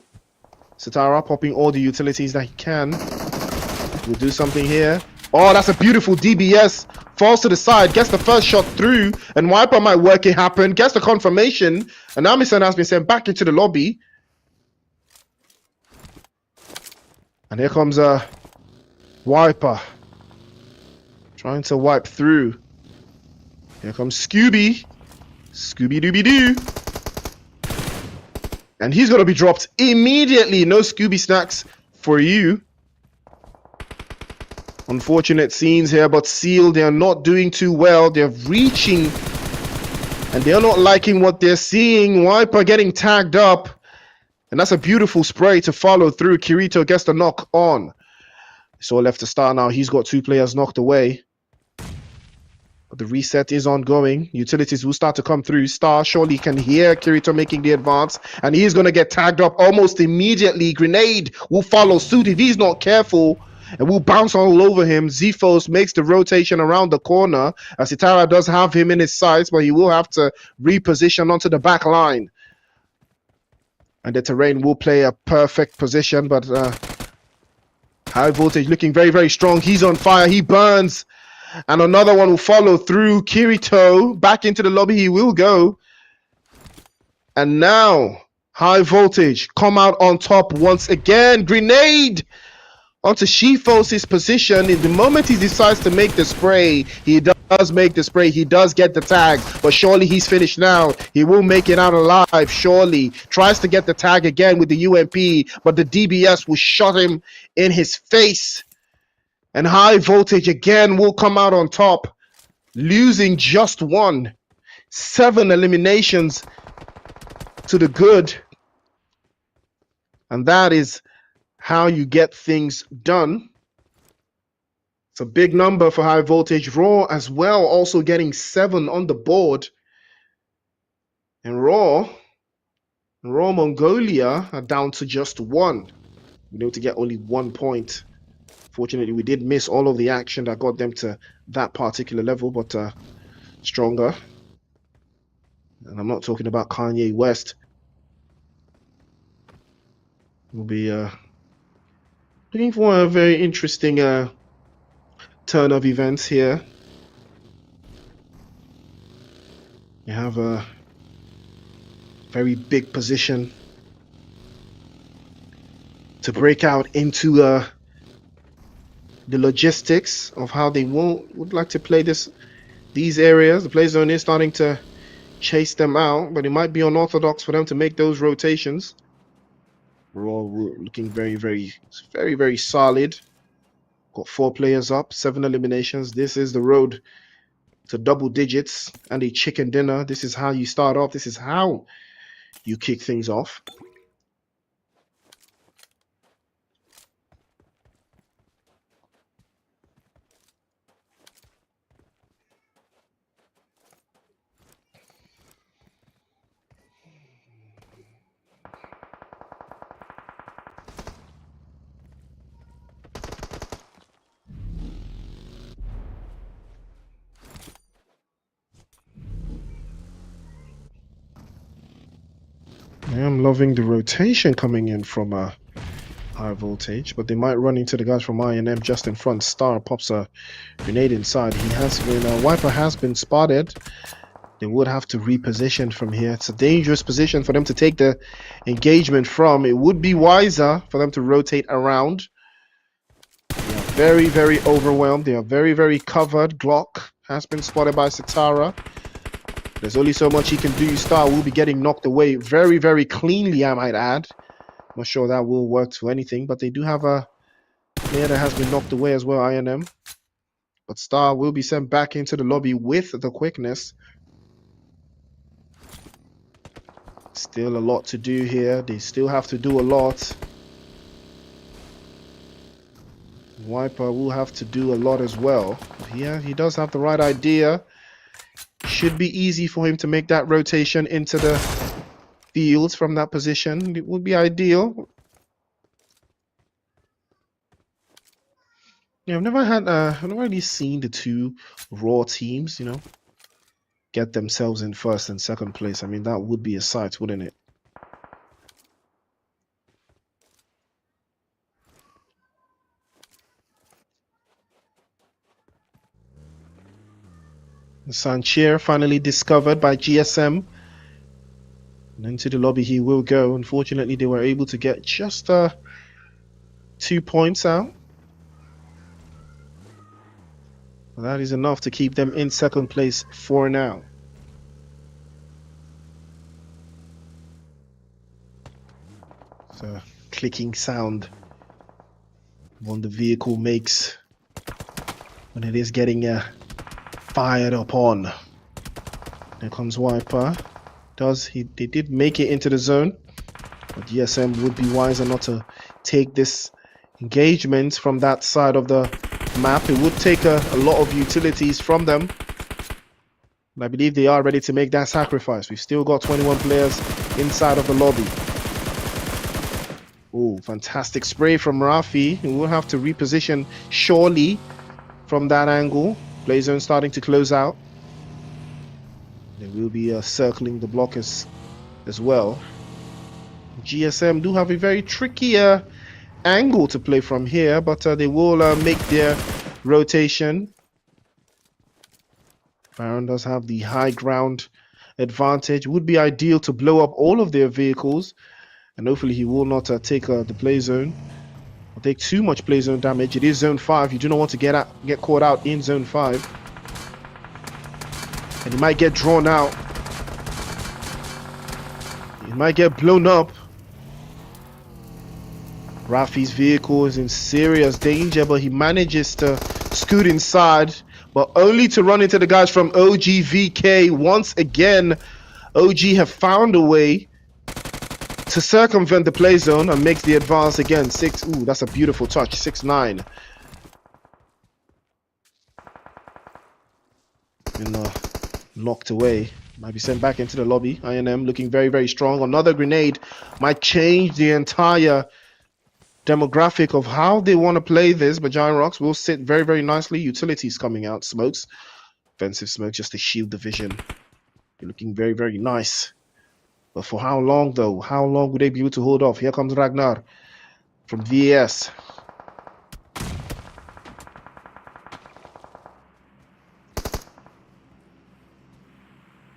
Satara popping all the utilities that he can. We'll do something here. Oh, that's a beautiful DBS. Falls to the side, gets the first shot through, and Wiper might work it happen. Gets the confirmation, and Amison has been sent back into the lobby. And here comes a Wiper. Trying to wipe through. Here comes Scooby. Scooby-Dooby-Doo. And he's going to be dropped immediately. No Scooby snacks for you. Unfortunate scenes here, but Seal, they're not doing too well. They're reaching, and they're not liking what they're seeing. Wiper getting tagged up. And that's a beautiful spray to follow through. Kirito gets the knock on. It's all left to start now. He's got 2 players knocked away. But the reset is ongoing. Utilities will start to come through. Star surely can hear Kirito making the advance. And he's going to get tagged up almost immediately. Grenade will follow suit if he's not careful. And will bounce all over him. Zphos makes the rotation around the corner. Asitara does have him in his sights, but he will have to reposition onto the back line. And the terrain will play a perfect position, but High Voltage looking very, very strong. He's on fire. He burns. And another one will follow through. Kirito back into the lobby. He will go. And now High Voltage come out on top once again. Grenade onto Zphos' position. In the moment he decides to make the spray, he does make the spray. He does get the tag, but surely he's finished now. He will make it out alive, surely. Tries to get the tag again with the UMP, but the DBS will shot him in his face. And High Voltage again will come out on top, losing just 1. 7 eliminations to the good. And that is how you get things done. It's a big number for High Voltage. Raw as well, also getting 7 on the board. And Raw Mongolia are down to just 1. We need to get only 1 point. Fortunately, we did miss all of the action that got them to that particular level, but stronger. And I'm not talking about Kanye West. We'll be looking for a very interesting turn of events here. You have a very big position to break out into the logistics of how they would like to play these areas. The play zone is starting to chase them out, but it might be unorthodox for them to make those rotations. We're all looking very, very solid. Got 4 players up, 7 eliminations. This is the road to double digits and a chicken dinner. This is how you start off. This is how you kick things off. I am loving the rotation coming in from high voltage, but they might run into the guys from I&M just in front. Star pops a grenade inside. He has when Wiper has been spotted. They would have to reposition from here. It's a dangerous position for them to take the engagement from. It would be wiser for them to rotate around. They are very overwhelmed. They are very covered. Glock has been spotted by Sitara. There's only so much he can do. Star will be getting knocked away very cleanly, I might add. Not sure that will work to anything, but they do have a player that has been knocked away as well, I&M. But Star will be sent back into the lobby with the quickness. Still a lot to do here. They still have to do a lot. Wiper will have to do a lot as well. Yeah, he does have the right idea. Should be easy for him to make that rotation into the fields from that position. It would be ideal. Yeah, I've never really seen the two raw teams, get themselves in first and second place. I mean, that would be a sight, wouldn't it? Sanchier finally discovered by GSM. And into the lobby he will go. Unfortunately, they were able to get just 2 points out. Well, that is enough to keep them in second place for now. So, clicking sound when the vehicle makes when it is getting fired upon. There comes Wiper. They did make it into the zone, but GSM would be wiser not to take this engagement from that side of the map. It would take a lot of utilities from them, and I believe they are ready to make that sacrifice. We've still got 21 players inside of the lobby. Oh, fantastic spray from Rafi. He will have to reposition surely from that angle. Play zone starting to close out. They will be circling the blockers as well. GSM do have a very tricky angle to play from here, but they will make their rotation. Baron does have the high ground advantage. Would be ideal to blow up all of their vehicles, and hopefully he will not take the play zone. Or take too much play zone damage. It is zone 5. You do not want to get caught out in zone 5. And he might get drawn out. He might get blown up. Rafi's vehicle is in serious danger, but he manages to scoot inside, but only to run into the guys from OGVK. Once again, OG have found a way to circumvent the play zone and makes the advance again. Ooh, that's a beautiful touch. 6-9. Been knocked away. Might be sent back into the lobby. I&M looking very strong. Another grenade might change the entire demographic of how they want to play this, but Giant Rocks will sit very nicely. Utilities coming out. Smokes. Offensive smoke just to shield the vision. They're looking very nice. But for how long, though? How long would they be able to hold off? Here comes Ragnar from VAS.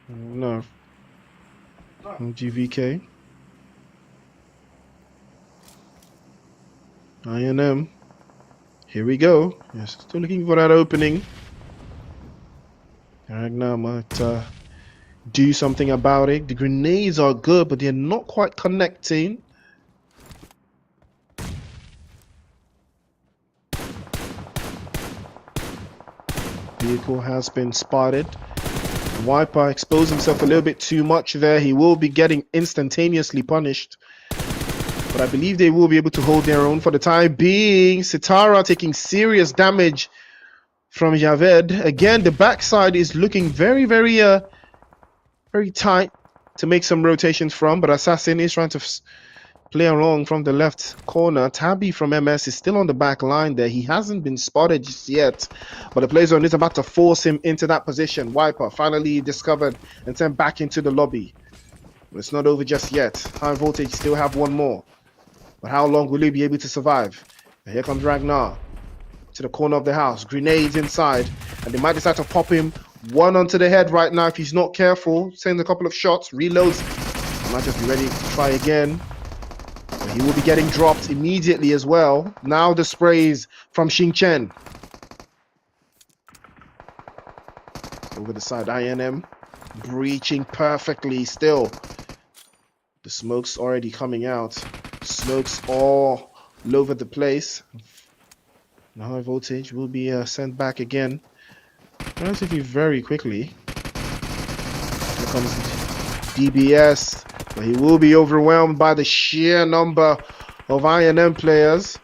No. From GVK. I&M Here we go. Yes, still looking for that opening. Ragnar might do something about it. The grenades are good, but they're not quite connecting. Vehicle has been spotted. Wiper exposed himself a little bit too much there. He will be getting instantaneously punished. But I believe they will be able to hold their own for the time being. Sitara taking serious damage from Javed. Again, the backside is looking very, very tight to make some rotations from. But Assassin is trying to play along from the left corner. Tabby from MS is still on the back line there. He hasn't been spotted just yet, but the play zone is about to force him into that position. Wiper finally discovered and sent back into the lobby. But it's not over just yet. High Voltage still have one more. But how long will he be able to survive? And here comes Ragnar to the corner of the house. Grenades inside. And they might decide to pop him one onto the head right now if he's not careful. Sends a couple of shots. Reloads. He might just be ready to try again. But he will be getting dropped immediately as well. Now the sprays from Xing Chen. Over the side, INM. Breaching perfectly still. The smoke's already coming out. Smokes all over the place. Now High Voltage will be sent back again. Relatively very quickly. Here comes DBS. But he will be overwhelmed by the sheer number of INM players.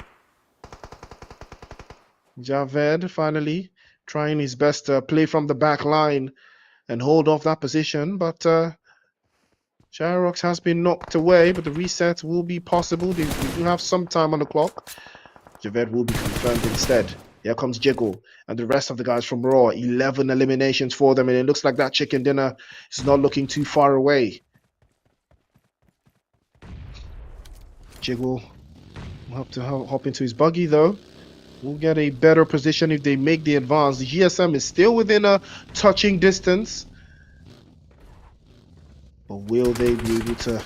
Javed finally trying his best to play from the back line and hold off that position. But Gyrox has been knocked away, but the reset will be possible. We do have some time on the clock. Javed will be confirmed instead. Here comes Jiggle and the rest of the guys from Raw. 11 eliminations for them, and it looks like that chicken dinner is not looking too far away. Jiggle will have to hop into his buggy, though. We'll get a better position if they make the advance. The GSM is still within a touching distance. But will they be able to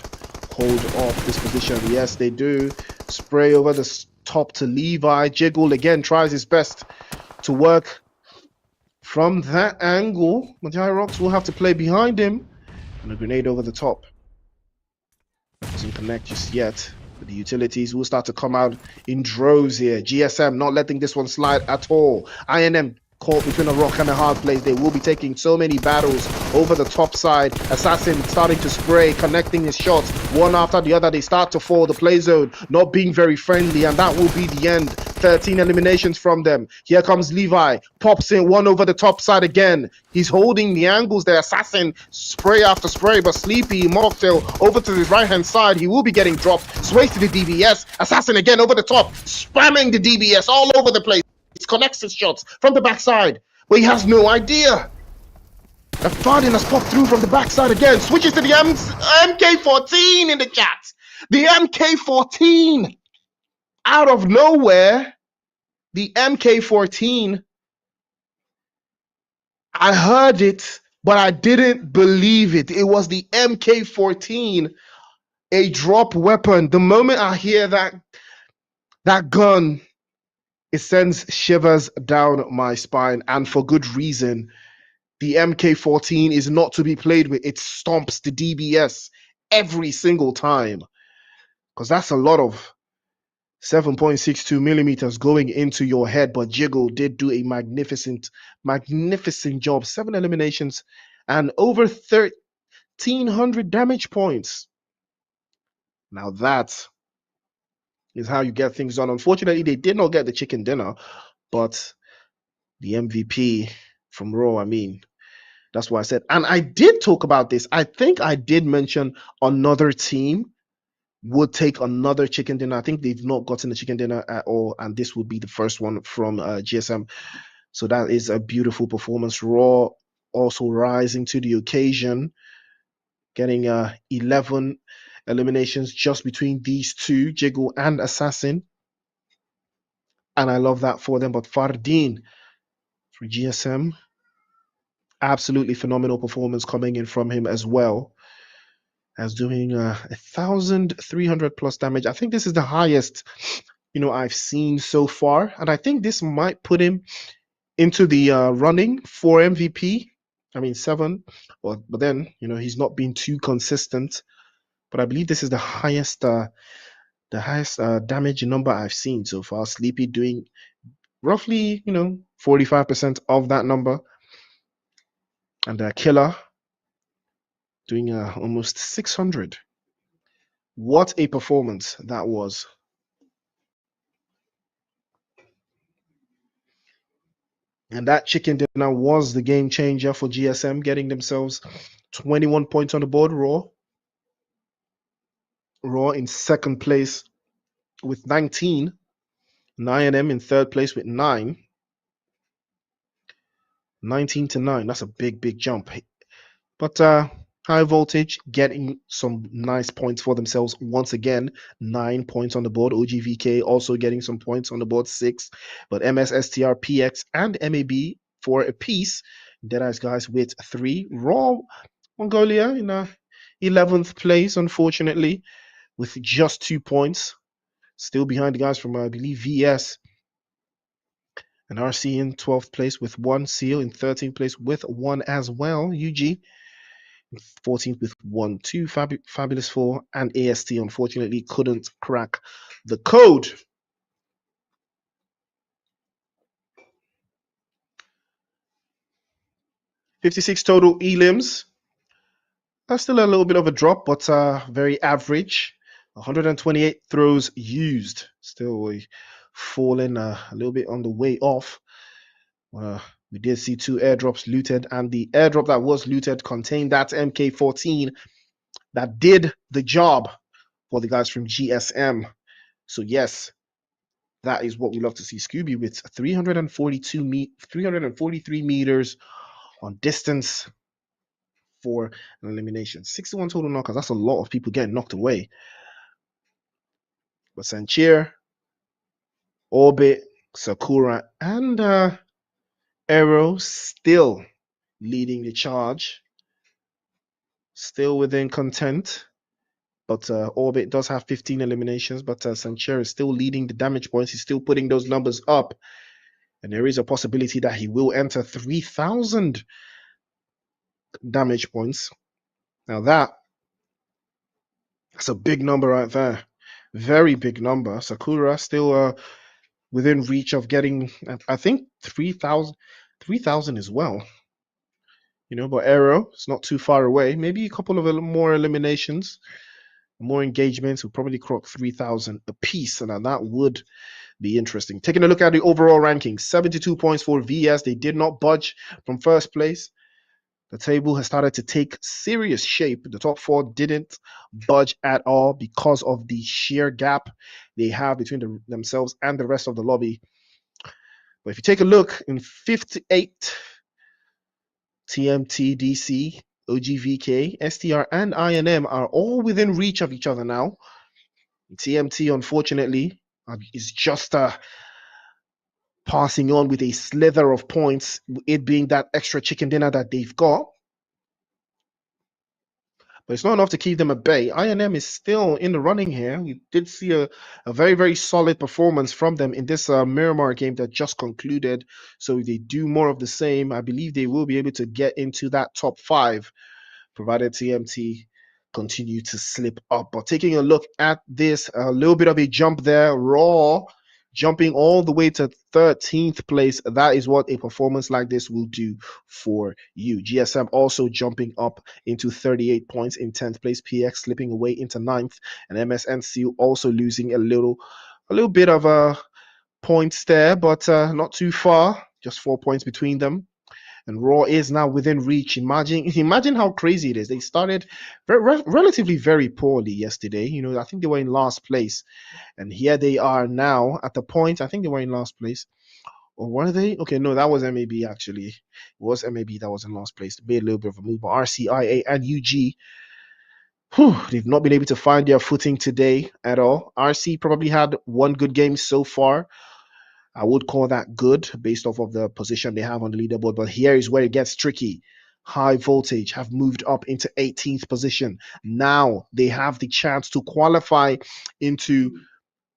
hold off this position? Yes, they do. Spray over the top to Levi. Jiggle again tries his best to work from that angle. But Gyrox will have to play behind him. And a grenade over the top. Doesn't connect just yet. But the utilities will start to come out in droves here. GSM not letting this one slide at all. INM caught between a rock and a hard place. They will be taking so many battles over the top side. Assassin starting to spray, connecting his shots one after the other. They start to fall. The play zone not being very friendly, and that will be the end. 13 eliminations from them. Here comes Levi, pops in one over the top side again. He's holding the angles there. Assassin spray after spray, but Sleepy Mocktail over to his right hand side. He will be getting dropped. Sways to the DBS. Assassin again over the top, spamming the DBS all over the place. He connects his shots from the backside, but he has no idea. The Fardin has popped through from the backside again. Switches to the MK14 in the chat. The MK14 out of nowhere. The MK14. I heard it, but I didn't believe it. It was the MK14, a drop weapon. The moment I hear that gun, it sends shivers down my spine, and for good reason. The MK14 is not to be played with. It stomps the DBS every single time, because that's a lot of 7.62 millimeters going into your head. But Jiggle did do a magnificent job. 7 eliminations and over 1,300 damage points. Now that is how you get things done. Unfortunately, they did not get the chicken dinner, but the MVP from Raw, I mean, that's what I said. And I did talk about this. I think I did mention another team would take another chicken dinner. I think they've not gotten a chicken dinner at all, and this will be the first one from GSM. So that is a beautiful performance. Raw also rising to the occasion, getting 11 eliminations just between these two, Jiggle and Assassin. And I love that for them. But Fardin for GSM, absolutely phenomenal performance coming in from him as well, as doing 1,300 plus damage. I think this is the highest I've seen so far, and I think this might put him into the running for MVP. I mean, 7, but then he's not been too consistent. But I believe this is the highest damage number I've seen so far. Sleepy doing roughly 45% of that number, and Killer doing almost 600. What a performance that was! And that chicken dinner was the game changer for GSM, getting themselves 21 points on the board. Raw in second place with 19. 9M in third place with 9. 19 to 9. That's a big, big jump. But High Voltage getting some nice points for themselves once again. 9 points on the board. OGVK also getting some points on the board, 6. But MSSTR, PX, and MAB for a piece. Deadeyes guys with 3. Raw Mongolia in 11th place, unfortunately, with just 2 points. Still behind the guys from, I believe, VS. And RC in 12th place with 1. Seal in 13th place with 1 as well. UG 14th with 1. 2. Fabulous 4. And AST unfortunately couldn't crack the code. $56 total elims. That's still a little bit of a drop, but very average. 128 throws used. Still falling a little bit on the way off. We did see 2 airdrops looted, and the airdrop that was looted contained that MK14 that did the job for the guys from GSM. So yes, that is what we love to see. Scooby with 343 meters on distance for an elimination. 61 total knockouts. That's a lot of people getting knocked away. But Sanchir, Orbit, Sakura, and Arrow still leading the charge. Still within content. But Orbit does have 15 eliminations, but Sanchir is still leading the damage points. He's still putting those numbers up. And there is a possibility that he will enter 3,000 damage points. Now that's a big number right there. Very big number. Sakura still within reach of getting, I think, 3,000 as well. But Arrow is not too far away. Maybe a couple of more eliminations, more engagements will probably clock 3,000 apiece, and that would be interesting. Taking a look at the overall rankings, 72 points for VS. They did not budge from first place. The table has started to take serious shape. The top 4 didn't budge at all because of the sheer gap they have between themselves and the rest of the lobby. But if you take a look in 58, TMT, DC, OGVK, STR, and INM are all within reach of each other now. TMT, unfortunately, is just passing on with a slither of points, it being that extra chicken dinner that they've got. But it's not enough to keep them at bay. INM is still in the running here. We did see a very, very solid performance from them in this Miramar game that just concluded. So if they do more of the same, I believe they will be able to get into that top 5, provided TMT continue to slip up. But taking a look at this, a little bit of a jump there. Raw jumping all the way to 13th place. That is what a performance like this will do for you. GSM also jumping up into 38 points in 10th place. PX slipping away into 9th, and MSNC also losing a little bit of points there, but not too far. Just 4 points between them. And Raw is now within reach. Imagine how crazy it is. They started relatively very poorly yesterday. I think they were in last place. And here they are now at the point. I think they were in last place. Or were they? Okay, no, that was MAB actually. It was MAB that was in last place. They made a little bit of a move. But RCIA and UG, they've not been able to find their footing today at all. RC probably had one good game so far. I would call that good based off of the position they have on the leaderboard. But here is where it gets tricky. High Voltage have moved up into 18th position. Now they have the chance to qualify into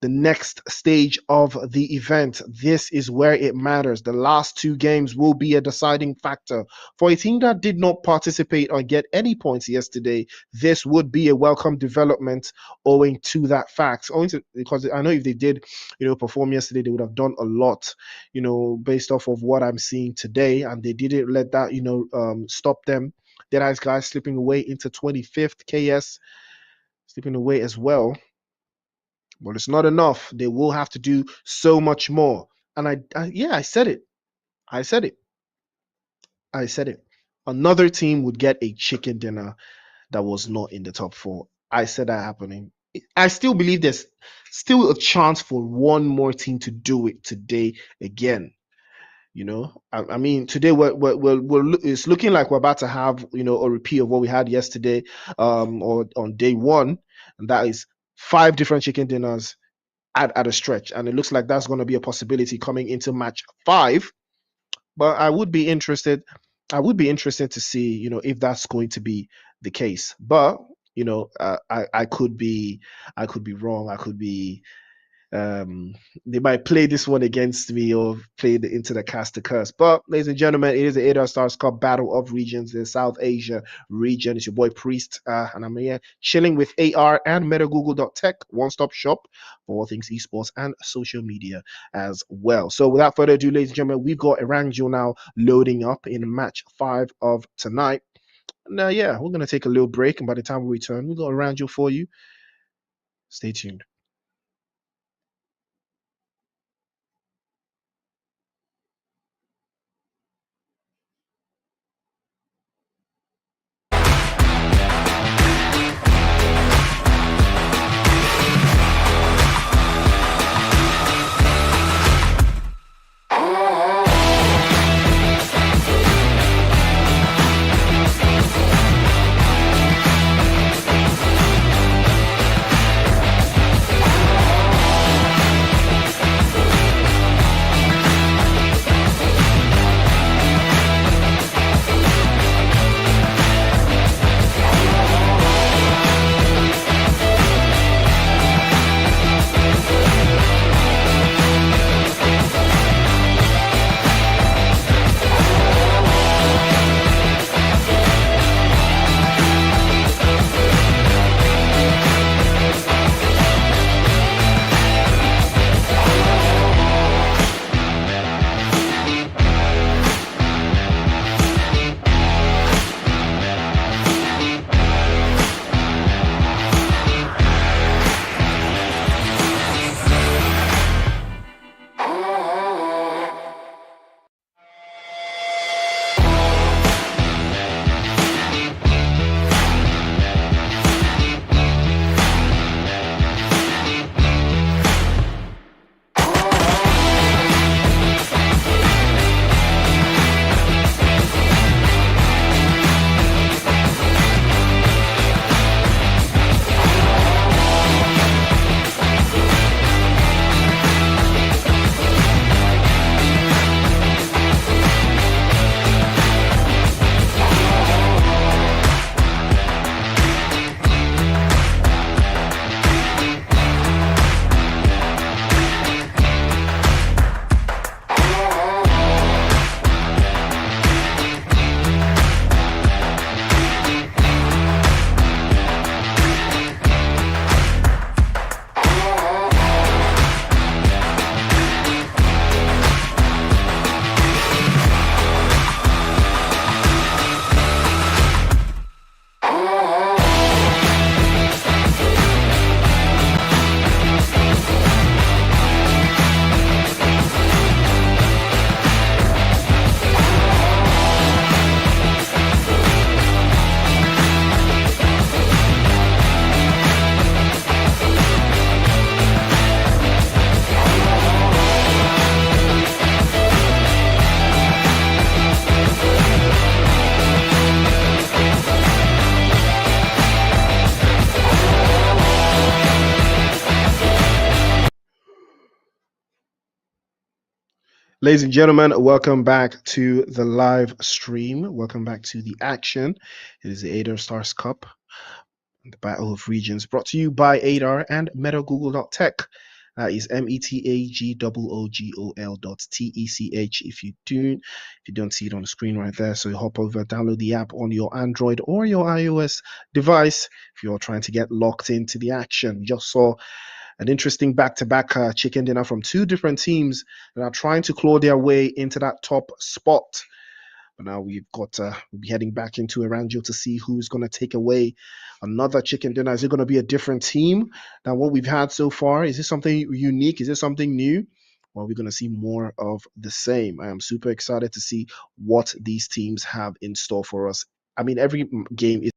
the next stage of the event. This is where it matters. The last two games will be a deciding factor. For a team that did not participate or get any points yesterday, this would be a welcome development owing to that fact. Because I know if they did, perform yesterday, they would have done a lot, based off of what I'm seeing today. And they didn't let that, stop them. Dead Eyes guys slipping away into 25th. KS slipping away as well. But it's not enough. They will have to do so much more. And I said it. I said it. I said it. Another team would get a chicken dinner that was not in the top four. I said that happening. I still believe there's still a chance for one more team to do it today again. I mean, today it's looking like we're about to have a repeat of what we had yesterday, or on day one, and that is 5 different chicken dinners at a stretch, and it looks like that's going to be a possibility coming into match 5. But I would be interested. I would be interested to see, if that's going to be the case. But I could be wrong. I could be they might play this one against me or play into the cast to curse. But ladies and gentlemen, it is the 8 Stars Cup Battle of Regions in South Asia region. It's your boy Priest, and I'm here chilling with AR and MetaGoogle.TECH, one-stop shop for all things esports and social media as well. So without further ado, ladies and gentlemen, we've got Erangel now loading up in match 5 of tonight. Now, we're going to take a little break, and by the time we return, we've got Erangel for you. Stay tuned. Ladies and gentlemen, welcome back to the live stream. Welcome back to the action. It is the 8 Stars Cup, the Battle of Regions, brought to you by ADAR and MetaGoogle.TECH. That is METAGOOGOL.TECH. If you don't see it on the screen right there, so you hop over, download the app on your Android or your iOS device if you're trying to get locked into the action. Just saw an interesting back-to-back chicken dinner from two different teams that are trying to claw their way into that top spot. But now we'll be heading back into Erangel to see who's going to take away another chicken dinner. Is it going to be a different team than what we've had so far? Is this something unique? Is this something new? Or are we going to see more of the same? I am super excited to see what these teams have in store for us. I mean, every game is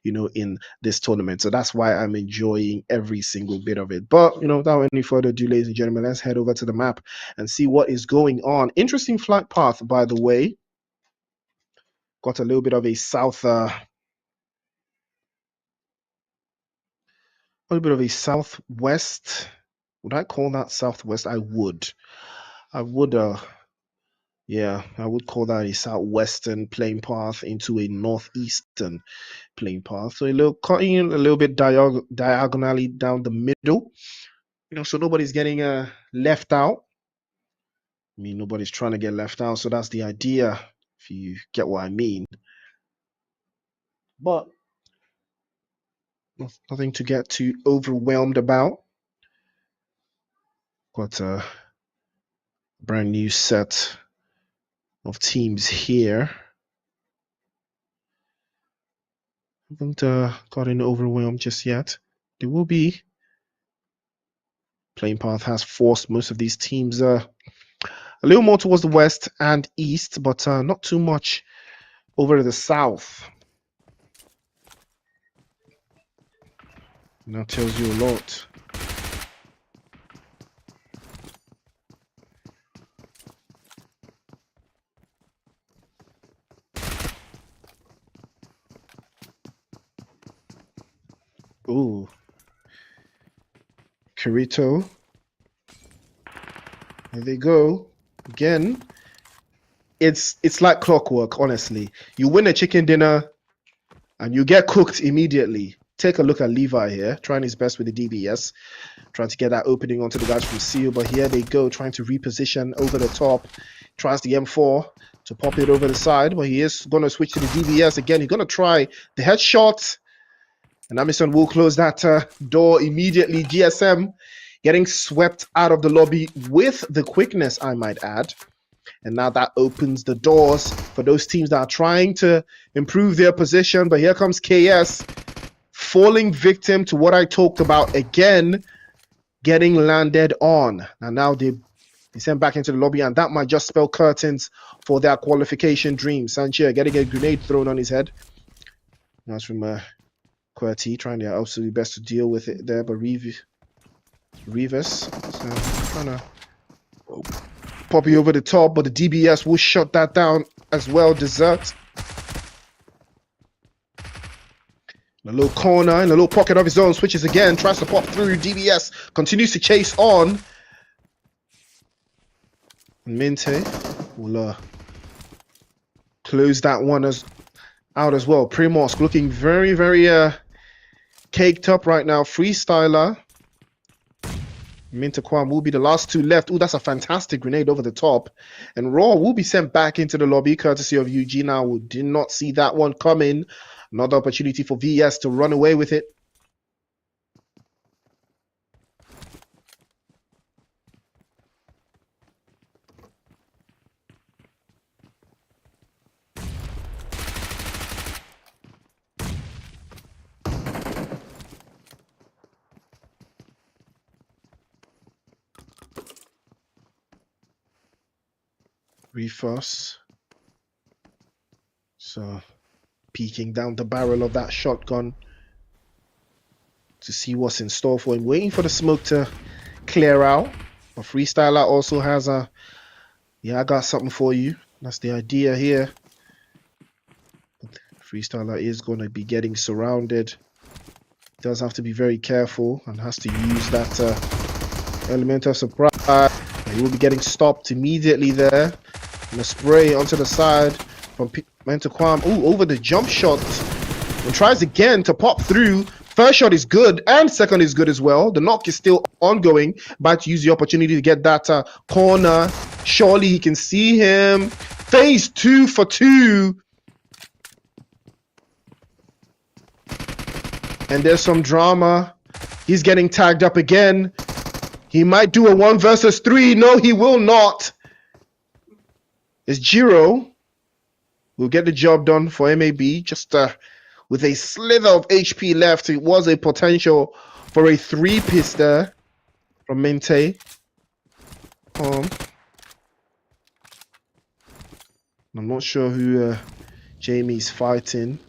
in this tournament. So that's why I'm enjoying every single bit of it. But, without any further ado, ladies and gentlemen, let's head over to the map and see what is going on. Interesting flight path, by the way. Got a little bit of a southwest. Would I call that southwest? I would. I would call that a southwestern plane path into a northeastern plane path. So cutting a little bit diagonally down the middle. So nobody's getting left out. I mean, nobody's trying to get left out, so that's the idea, if you get what I mean. But nothing to get too overwhelmed about. Got a brand new set of teams here. Haven't gotten overwhelmed just yet. There will be. Playing path has forced most of these teams a little more towards the west and east, but not too much over to the south. And that tells you a lot. Ooh. Kirito. There they go. Again, it's like clockwork, honestly. You win a chicken dinner and you get cooked immediately. Take a look at Levi here, trying his best with the DBS, trying to get that opening onto the guys from Seal, but here they go, trying to reposition over the top. Tries the M4 to pop it over the side, but he is going to switch to the DBS again. He's going to try the headshot, and Amison will close that door immediately. GSM getting swept out of the lobby with the quickness, I might add. And now that opens the doors for those teams that are trying to improve their position. But here comes KS, falling victim to what I talked about again, getting landed on. And now they sent back into the lobby, and that might just spell curtains for their qualification dream. Sanchia getting a grenade thrown on his head. That's from QWERTY, trying their absolute best to deal with it there, but Rivas trying to poppy over the top, but the DBS will shut that down as well. Desert. In a little corner, in a little pocket of his own, switches again, tries to pop through. DBS continues to chase on. And Minte will close that one out as well. Primosk looking very, very caked up right now. Freestyler. Mintaquam will be the last two left. Oh, that's a fantastic grenade over the top. And Raw will be sent back into the lobby, courtesy of Eugene. Now, we did not see that one coming. Another opportunity for VS to run away with it. Refus. So, peeking down the barrel of that shotgun to see what's in store for him. Waiting for the smoke to clear out. But Freestyler also has I got something for you. That's the idea here. But Freestyler is going to be getting surrounded. Does have to be very careful and has to use that element of surprise. He will be getting stopped immediately there. And a spray onto the side from Mentaquam. Oh, over the jump shot. And tries again to pop through. First shot is good, and second is good as well. The knock is still ongoing, but use the opportunity to get that corner. Surely he can see him. Phase 2 for 2. And there's some drama. He's getting tagged up again. He might do a 1 versus 3. No, he will not. It's Jiro. Will get the job done for MAB. Just with a slither of HP left. It was a potential for a 3-piece there from Mente. I'm not sure who Jamie's fighting.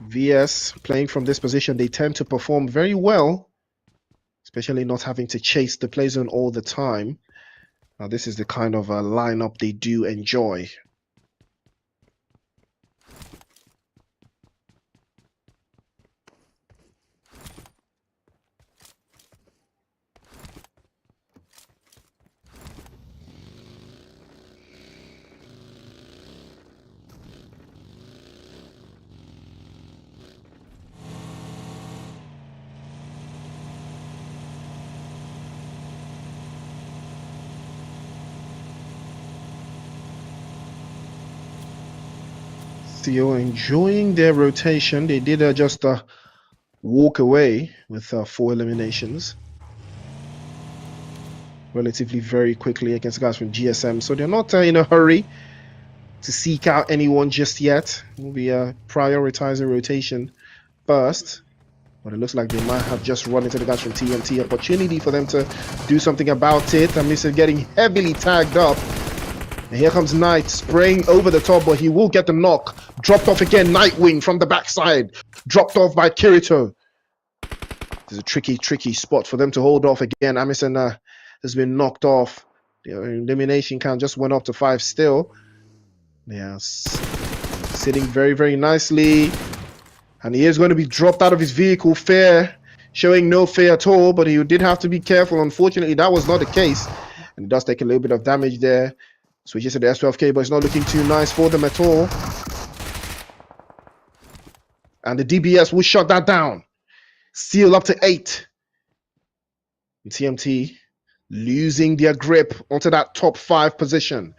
VS playing from this position, they tend to perform very well, especially not having to chase the play zone all the time. Now, this is the kind of lineup they do enjoy. Still enjoying their rotation. They did just walk away with 4 eliminations relatively very quickly against guys from GSM. So they're not in a hurry to seek out anyone just yet. We'll be prioritizing rotation first. But it looks like they might have just run into the guys from TMT. Opportunity for them to do something about it. And Mr. getting heavily tagged up. And here comes Knight spraying over the top, but he will get the knock. Dropped off again, Nightwing from the backside. Dropped off by Kirito. There's a tricky spot for them to hold off again. Amison has been knocked off. The elimination count just went up to 5 still. Yeah, sitting very nicely. And he is going to be dropped out of his vehicle. Fair, showing no fear at all, but he did have to be careful. Unfortunately, that was not the case. And he does take a little bit of damage there. Switches to the S12K, but it's not looking too nice for them at all. And the DBS will shut that down. Seal up to 8. And TMT losing their grip onto that top 5 position.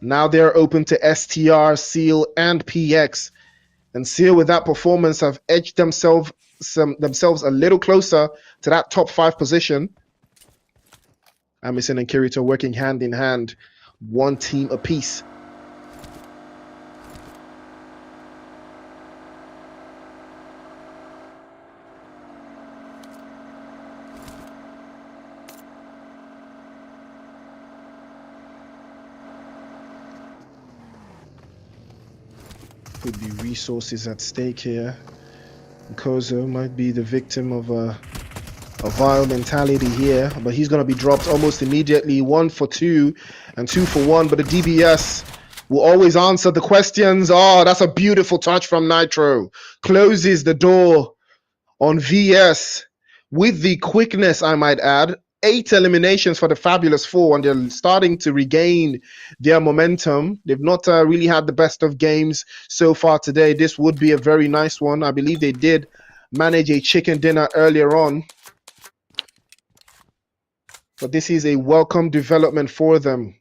Now they're open to STR, Seal, and PX. And Seal, with that performance, have edged themselves a little closer to that top 5 position. Amison and Kirito working hand in hand, one team apiece. Could be resources at stake here. Kozo might be the victim of a vile mentality here, but he's going to be dropped almost immediately. 1 for 2 and 2 for 1, but the DBS will always answer the questions. Oh, that's a beautiful touch from Nitro. Closes the door on VS with the quickness, I might add. 8 eliminations for the Fabulous 4, and they're starting to regain their momentum. They've not really had the best of games so far today. This would be a very nice one. I believe they did manage a chicken dinner earlier on. But this is a welcome development for them.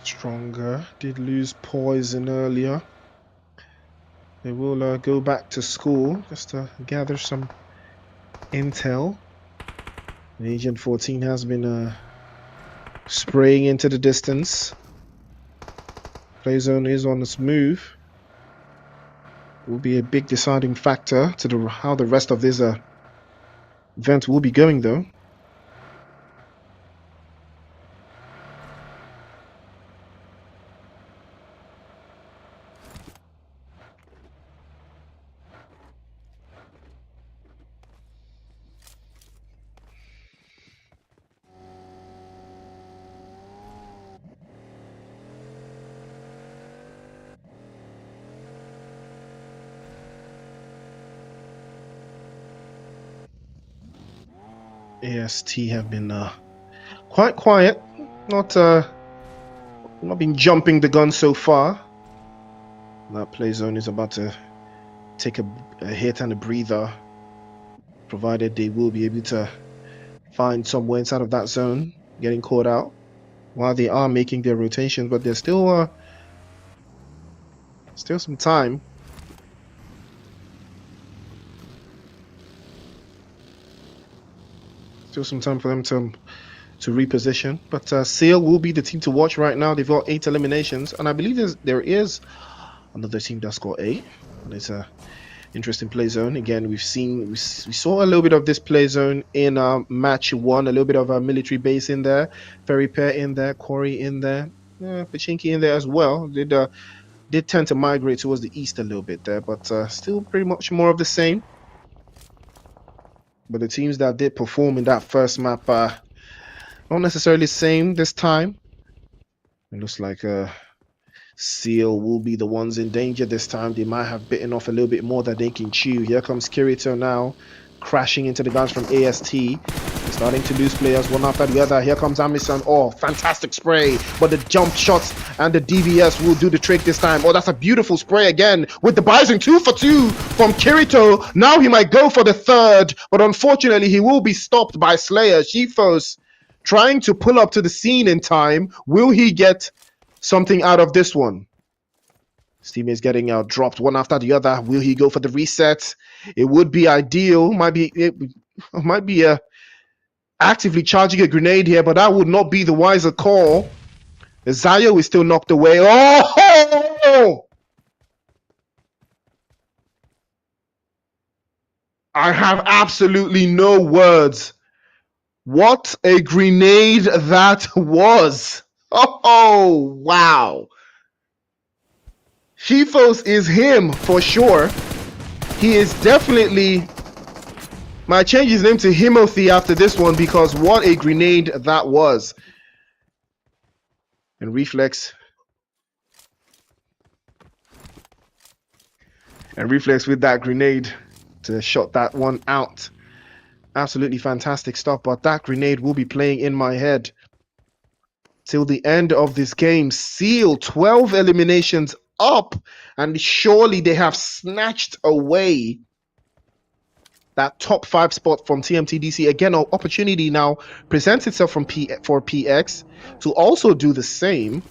Stronger did lose Poison earlier. They will go back to school just to gather some intel. Agent 14 has been spraying into the distance. Play zone is on its move. Will be a big deciding factor to how the rest of this event will be going, though. AST have been quite quiet, not been jumping the gun so far. That play zone is about to take a hit and a breather, provided they will be able to find somewhere inside of that zone, getting caught out while they are making their rotations. But there's still some time. Still some time for them to reposition. But Seal will be the team to watch right now. They've got 8 eliminations, and I believe there is another team that's got 8. And it's a interesting play zone. Again, we saw a little bit of this play zone in match 1. A little bit of a military base in there, ferry pair in there, quarry in there, Pachinki in there as well. Did tend to migrate towards the east a little bit there, but still pretty much more of the same. But the teams that did perform in that first map are not necessarily the same this time. It looks like Seal will be the ones in danger this time. They might have bitten off a little bit more than they can chew. Here comes Kirito now, crashing into the guys from AST. They're starting to lose players one after the other. Here comes Amison. Oh, fantastic spray. But the jump shots and the DVS will do the trick this time. Oh, that's a beautiful spray again with the Bison. 2 for 2 from Kirito. Now he might go for the third, but unfortunately he will be stopped by Slayer. Shifos trying to pull up to the scene in time. Will he get something out of this one? His teammates getting dropped one after the other. Will he go for the reset? It would be ideal. Might be actively charging a grenade here, but that would not be the wiser call. Zayo is still knocked away. Oh! I have absolutely no words. What a grenade that was. Oh, wow. Shifos is him for sure. He is definitely... Might change his name to Himothy after this one, because what a grenade that was. And Reflex. And Reflex with that grenade to shot that one out. Absolutely fantastic stuff, but that grenade will be playing in my head till the end of this game. Seal 12 eliminations up, and surely they have snatched away that top 5 spot from TMTDC. Again, an opportunity now presents itself for PX to also do the same.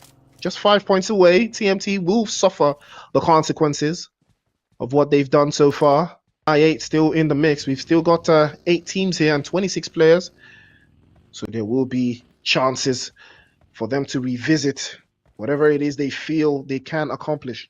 Just 5 points away. TMT will suffer the consequences of what they've done so far. I8 still in the mix. We've still got 8 teams here and 26 players. So there will be chances for them to revisit whatever it is they feel they can accomplish.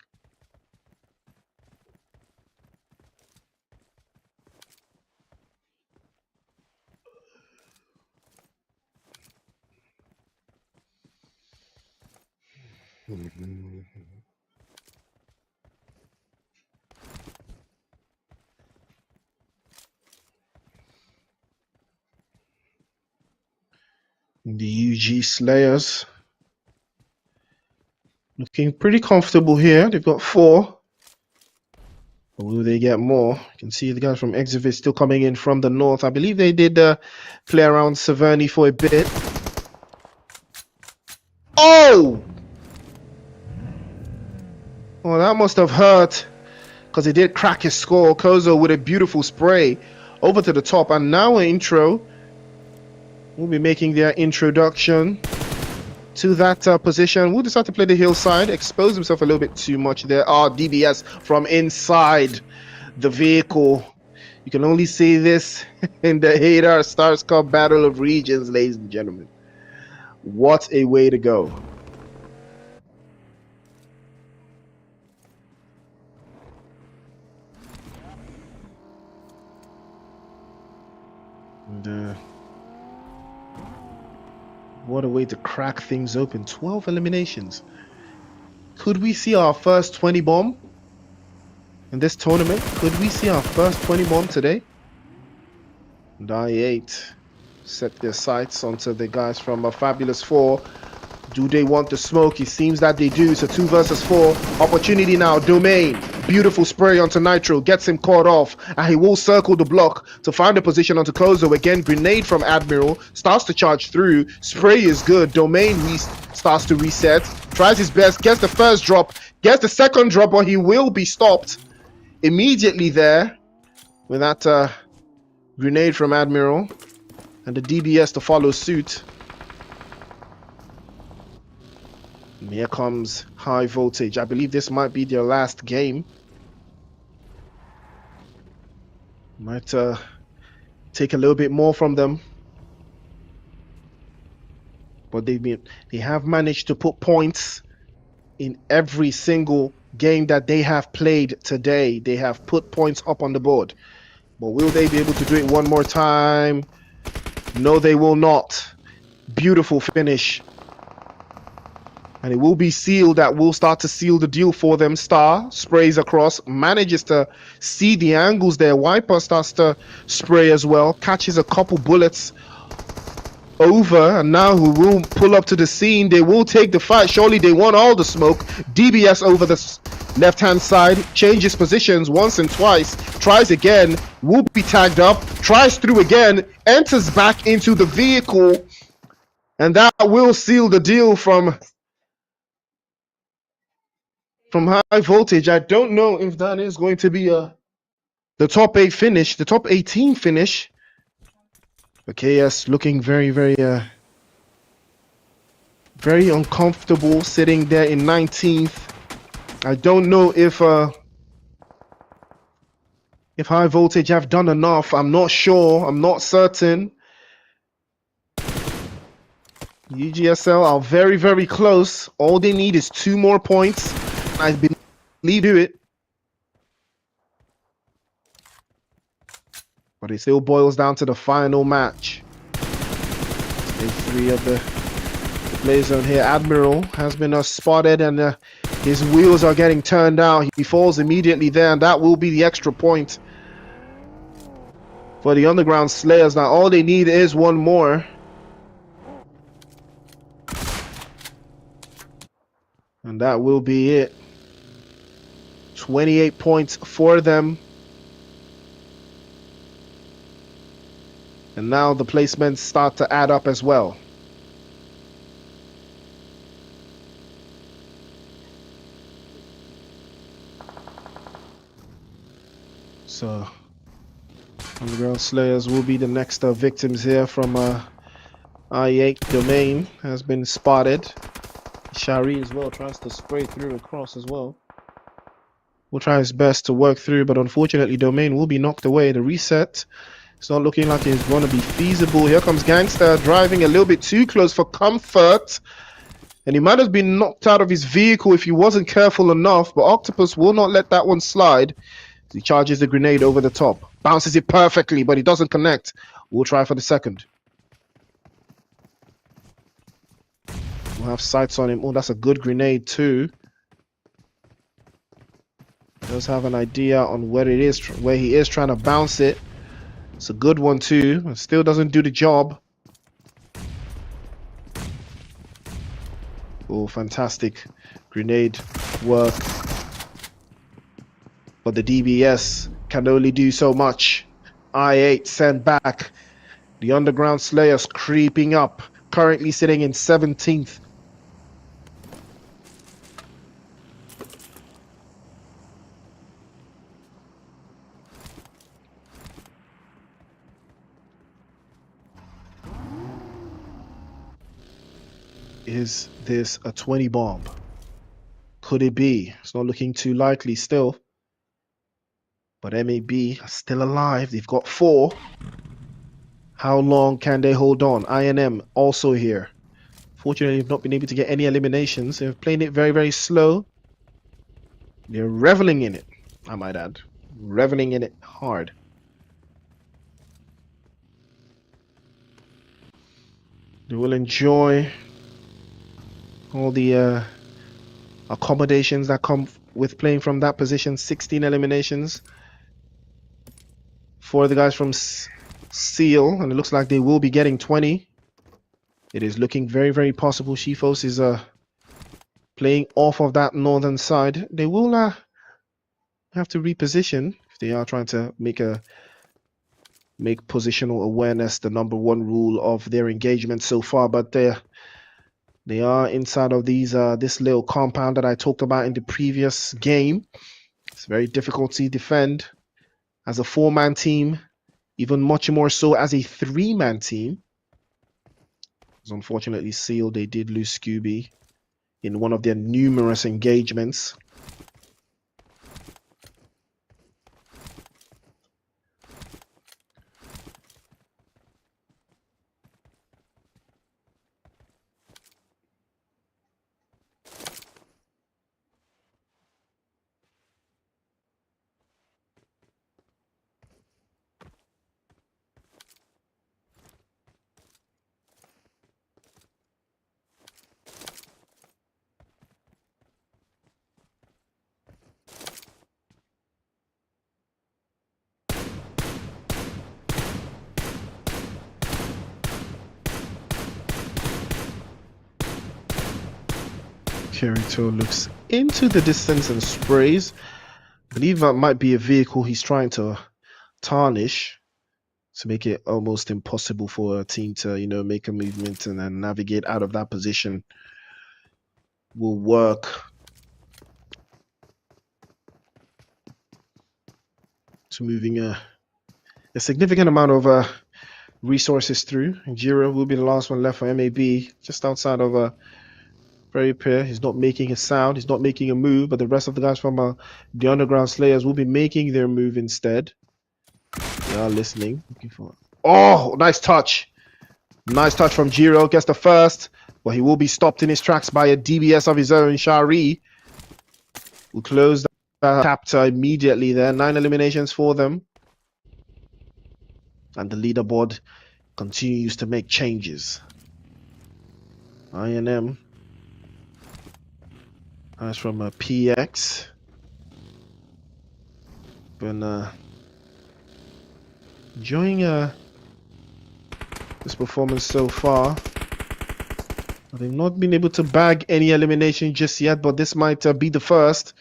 The UG Slayers looking pretty comfortable here. They've got 4. Or will they get more? You can see the guys from Exivit still coming in from the north. I believe they did play around Severny for a bit. Oh! Well, that must have hurt, because he did crack his score. Kozo with a beautiful spray over to the top. And now an intro will be making their introduction to that position. We'll decide to play the hillside, expose himself a little bit too much there. DBS from inside the vehicle. You can only see this in the ADAR Stars Cup Battle of Regions, ladies and gentlemen. What a way to go. And, what a way to crack things open. 12 eliminations. Could we see our first 20 bomb in this tournament? Could we see our first 20 bomb today? And I8 set their sights onto the guys from Fabulous 4. Do they want the smoke? It seems that they do. So 2 versus 4. Opportunity now. Domain. Beautiful spray onto Nitro. Gets him caught off. And he will circle the block to find a position onto Kozo. Again, grenade from Admiral. Starts to charge through. Spray is good. Domain starts to reset. Tries his best. Gets the first drop. Gets the second drop, but he will be stopped immediately there with that grenade from Admiral. And the DBS to follow suit. And here comes High Voltage. I believe this might be their last game. Might take a little bit more from them. But they have managed to put points in every single game that they have played today. They have put points up on the board. But will they be able to do it one more time? No, they will not. Beautiful finish. And it will be sealed. That will start to seal the deal for them. Star sprays across, manages to see the angles there. Wiper starts to spray as well, catches a couple bullets over, and now who will pull up to the scene. They will take the fight. Surely they want all the smoke. DBS over the left hand side, changes positions once and twice, tries again, will be tagged up, tries through again, enters back into the vehicle, and that will seal the deal from High Voltage. I don't know if that is going to be the top 8 finish, the top 18 finish. Okay, yes, looking very, very uncomfortable, sitting there in 19th. I don't know if High Voltage have done enough. I'm not sure. I'm not certain. UGSL are very, very close. All they need is 2 more points. I believe do it. But it still boils down to the final match. Stage 3 of the play zone here. Admiral has been spotted, and his wheels are getting turned out. He falls immediately there, and that will be the extra point for the Underground Slayers. Now all they need is 1 more. And that will be it. 28 points for them. And now the placements start to add up as well. So Underground Slayers will be the next victims here from I8. Domain has been spotted. Shari as well tries to spray through across as well. Will try his best to work through, but unfortunately Domain will be knocked away. The reset, it's not looking like it's going to be feasible. Here comes Gangster driving a little bit too close for comfort. And he might have been knocked out of his vehicle if he wasn't careful enough, but Octopus will not let that one slide. He charges the grenade over the top. Bounces it perfectly, but he doesn't connect. We'll try for the second. We'll have sights on him. Oh, that's a good grenade too. Does have an idea on where it is, where he is trying to bounce it. It's a good one too. It still doesn't do the job. Oh, fantastic grenade work. But the DBS can only do so much. I8 sent back. The Underground Slayers creeping up. Currently sitting in 17th. Is this a 20 bomb? Could it be? It's not looking too likely still. But MAB are still alive. They've got 4. How long can they hold on? INM also here. Fortunately, they've not been able to get any eliminations. They're playing it very, very slow. They're reveling in it, I might add. Reveling in it hard. They will enjoy all the accommodations that come with playing from that position. 16 eliminations for the guys from Seal, and it looks like they will be getting 20 It is looking very, very possible. Shifos is playing off of that northern side. They will have to reposition if they are trying to make positional awareness the number one rule of their engagement so far. But they are inside of this little compound that I talked about in the previous game. It's very difficult to defend as a 4-man team, even much more so as a 3-man team. It's unfortunately sealed. They did lose Scooby in one of their numerous engagements. Kirito looks into the distance and sprays. I believe that might be a vehicle he's trying to tarnish to make it almost impossible for a team to, make a movement and then navigate out of that position. Will work. To moving a significant amount of resources through. Jiro will be the last one left for MAB, just outside of very pair. He's not making a sound. He's not making a move, but the rest of the guys from the Underground Slayers will be making their move instead. They are listening. Looking for. Oh, nice touch. Nice touch from Jiro. Gets the first, but he will be stopped in his tracks by a DBS of his own. Shari will close that chapter immediately there. 9 eliminations for them. And the leaderboard continues to make changes. INM. That's from a PX. Been enjoying this performance so far. They've not been able to bag any elimination just yet, but this might be the first.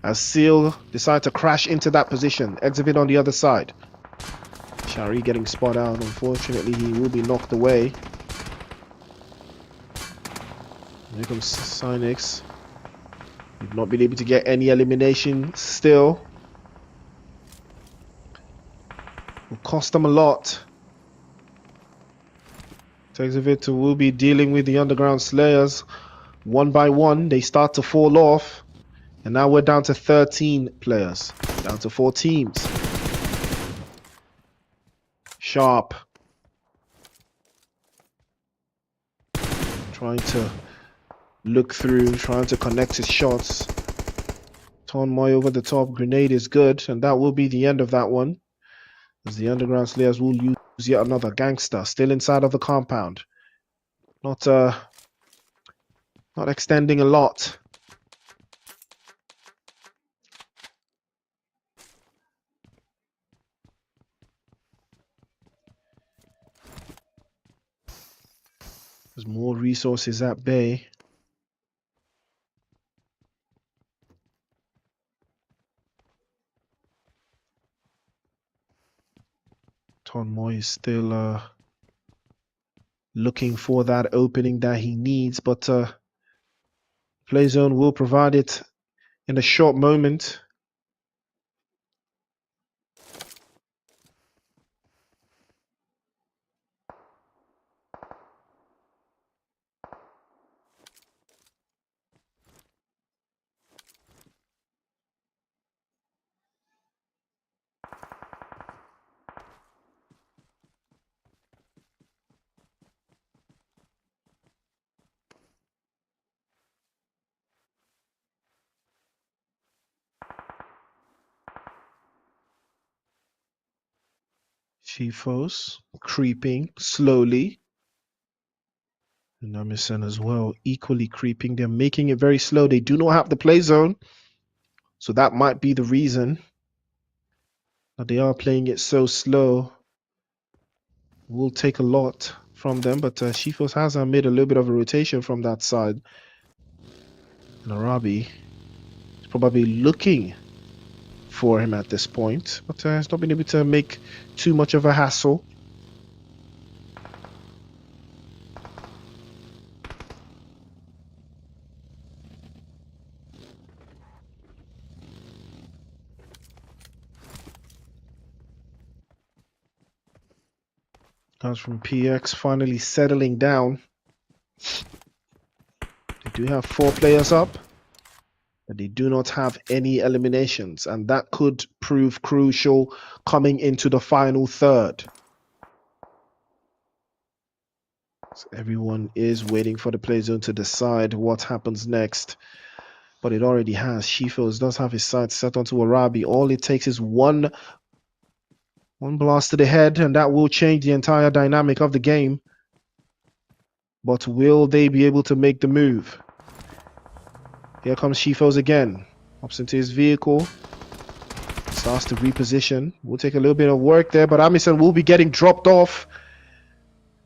As Seal decide to crash into that position, exit on the other side. Shari getting spot out. Unfortunately, he will be knocked away. Here comes Cynix. We've not been able to get any elimination still. Will cost them a lot. Texavita will be dealing with the Underground Slayers. One by one, they start to fall off. And now we're down to 13 players. Down to 4 teams. Sharp. Trying to look through, trying to connect his shots. Tonmoy over the top. Grenade is good. And that will be the end of that one. As the Underground Slayers will use yet another gangster. Still inside of the compound. Not extending a lot. There's more resources at bay. Tonmoy is still looking for that opening that he needs, but Playzone will provide it in a short moment. Chifos creeping slowly. And Namisen as well, equally creeping. They're making it very slow. They do not have the play zone. So that might be the reason that they are playing it so slow. Will take a lot from them, but Shifos has made a little bit of a rotation from that side. And Arabi is probably looking for him at this point, but has not been able to make too much of a hassle. Guys from PX finally settling down. They do have 4 players up, but they do not have any eliminations, and that could prove crucial coming into the final third. So everyone is waiting for the play zone to decide what happens next, but it already has. Shifos does have his sights set onto Arabi. All it takes is one blast to the head, and that will change the entire dynamic of the game. But will they be able to make the move? Here comes Shifos again. Hops into his vehicle. Starts to reposition. Will take a little bit of work there, but Amison will be getting dropped off.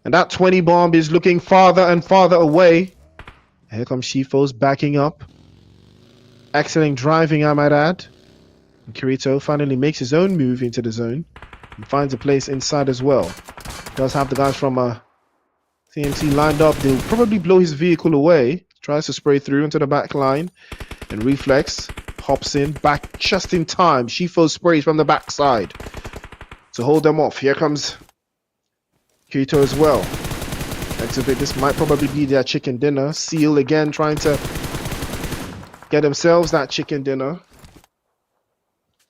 And that 20 bomb is looking farther and farther away. Here comes Shifos backing up. Excellent driving, I might add. And Kirito finally makes his own move into the zone. And finds a place inside as well. Does have the guys from TMC lined up. They'll probably blow his vehicle away. Tries to spray through into the back line. And Reflex hops in back just in time. Shifos sprays from the backside to hold them off. Here comes Kirito as well. Exhibit, this might probably be their chicken dinner. Seal again trying to get themselves that chicken dinner.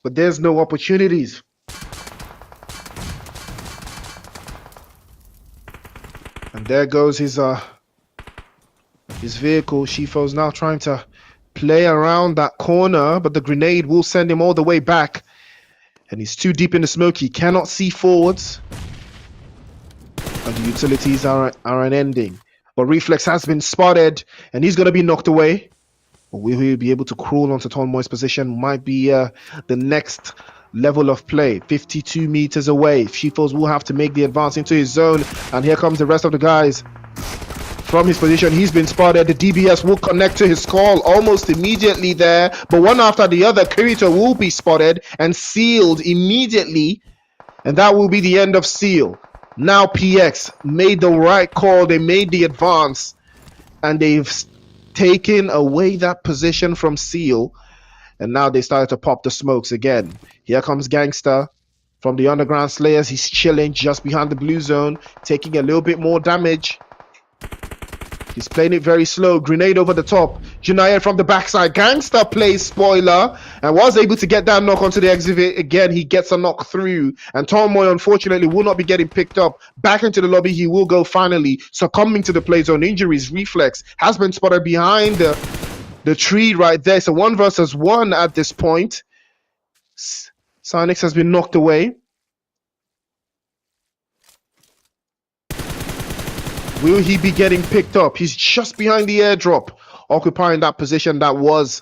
But there's no opportunities. And there goes his vehicle. Shifo's now trying to play around that corner, but the grenade will send him all the way back. And he's too deep in the smoke. He cannot see forwards. And the utilities are an ending. But Reflex has been spotted, and he's going to be knocked away. But will he be able to crawl onto Tonmoy's position? Might be the next level of play. 52 meters away. Shifos will have to make the advance into his zone. And here comes the rest of the guys. From his position, he's been spotted. The DBS will connect to his call almost immediately there. But one after the other, Kirito will be spotted and sealed immediately. And that will be the end of Seal. Now PX made the right call. They made the advance. And they've taken away that position from Seal. And now they started to pop the smokes again. Here comes Gangster from the Underground Slayers. He's chilling just behind the blue zone, taking a little bit more damage. He's playing it very slow. Grenade over the top. Junayed from the backside. Gangster plays spoiler and was able to get that knock onto the exhibit. Again, he gets a knock through. And Tomoy, unfortunately, will not be getting picked up. Back into the lobby, he will go finally. Succumbing to the play zone injuries. Reflex has been spotted behind the tree right there. So 1 versus 1 at this point. Cynix has been knocked away. Will he be getting picked up? He's just behind the airdrop, occupying that position that was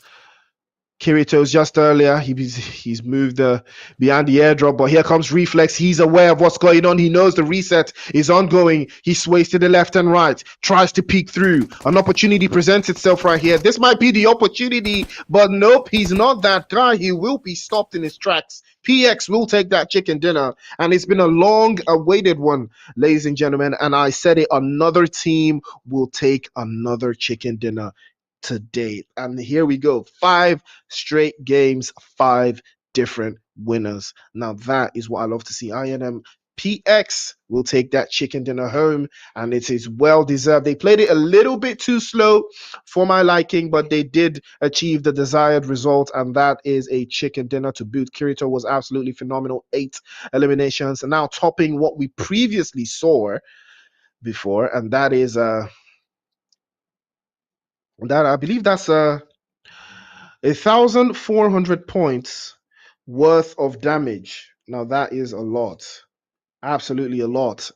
Kirito's just earlier. He's moved behind the airdrop, but here comes Reflex. He's aware of what's going on. He knows the reset is ongoing. He sways to the left and right, tries to peek through. An opportunity presents itself right here. This might be the opportunity, but nope, he's not that guy. He will be stopped in his tracks. PX will take that chicken dinner, and it's been a long-awaited one, ladies and gentlemen, and I said it, another team will take another chicken dinner today. And here we go. 5 straight games, 5 different winners. Now that is what I love to see. INM PX will take that chicken dinner home, and it is well deserved. They played it a little bit too slow for my liking, but they did achieve the desired result, and that is a chicken dinner to boot. Kirito was absolutely phenomenal. 8 eliminations, and now topping what we previously saw before, and that is that I believe that's 1,400 points worth of damage. Now that is a lot, absolutely a lot,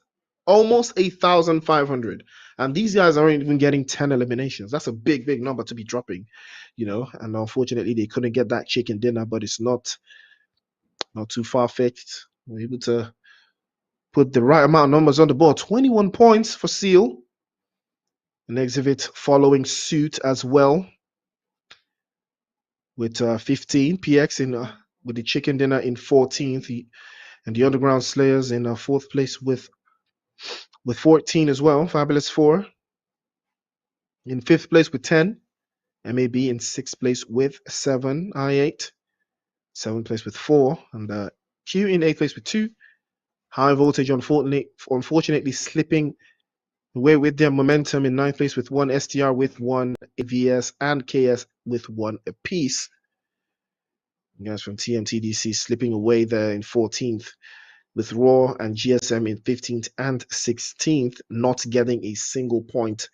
almost 8,500. And these guys aren't even getting 10 eliminations. That's a big number to be dropping, And unfortunately, they couldn't get that chicken dinner, but it's not too far fetched. We're able to put the right amount of numbers on the board. 21 points for Seal. And Exhibit following suit as well with 15. PX in with the Chicken Dinner in 14th. And the Underground Slayers in 4th place with 14 as well. Fabulous 4 in 5th place with 10. MAB in 6th place with 7. I8 7th place with 4. And Q in 8th place with 2. High Voltage unfortunately slipping away with their momentum in 9th place with 1. STR with 1. AVS and KS with 1 apiece. You guys from TMTDC slipping away there in 14th, with Raw and GSM in 15th and 16th, not getting a single point.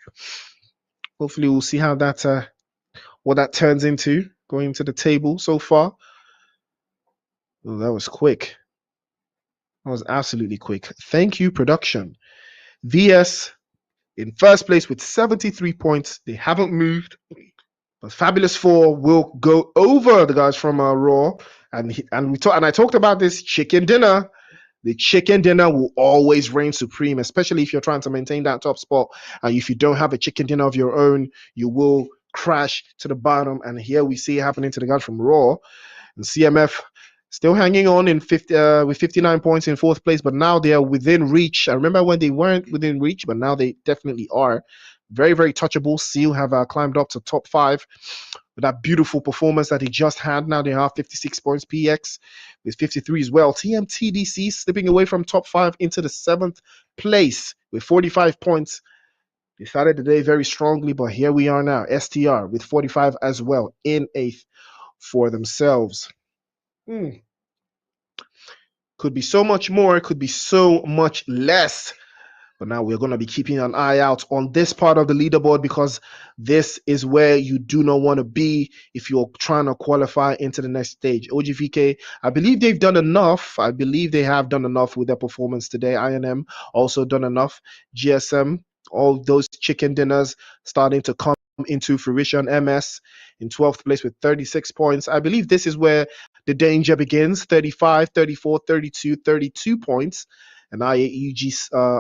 Hopefully we'll see how that what that turns into going to the table so far. Oh, that was quick. That was absolutely quick. Thank you, production. VS in first place with 73 points. They haven't moved. But Fabulous 4 will go over the guys from Raw. And I talked about this Chicken Dinner. The Chicken Dinner will always reign supreme, especially if you're trying to maintain that top spot. And if you don't have a Chicken Dinner of your own, you will crash to the bottom. And here we see it happening to the guys from Raw. And CMF still hanging on in with 59 points in 4th place, but now they are within reach. I remember when they weren't within reach, but now they definitely are. Very, very touchable. Seal have climbed up to top 5 with that beautiful performance that he just had. Now they have 56 points. PX with 53 as well. TMTDC slipping away from top 5 into the 7th place with 45 points. They started the day very strongly, but here we are now. STR with 45 as well in 8th for themselves. Could be so much more. Could be so much less. But now we're going to be keeping an eye out on this part of the leaderboard, because this is where you do not want to be if you're trying to qualify into the next stage. OGVK, I believe they've done enough. I believe they have done enough with their performance today. INM also done enough. GSM, all those Chicken Dinners starting to come into fruition. MS in 12th place with 36 points. I believe this is where the danger begins. 35, 34, 32, 32 points. And IAUG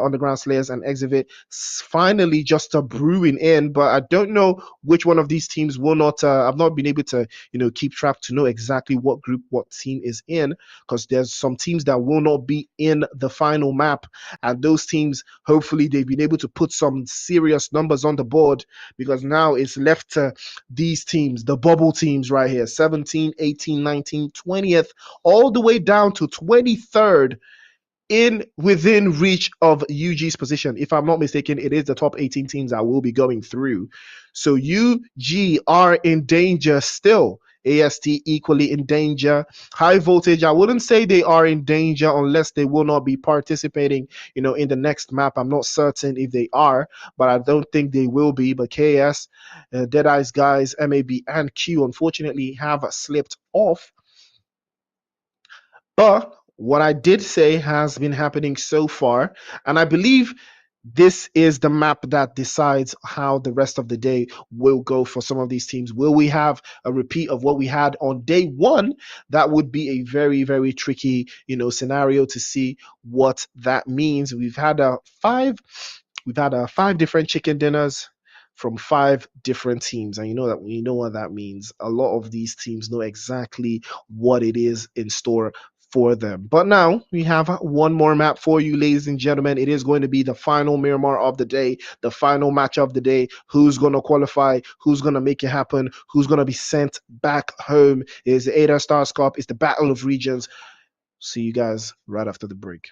Underground Slayers and Exhibit finally just brewing in, but I don't know which one of these teams will not. I've not been able to, keep track to know exactly what group, what team is in, because there's some teams that will not be in the final map, and those teams, hopefully, they've been able to put some serious numbers on the board, because now it's left to these teams, the bubble teams right here, 17, 18, 19, 20th, all the way down to 23rd. Within reach of UG's position. If I'm not mistaken, it is the top 18 teams that will be going through. So UG are in danger still. AST equally in danger. High Voltage, I wouldn't say they are in danger unless they will not be participating, in the next map. I'm not certain if they are, but I don't think they will be. But KS, Deadeye's guys, MAB and Q, unfortunately have slipped off. But what I did say has been happening so far, and I believe this is the map that decides how the rest of the day will go for some of these teams. Will we have a repeat of what we had on day 1? That would be a very, very tricky, scenario to see what that means. We've had 5 different Chicken Dinners from 5 different teams, and you know what that means. A lot of these teams know exactly what it is in store for them. But now we have one more map for you, ladies and gentlemen. It is going to be the final Miramar of the day, the final match of the day. Who's going to qualify? Who's going to make it happen? Who's going to be sent back home? It is the 8 Stars Cup. It's the Battle of Regions. See you guys right after the break.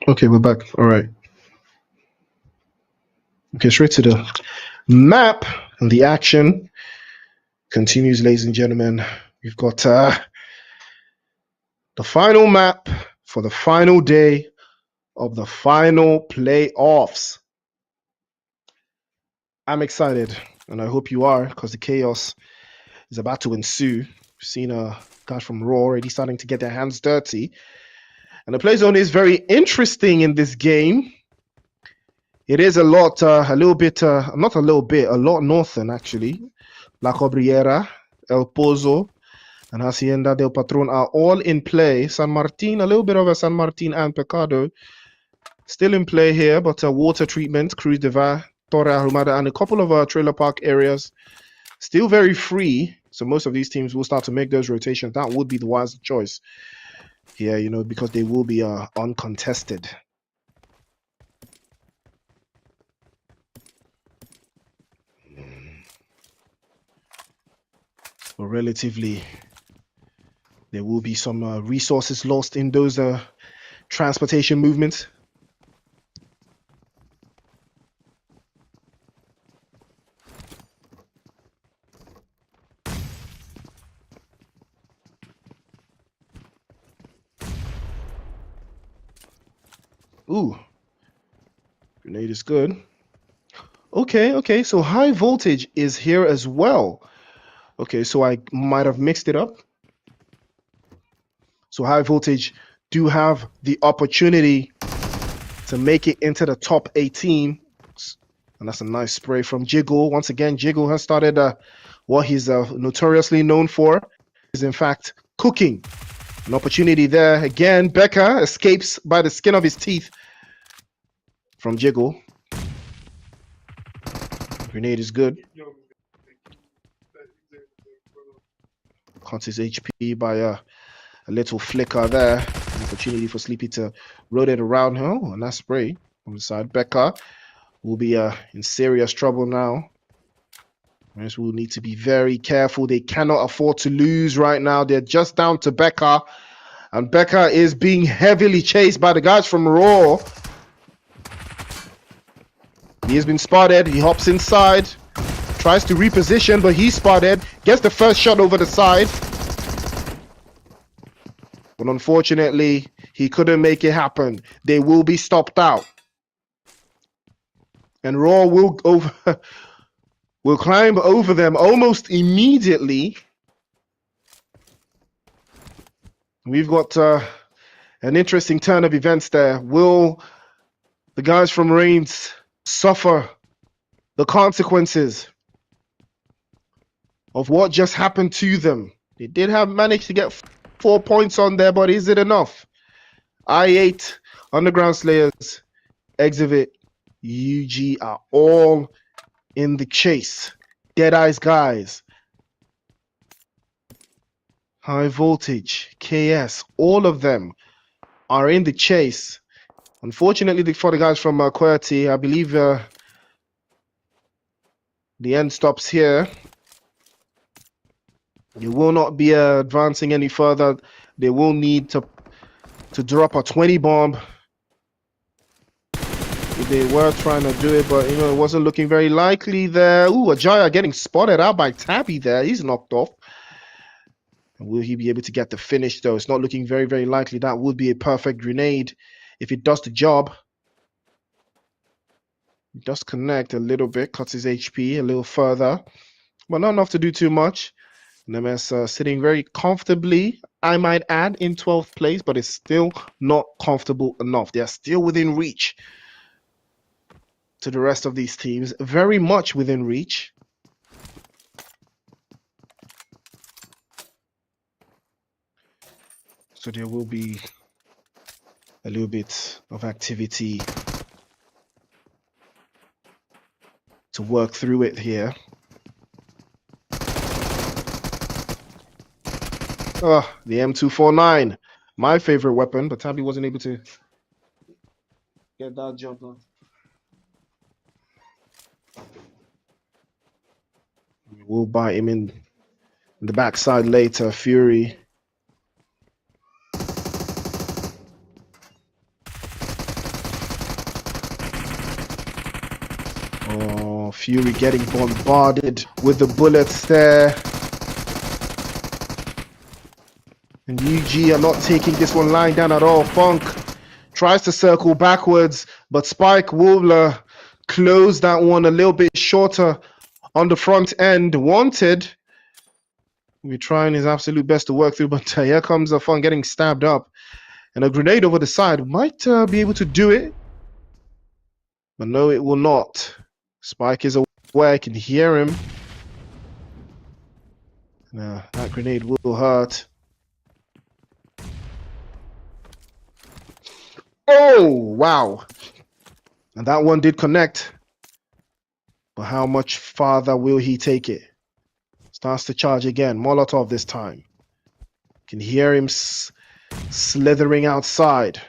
Okay, we're back. All right. Okay, straight to the map, and the action continues, ladies and gentlemen. We've got the final map for the final day of the final playoffs. I'm excited, and I hope you are, because the chaos is about to ensue. We've seen guys from Raw already starting to get their hands dirty. And the play zone is very interesting in this game. It is a lot, a little bit, not a little bit, a lot northern actually. La Cobriera, El Pozo, and Hacienda del Patron are all in play. San Martin, a little bit of a San Martin and Pecado still in play here, but water treatment, Cruz de Va, Torre Ahumada, and a couple of trailer park areas still very free. So most of these teams will start to make those rotations. That would be the wise choice here, you know, because they will be uncontested. But relatively, there will be some resources lost in those transportation movements. Ooh, grenade is good. Okay, so high voltage is here as well. Okay, so I might have mixed it up. So high voltage do have the opportunity to make it into the top 18. And that's a nice spray from Jiggle. Once again, Jiggle has started what he's notoriously known for, is in fact cooking. An opportunity there. Again, Becca escapes by the skin of his teeth from Jiggle. Grenade is good. Cuts his HP by a little flicker there. An opportunity for Sleepy to rotate around her. Oh, and that spray from the side. Becca will be in serious trouble now. Rams will need to be very careful. They cannot afford to lose right now. They're just down to Becca. And Becca is being heavily chased by the guys from Raw. He has been spotted. He hops inside. Tries to reposition, but he's spotted. Gets the first shot over the side. But unfortunately, he couldn't make it happen. They will be stopped out. And Raw will climb over them almost immediately. We've got an interesting turn of events there. Will the guys from Reigns suffer the consequences of what just happened to them? They did have managed to get 4 points on there, but is it enough? I8, Underground Slayers, Exhibit, UG are all in the chase. Deadeyes guys, High Voltage, KS, all of them are in the chase. Unfortunately for the guys from QWERTY, I believe the end stops here. They will not be advancing any further. They will need to drop a 20 bomb if they were trying to do it, but you know, it wasn't looking very likely there. Ooh, Ajaya getting spotted out by Tabby there. He's knocked off. Will he be able to get the finish though? It's not looking very, very likely. That would be a perfect grenade if it does the job. It does connect a little bit, cuts his HP a little further, but not enough to do too much. NMS sitting very comfortably, I might add, in 12th place, but it's still not comfortable enough. They are still within reach to the rest of these teams, very much within reach. So there will be a little bit of activity to work through it here. Oh, the M249, my favorite weapon, but Tabby wasn't able to get that job done. We'll buy him in the backside later, Fury. Oh, Fury getting bombarded with the bullets there. And UG are not taking this one lying down at all. Funk tries to circle backwards, but Spike will close that one a little bit shorter on the front end. Wanted. We're trying his absolute best to work through, but here comes the Funk getting stabbed up. And a grenade over the side might be able to do it. But no, it will not. Spike is aware. I can hear him. That grenade will hurt. Oh, wow. And that one did connect. But how much farther will he take it? Starts to charge again. Molotov this time. Can hear him slithering outside.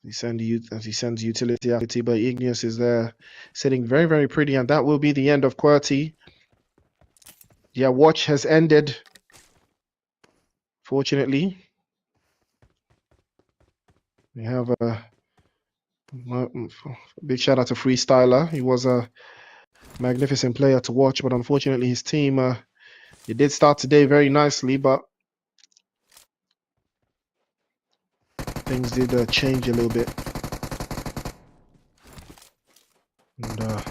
As he sends utility, but Igneous is there sitting very, very pretty. And that will be the end of QWERTY. Yeah, watch has ended. Fortunately. We have a big shout out to Freestyler. He was a magnificent player to watch, but unfortunately his team, it did start today very nicely, but things did change a little bit. And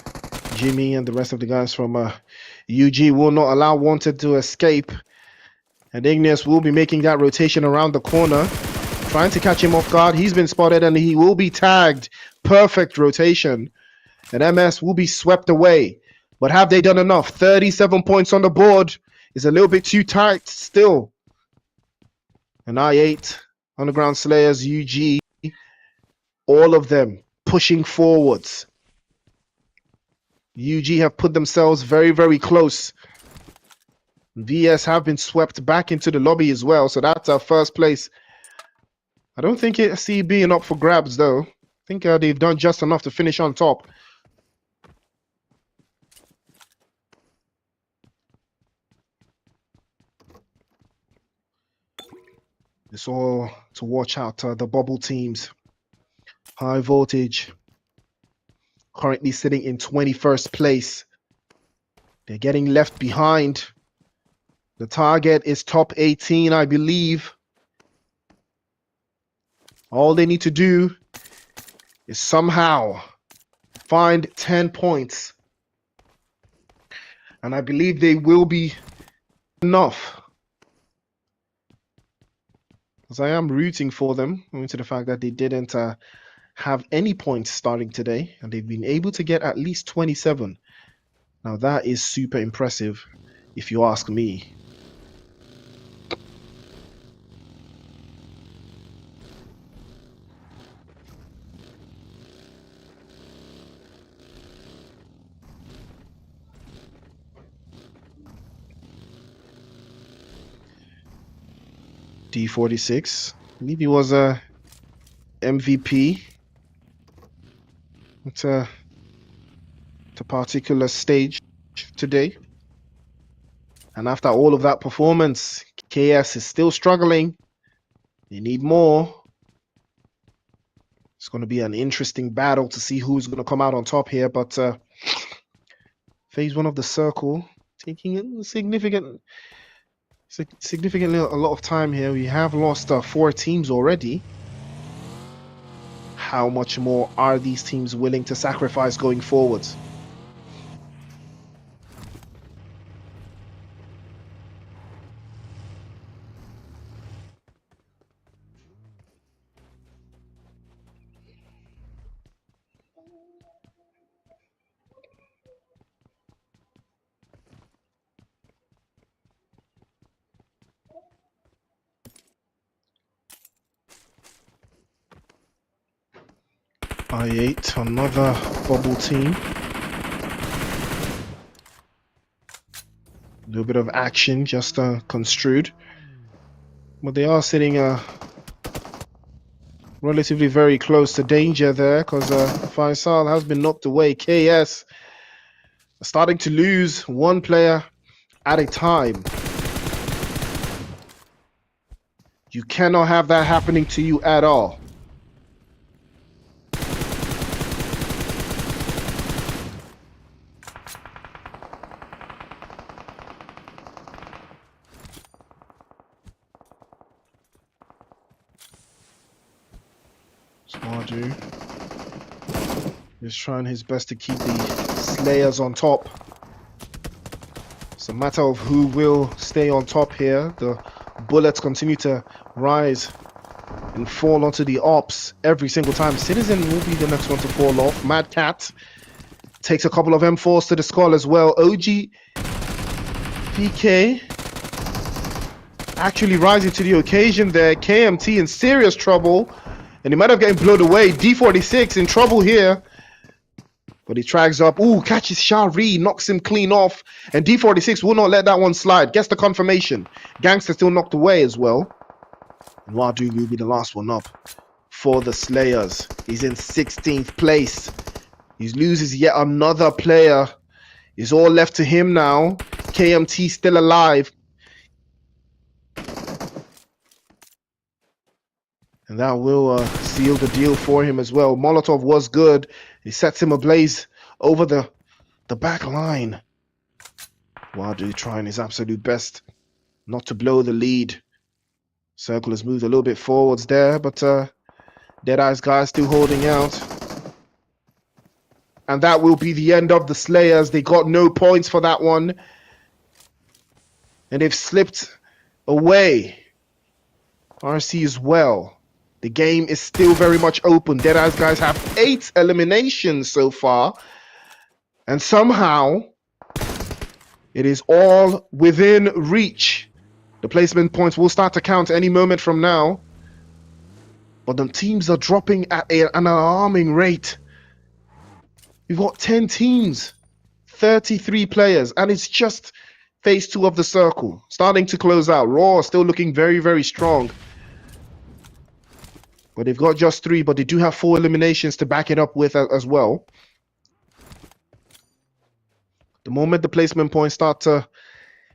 Jimmy and the rest of the guys from UG will not allow Wanted to escape. And Igneous will be making that rotation around the corner, trying to catch him off guard. He's been spotted and he will be tagged. Perfect rotation. And MS will be swept away. But have they done enough? 37 points on the board is a little bit too tight still. And I8, Underground Slayers, UG, all of them pushing forwards. UG have put themselves very, very close. VS have been swept back into the lobby as well. So that's our first place. I don't think I see it being up for grabs though. I think they've done just enough to finish on top. It's all to watch out the bubble teams. High Voltage currently sitting in 21st place. They're getting left behind. The target is top 18, I believe. All they need to do is somehow find 10 points. And I believe they will be enough. Because I am rooting for them, owing to the fact that they didn't have any points starting today. And they've been able to get at least 27. Now that is super impressive, if you ask me. D46, I believe he was a MVP at a particular stage today. And after all of that performance, KS is still struggling. They need more. It's going to be an interesting battle to see who's going to come out on top here. But phase one of the circle, taking significantly a lot of time here. We have lost 4 teams already. How much more are these teams willing to sacrifice going forwards? I8, another bubble team. A little bit of action, just construed. But they are sitting relatively very close to danger there, because Faisal has been knocked away. KS starting to lose one player at a time. You cannot have that happening to you at all. Mardu is trying his best to keep the Slayers on top. It's a matter of who will stay on top here. The bullets continue to rise and fall onto the ops every single time. Citizen will be the next one to fall off. Mad Cat takes a couple of M4s to the skull as well. OG PK actually rising to the occasion there. KMT in serious trouble, and he might have getting blown away. D46 in trouble here, but he tracks up. Ooh, catches Shari, knocks him clean off, and D46 will not let that one slide. Gets the confirmation. Gangster still knocked away as well. And Wadu will be the last one up for the Slayers. He's in 16th place. He loses yet another player. It's all left to him now. KMT still alive. And that will seal the deal for him as well. Molotov was good. He sets him ablaze over the back line. Wadu trying his absolute best not to blow the lead. Circle has moved a little bit forwards there, but Deadeye's guy still holding out. And that will be the end of the Slayers. They got no points for that one. And they've slipped away. RC as well. The game is still very much open. Deadeye's guys have 8 eliminations so far. And somehow, it is all within reach. The placement points will start to count any moment from now. But the teams are dropping at an alarming rate. We've got 10 teams, 33 players, and it's just phase 2 of the circle. Starting to close out. Raw still looking very, very strong. But they've got just 3, but they do have 4 eliminations to back it up with as well. The moment the placement points start to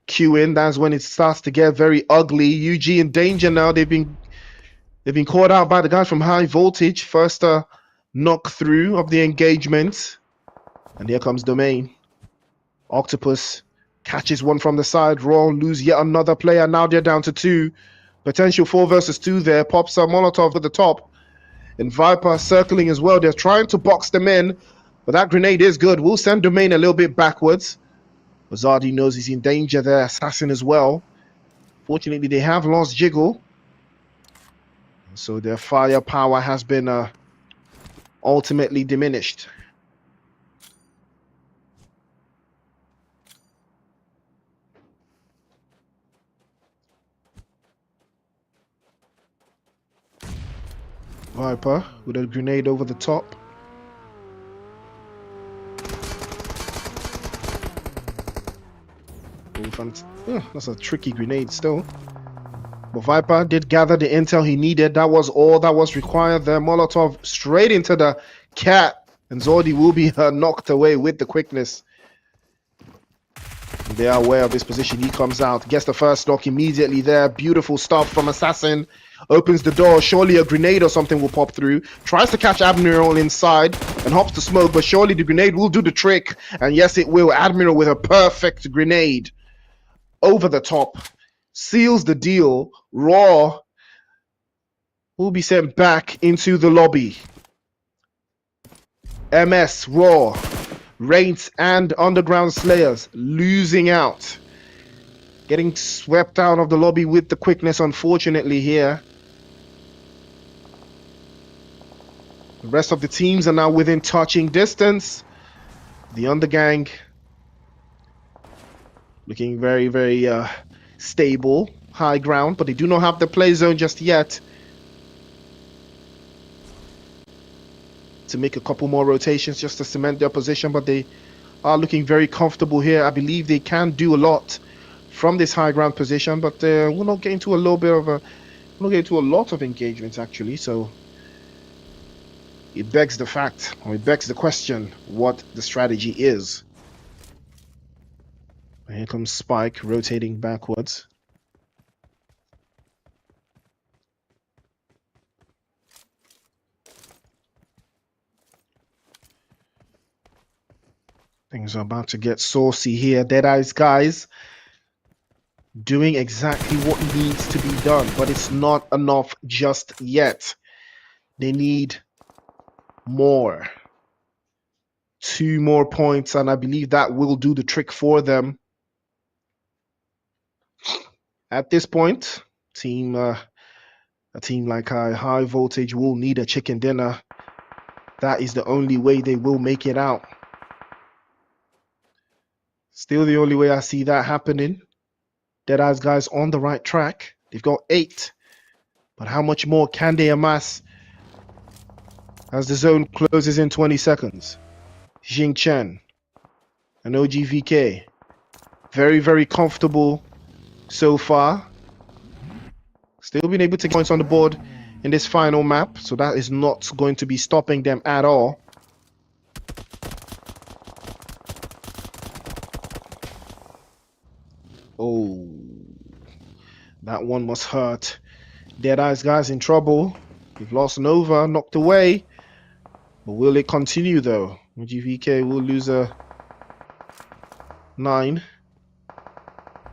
queue in, that's when it starts to get very ugly. UG in danger now. They've been caught out by the guys from High Voltage. First knock through of the engagement. And here comes Domain. Octopus catches one from the side. Raw lose yet another player. Now they're down to 2. Potential 4 versus 2 there. Pops a Molotov at the top. And Viper circling as well. They're trying to box them in. But that grenade is good. We'll send Domain a little bit backwards. Bazardi knows he's in danger there. Assassin as well. Fortunately, they have lost Jiggle. So their firepower has been ultimately diminished. Viper with a grenade over the top. That's a tricky grenade still. But Viper did gather the intel he needed. That was all that was required there. Molotov straight into the cat. And Zordi will be knocked away with the quickness. They are aware of his position. He comes out, gets the first knock immediately there. Beautiful stuff from Assassin. Opens the door. Surely a grenade or something will pop through. Tries to catch Admiral inside and hops to smoke. But surely the grenade will do the trick. And yes, it will. Admiral with a perfect grenade. Over the top. Seals the deal. Raw will be sent back into the lobby. MS, Raw, Reigns, and Underground Slayers losing out. Getting swept out of the lobby with the quickness, unfortunately, here. The rest of the teams are now within touching distance. The Undergang looking very, very stable, high ground, but they do not have the play zone just yet. To make a couple more rotations just to cement their position, but they are looking very comfortable here. I believe they can do a lot from this high ground position, but we're not getting to a little bit of a, we're not getting to a lot of engagements actually. So it begs the fact, or it begs the question, what the strategy is. And here comes Spike rotating backwards. Things are about to get saucy here. Deadeye's guys doing exactly what needs to be done, but it's not enough just yet. They need more. 2 more points, and I believe that will do the trick for them. At this point, a team like High Voltage will need a chicken dinner. That is the only way they will make it out. Still the only way I see that happening. Deadeye's guys on the right track. They've got 8. But how much more can they amass as the zone closes in 20 seconds? Jing Chen and OGVK. Very, very comfortable so far. Still being able to get points on the board in this final map. So that is not going to be stopping them at all. Oh, that one must hurt. Deadeye's guys in trouble. We've lost Nova, knocked away. But will it continue though? GVK will lose a 9.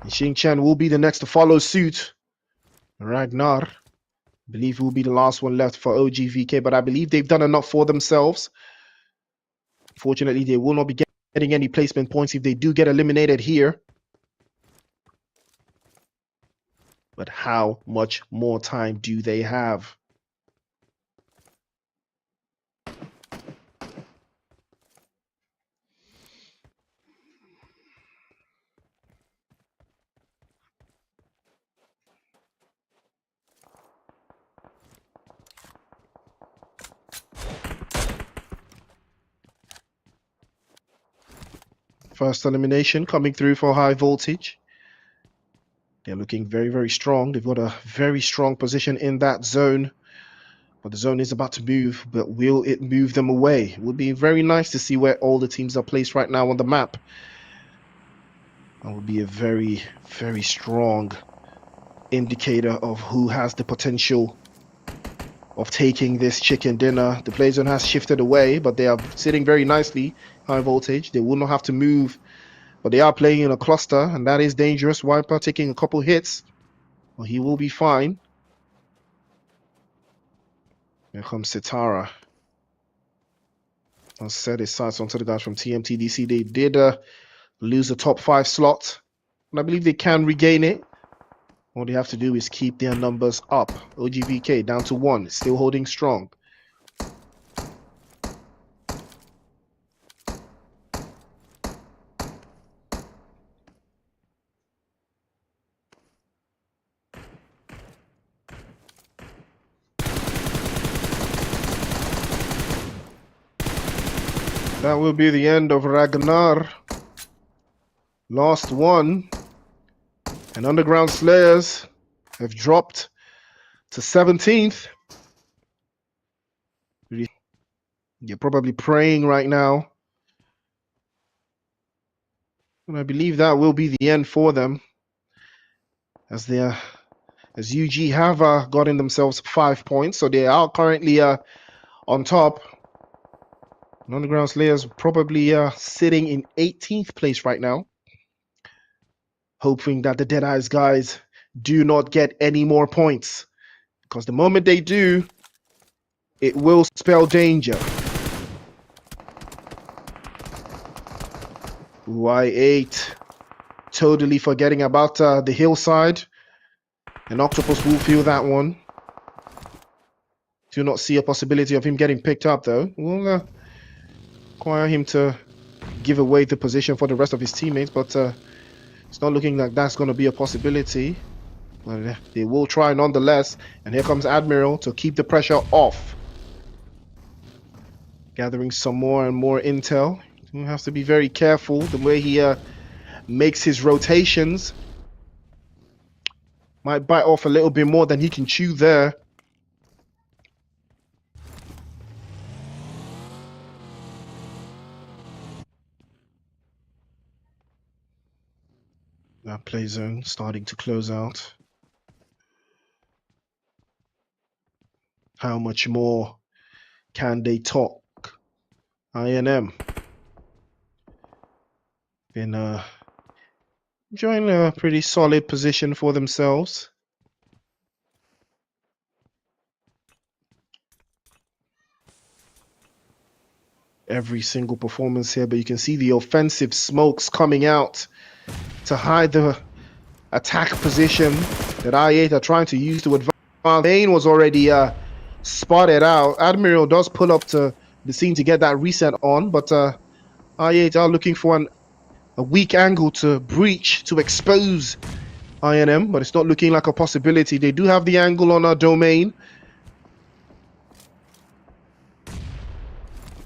And Xing Chen will be the next to follow suit. Ragnar, I believe, will be the last one left for OGVK, but I believe they've done enough for themselves. Fortunately, they will not be getting any placement points if they do get eliminated here. But how much more time do they have? First elimination coming through for High Voltage. They're looking very, very strong. They've got a very strong position in that zone. But the zone is about to move, but will it move them away? It would be very nice to see where all the teams are placed right now on the map. That would be a very, very strong indicator of who has the potential of taking this chicken dinner. The play zone has shifted away, but they are sitting very nicely. High Voltage. They will not have to move, but they are playing in a cluster, and that is dangerous. Wiper taking a couple hits. Well, he will be fine. Here comes Sitara. I'll set his sights onto the guys from TMTDC. They did lose the top 5 slot, and I believe they can regain it. All they have to do is keep their numbers up. OGVK down to 1, still holding strong. That will be the end of Ragnar. Last one. And Underground Slayers have dropped to 17th. You're probably praying right now. And I believe that will be the end for them. As UG have gotten themselves 5 points. So they are currently on top. And Underground Slayers probably sitting in 18th place right now. Hoping that the Deadeye's guys do not get any more points. Because the moment they do, it will spell danger. Y8 totally forgetting about the hillside. And Octopus will feel that one. Do not see a possibility of him getting picked up though. We'll require him to give away the position for the rest of his teammates, but it's not looking like that's going to be a possibility. But they will try nonetheless. And here comes Admiral to keep the pressure off. Gathering some more and more intel. He has to be very careful the way he makes his rotations. Might bite off a little bit more than he can chew there. That play zone starting to close out. How much more can they talk? INM been enjoying a pretty solid position for themselves. every single performance here, but you can see the offensive smokes coming out to hide the attack position that I8 are trying to use to advance. Main was already spotted out. Admiral does pull up to the scene to get that reset on, but I8 are looking for a weak angle to breach, to expose INM, but it's not looking like a possibility. They do have the angle on our domain.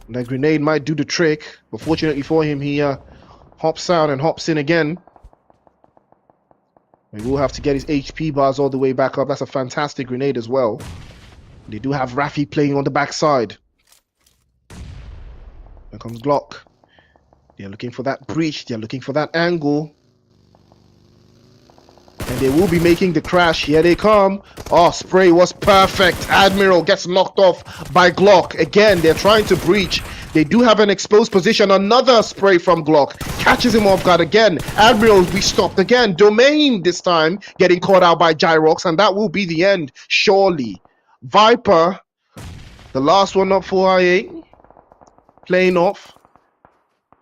And that grenade might do the trick, but fortunately for him, he hops out and hops in again. We will have to get his HP bars all the way back up. That's a fantastic grenade as well. They do have Rafi playing on the backside. Here comes Glock. They're looking for that breach. They're looking for that angle. And they will be making the crash. Here they come. Oh, spray was perfect. Admiral gets knocked off by Glock. Again, they're trying to breach. They do have an exposed position. Another spray from Glock. Catches him off guard again. Admiral will be stopped again. Domain this time getting caught out by Gyrox. And that will be the end, surely. Viper, the last one up for I8. Playing off.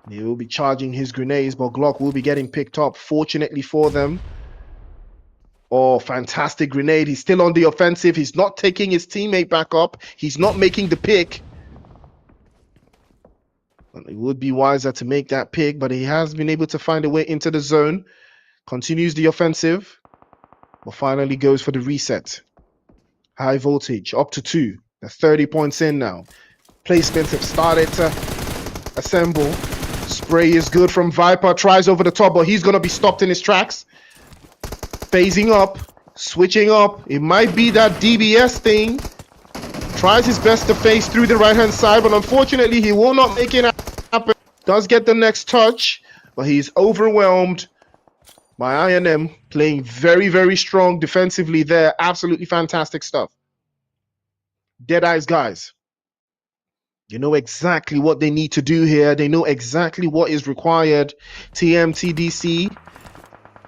They will be charging his grenades, but Glock will be getting picked up. Fortunately for them. Oh, fantastic grenade. He's still on the offensive. He's not taking his teammate back up. He's not making the pick. It would be wiser to make that pick, but he has been able to find a way into the zone. Continues the offensive, but finally goes for the reset. High voltage, up to 2. They're 30 points in now. Placements have started to assemble. Spray is good from Viper. Tries over the top, but he's going to be stopped in his tracks. Phasing up, switching up. It might be that DBS thing. Tries his best to phase through the right-hand side, but unfortunately, he will not make it happen. Does get the next touch, but he's overwhelmed by INM. Playing very, very strong defensively there. Absolutely fantastic stuff. Deadeyes guys. They know exactly what they need to do here. They know exactly what is required. TMTDC.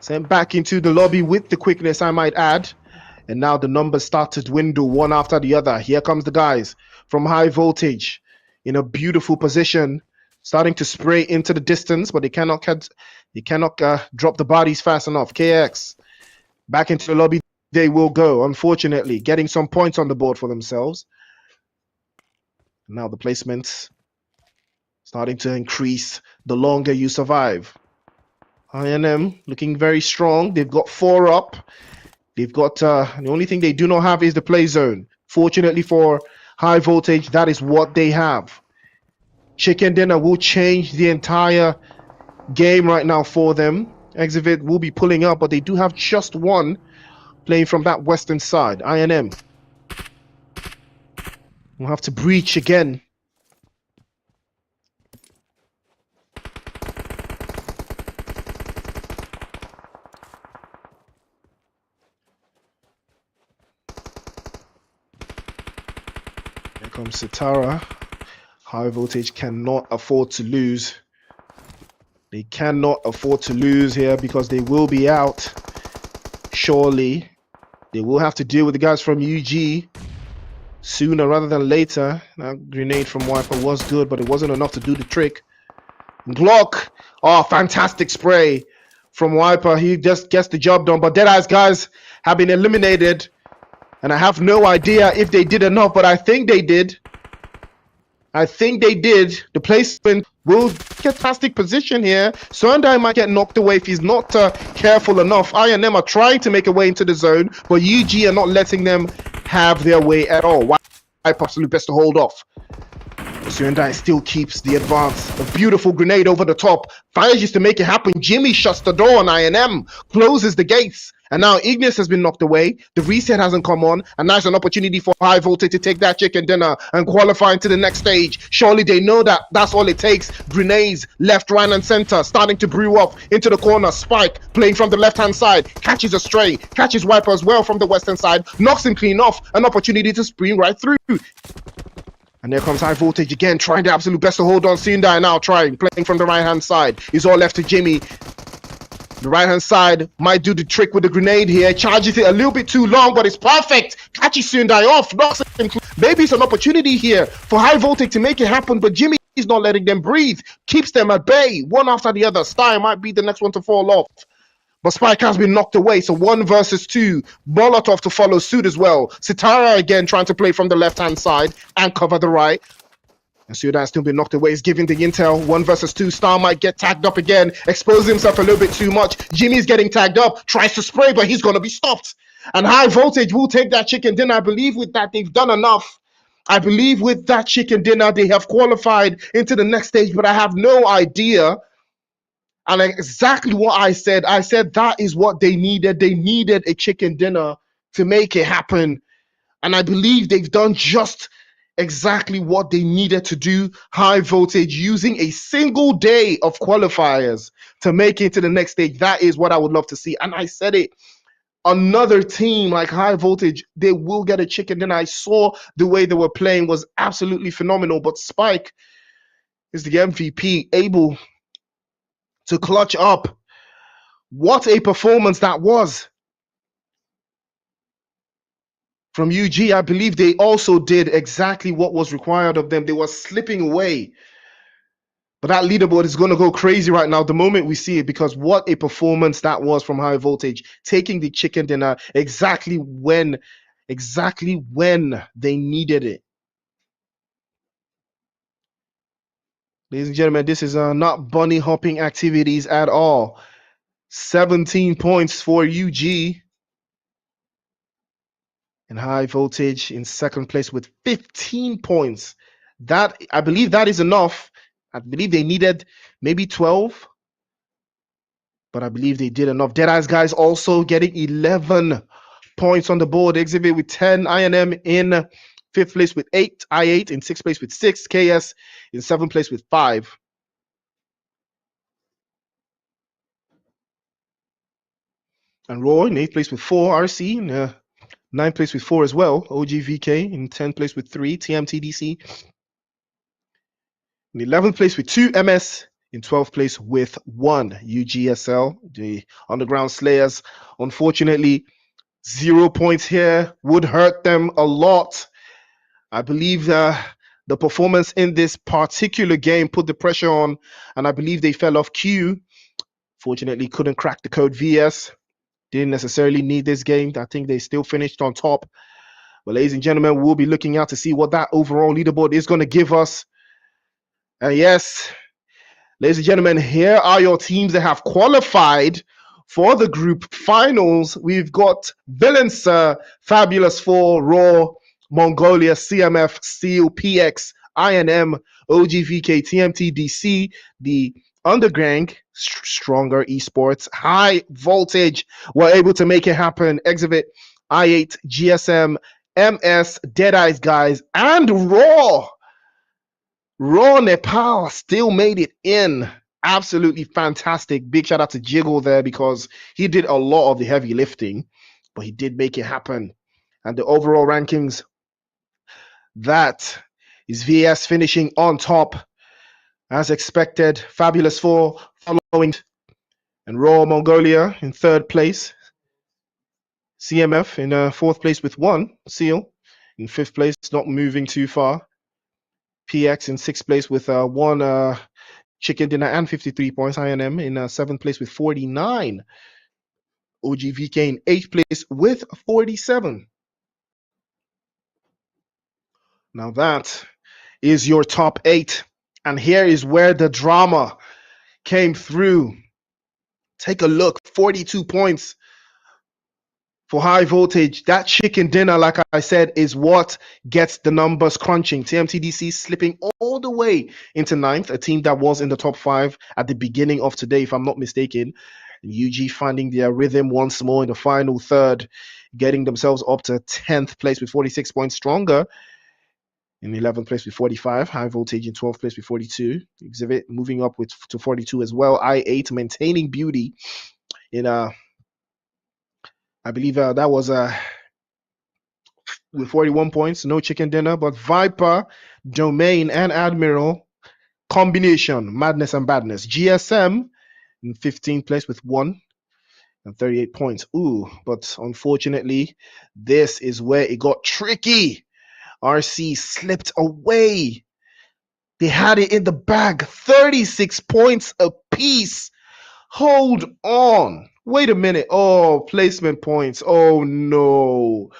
Sent back into the lobby with the quickness, I might add. And now the numbers start to dwindle one after the other. Here comes the guys from high voltage in a beautiful position, starting to spray into the distance, but they cannot drop the bodies fast enough. KX back into the lobby. They will go, unfortunately, getting some points on the board for themselves. Now the placements starting to increase the longer you survive. INM looking very strong. They've got 4 up. They've got the only thing they do not have is the play zone. Fortunately for high voltage, that is what they have. Chicken dinner will change the entire game right now for them. Exhibit will be pulling up, but they do have just 1 playing from that western side. INM will have to breach again. Comes Sitara. High voltage cannot afford to lose. They cannot afford to lose here because they will be out. Surely they will have to deal with the guys from UG sooner rather than later. That grenade from Wiper was good, but it wasn't enough to do the trick. Glock. Oh, fantastic spray from Wiper. He just gets the job done, but Deadeyes guys have been eliminated. And I have no idea if they did enough, but I think they did. I think they did. The placement will get fantastic position here. Sundai might get knocked away if he's not careful enough. INM are trying to make a way into the zone, but UG are not letting them have their way at all. Why absolutely best to hold off. Sundai still keeps the advance. A beautiful grenade over the top. Fires used to make it happen. Jimmy shuts the door on INM. Closes the gates. And now Ignis has been knocked away. The reset hasn't come on. And now it's an opportunity for high voltage to take that chicken dinner and qualify into the next stage. Surely they know that that's all it takes. Grenades left, right, and center. Starting to brew up into the corner. Spike playing from the left-hand side. Catches a stray. Catches Wiper as well from the western side. Knocks him clean off. An opportunity to spring right through. And there comes high voltage again, trying the absolute best to hold on. Sundai now playing from the right-hand side. It's all left to Jimmy. The right-hand side might do the trick with the grenade here. Charges it a little bit too long, but it's perfect. Catches Sundai off, knocks him. Maybe it's an opportunity here for high voltage to make it happen, but Jimmy He's not letting them breathe. Keeps them at bay, one after the other. Stein might be the next one to fall off. But Spike has been knocked away. So 1 versus 2. Molotov to follow suit as well. Sitara again trying to play from the left-hand side and cover the right. And Sudan still been knocked away. He's giving the intel. 1 versus 2. Star might get tagged up again. Expose himself a little bit too much. Jimmy's getting tagged up. Tries to spray, but he's going to be stopped. And High Voltage will take that chicken dinner. I believe with that, they've done enough. I believe with that chicken dinner, they have qualified into the next stage, but I have no idea. And exactly what I said that is what they needed. They needed a chicken dinner to make it happen. And I believe they've done just exactly what they needed to do. High Voltage using a single day of qualifiers to make it to the next stage. That is what I would love to see. And I said it. Another team like High Voltage, they will get a chicken dinner. I saw the way they were playing was absolutely phenomenal. But Spike is the MVP, able to clutch up. What a performance that was from UG. I believe they also did exactly what was required of them. They were slipping away. But that leaderboard is going to go crazy right now the moment we see it, because what a performance that was from High Voltage, taking the chicken dinner exactly when they needed it. Ladies and gentlemen, this is not bunny hopping activities at all. 17 points for UG. And High Voltage in second place with 15 points. That, I believe that is enough. I believe they needed maybe 12. But I believe they did enough. Deadeye's guys also getting 11 points on the board. Exhibit with 10. INM in fifth place with 8. I8 in sixth place with 6. KS in seventh place with 5. And Raw in 8th place with 4. RC in 9th place with 4 as well. OGVK in 10th place with 3. TMTDC in 11th place with 2. MS in 12th place with 1. UGSL, the Underground Slayers, unfortunately, 0 points here would hurt them a lot. I believe the performance in this particular game put the pressure on, and I believe they fell off cue. Fortunately, couldn't crack the code VS. Didn't necessarily need this game. I think they still finished on top. But ladies and gentlemen, we'll be looking out to see what that overall leaderboard is going to give us. And yes, ladies and gentlemen, here are your teams that have qualified for the group finals. We've got Villains, Fabulous 4, Raw, Mongolia, CMF, Steel, PX, INM, OGVK, TMTDC, the Underground, Stronger Esports, High Voltage were able to make it happen. Exhibit, I8, GSM, MS, Deadeye's guys, and Raw. Raw Nepal still made it in. Absolutely fantastic. Big shout out to Jiggle there, because he did a lot of the heavy lifting, but he did make it happen. And the overall rankings, that is VS finishing on top as expected. Fabulous 4 following, and Raw Mongolia in third place. CMF in fourth place with 1. Seal in fifth place, not moving too far. PX in sixth place with 1 chicken dinner and 53 points. INM in seventh place with 49. OGVK in eighth place with 47. Now that is your top 8. And here is where the drama came through. Take a look. 42 points for High Voltage. That chicken dinner, like I said, is what gets the numbers crunching. TMTDC slipping all the way into 9th, a team that was in the top 5 at the beginning of today, if I'm not mistaken. UG finding their rhythm once more in the final third, getting themselves up to 10th place with 46 points. Stronger in 11th place with 45. High Voltage in 12th place with 42. Exhibit moving up to 42 as well. I8 maintaining beauty in I believe that was with 41 points. No chicken dinner, but Viper, Domain, and Admiral combination, madness and badness. GSM in 15th place with 1 and 38 points. Ooh, but unfortunately, this is where it got tricky. RC slipped away They had it in the bag, 36 points apiece. Hold on. Wait a minute. Oh, placement points. Oh no.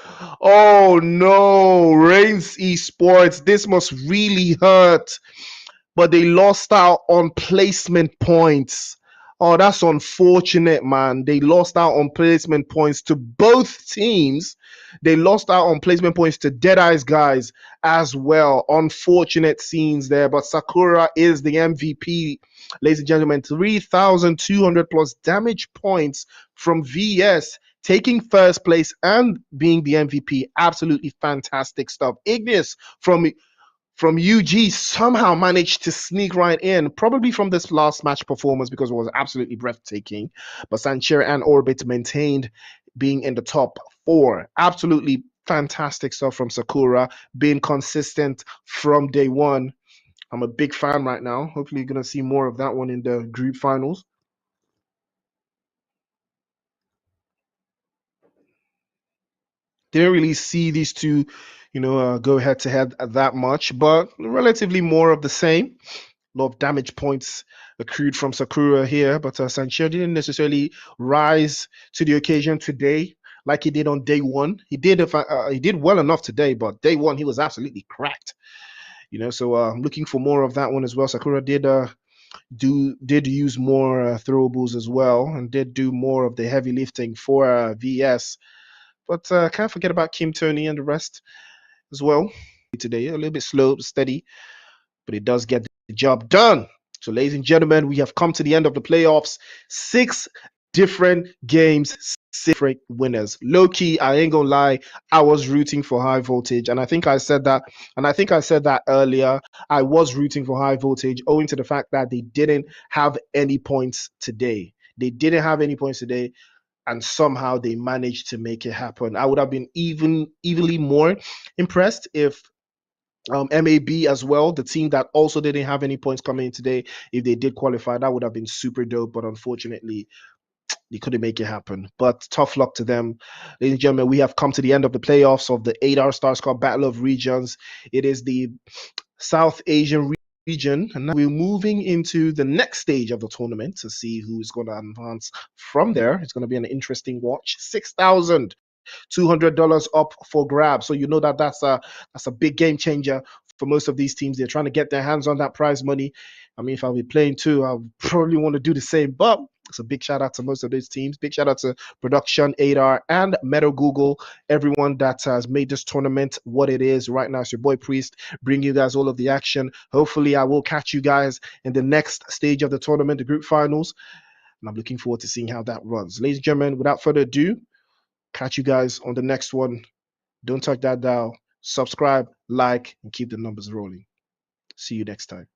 Oh no. Reigns Esports. This must really hurt. But they lost out on placement points. Oh, that's unfortunate, man. They lost out on placement points to both teams. They lost out on placement points to Deadeye's guys as well. Unfortunate scenes there, but Sakura is the MVP, ladies and gentlemen. 3,200 plus damage points from VS, taking first place and being the MVP. Absolutely fantastic stuff. Ignis from UG somehow managed to sneak right in, probably from this last match performance because it was absolutely breathtaking. But Sancher and Orbit maintained being in the top four. Absolutely fantastic stuff from Sakura, being consistent from day one. I'm a big fan right now. Hopefully, you're going to see more of that one in the group finals. Didn't really see these two, go head to head that much, but relatively more of the same. A lot of damage points accrued from Sakura here, but Sancho didn't necessarily rise to the occasion today like he did on day one. He did well enough today, but day one he was absolutely cracked. So I'm looking for more of that one as well. Sakura did use more throwables as well, and did do more of the heavy lifting for VS. But can't forget about Kim Tony and the rest as well. Today a little bit slow, steady, but it does get the job done. So, ladies and gentlemen, we have come to the end of the playoffs. 6 different games, 6 different winners. Low key, I ain't gonna lie, I was rooting for high voltage, and I think I said that earlier. I was rooting for high voltage owing to the fact that they didn't have any points today. And somehow they managed to make it happen. I would have been evenly more impressed if MAB as well, the team that also didn't have any points coming in today, if they did qualify, that would have been super dope. But unfortunately, they couldn't make it happen. But tough luck to them. Ladies and gentlemen, we have come to the end of the playoffs of the 8-hour Stars Cup Battle of Regions. It is the South Asian region, and now we're moving into the next stage of the tournament to see who's going to advance from there. It's going to be an interesting watch. $6,200 up for grabs. So that's a big game changer for most of these teams. They're trying to get their hands on that prize money. I mean, if I'll be playing too, I'll probably want to do the same. But it's a big shout out to most of these teams. Big shout out to Production, 8R, and METAGOOGOL, everyone that has made this tournament what it is right now. It's your boy Priest, bringing you guys all of the action. Hopefully, I will catch you guys in the next stage of the tournament, the group finals. And I'm looking forward to seeing how that runs. Ladies and gentlemen, without further ado, catch you guys on the next one. Don't touch that dial. Subscribe, like, and keep the numbers rolling. See you next time.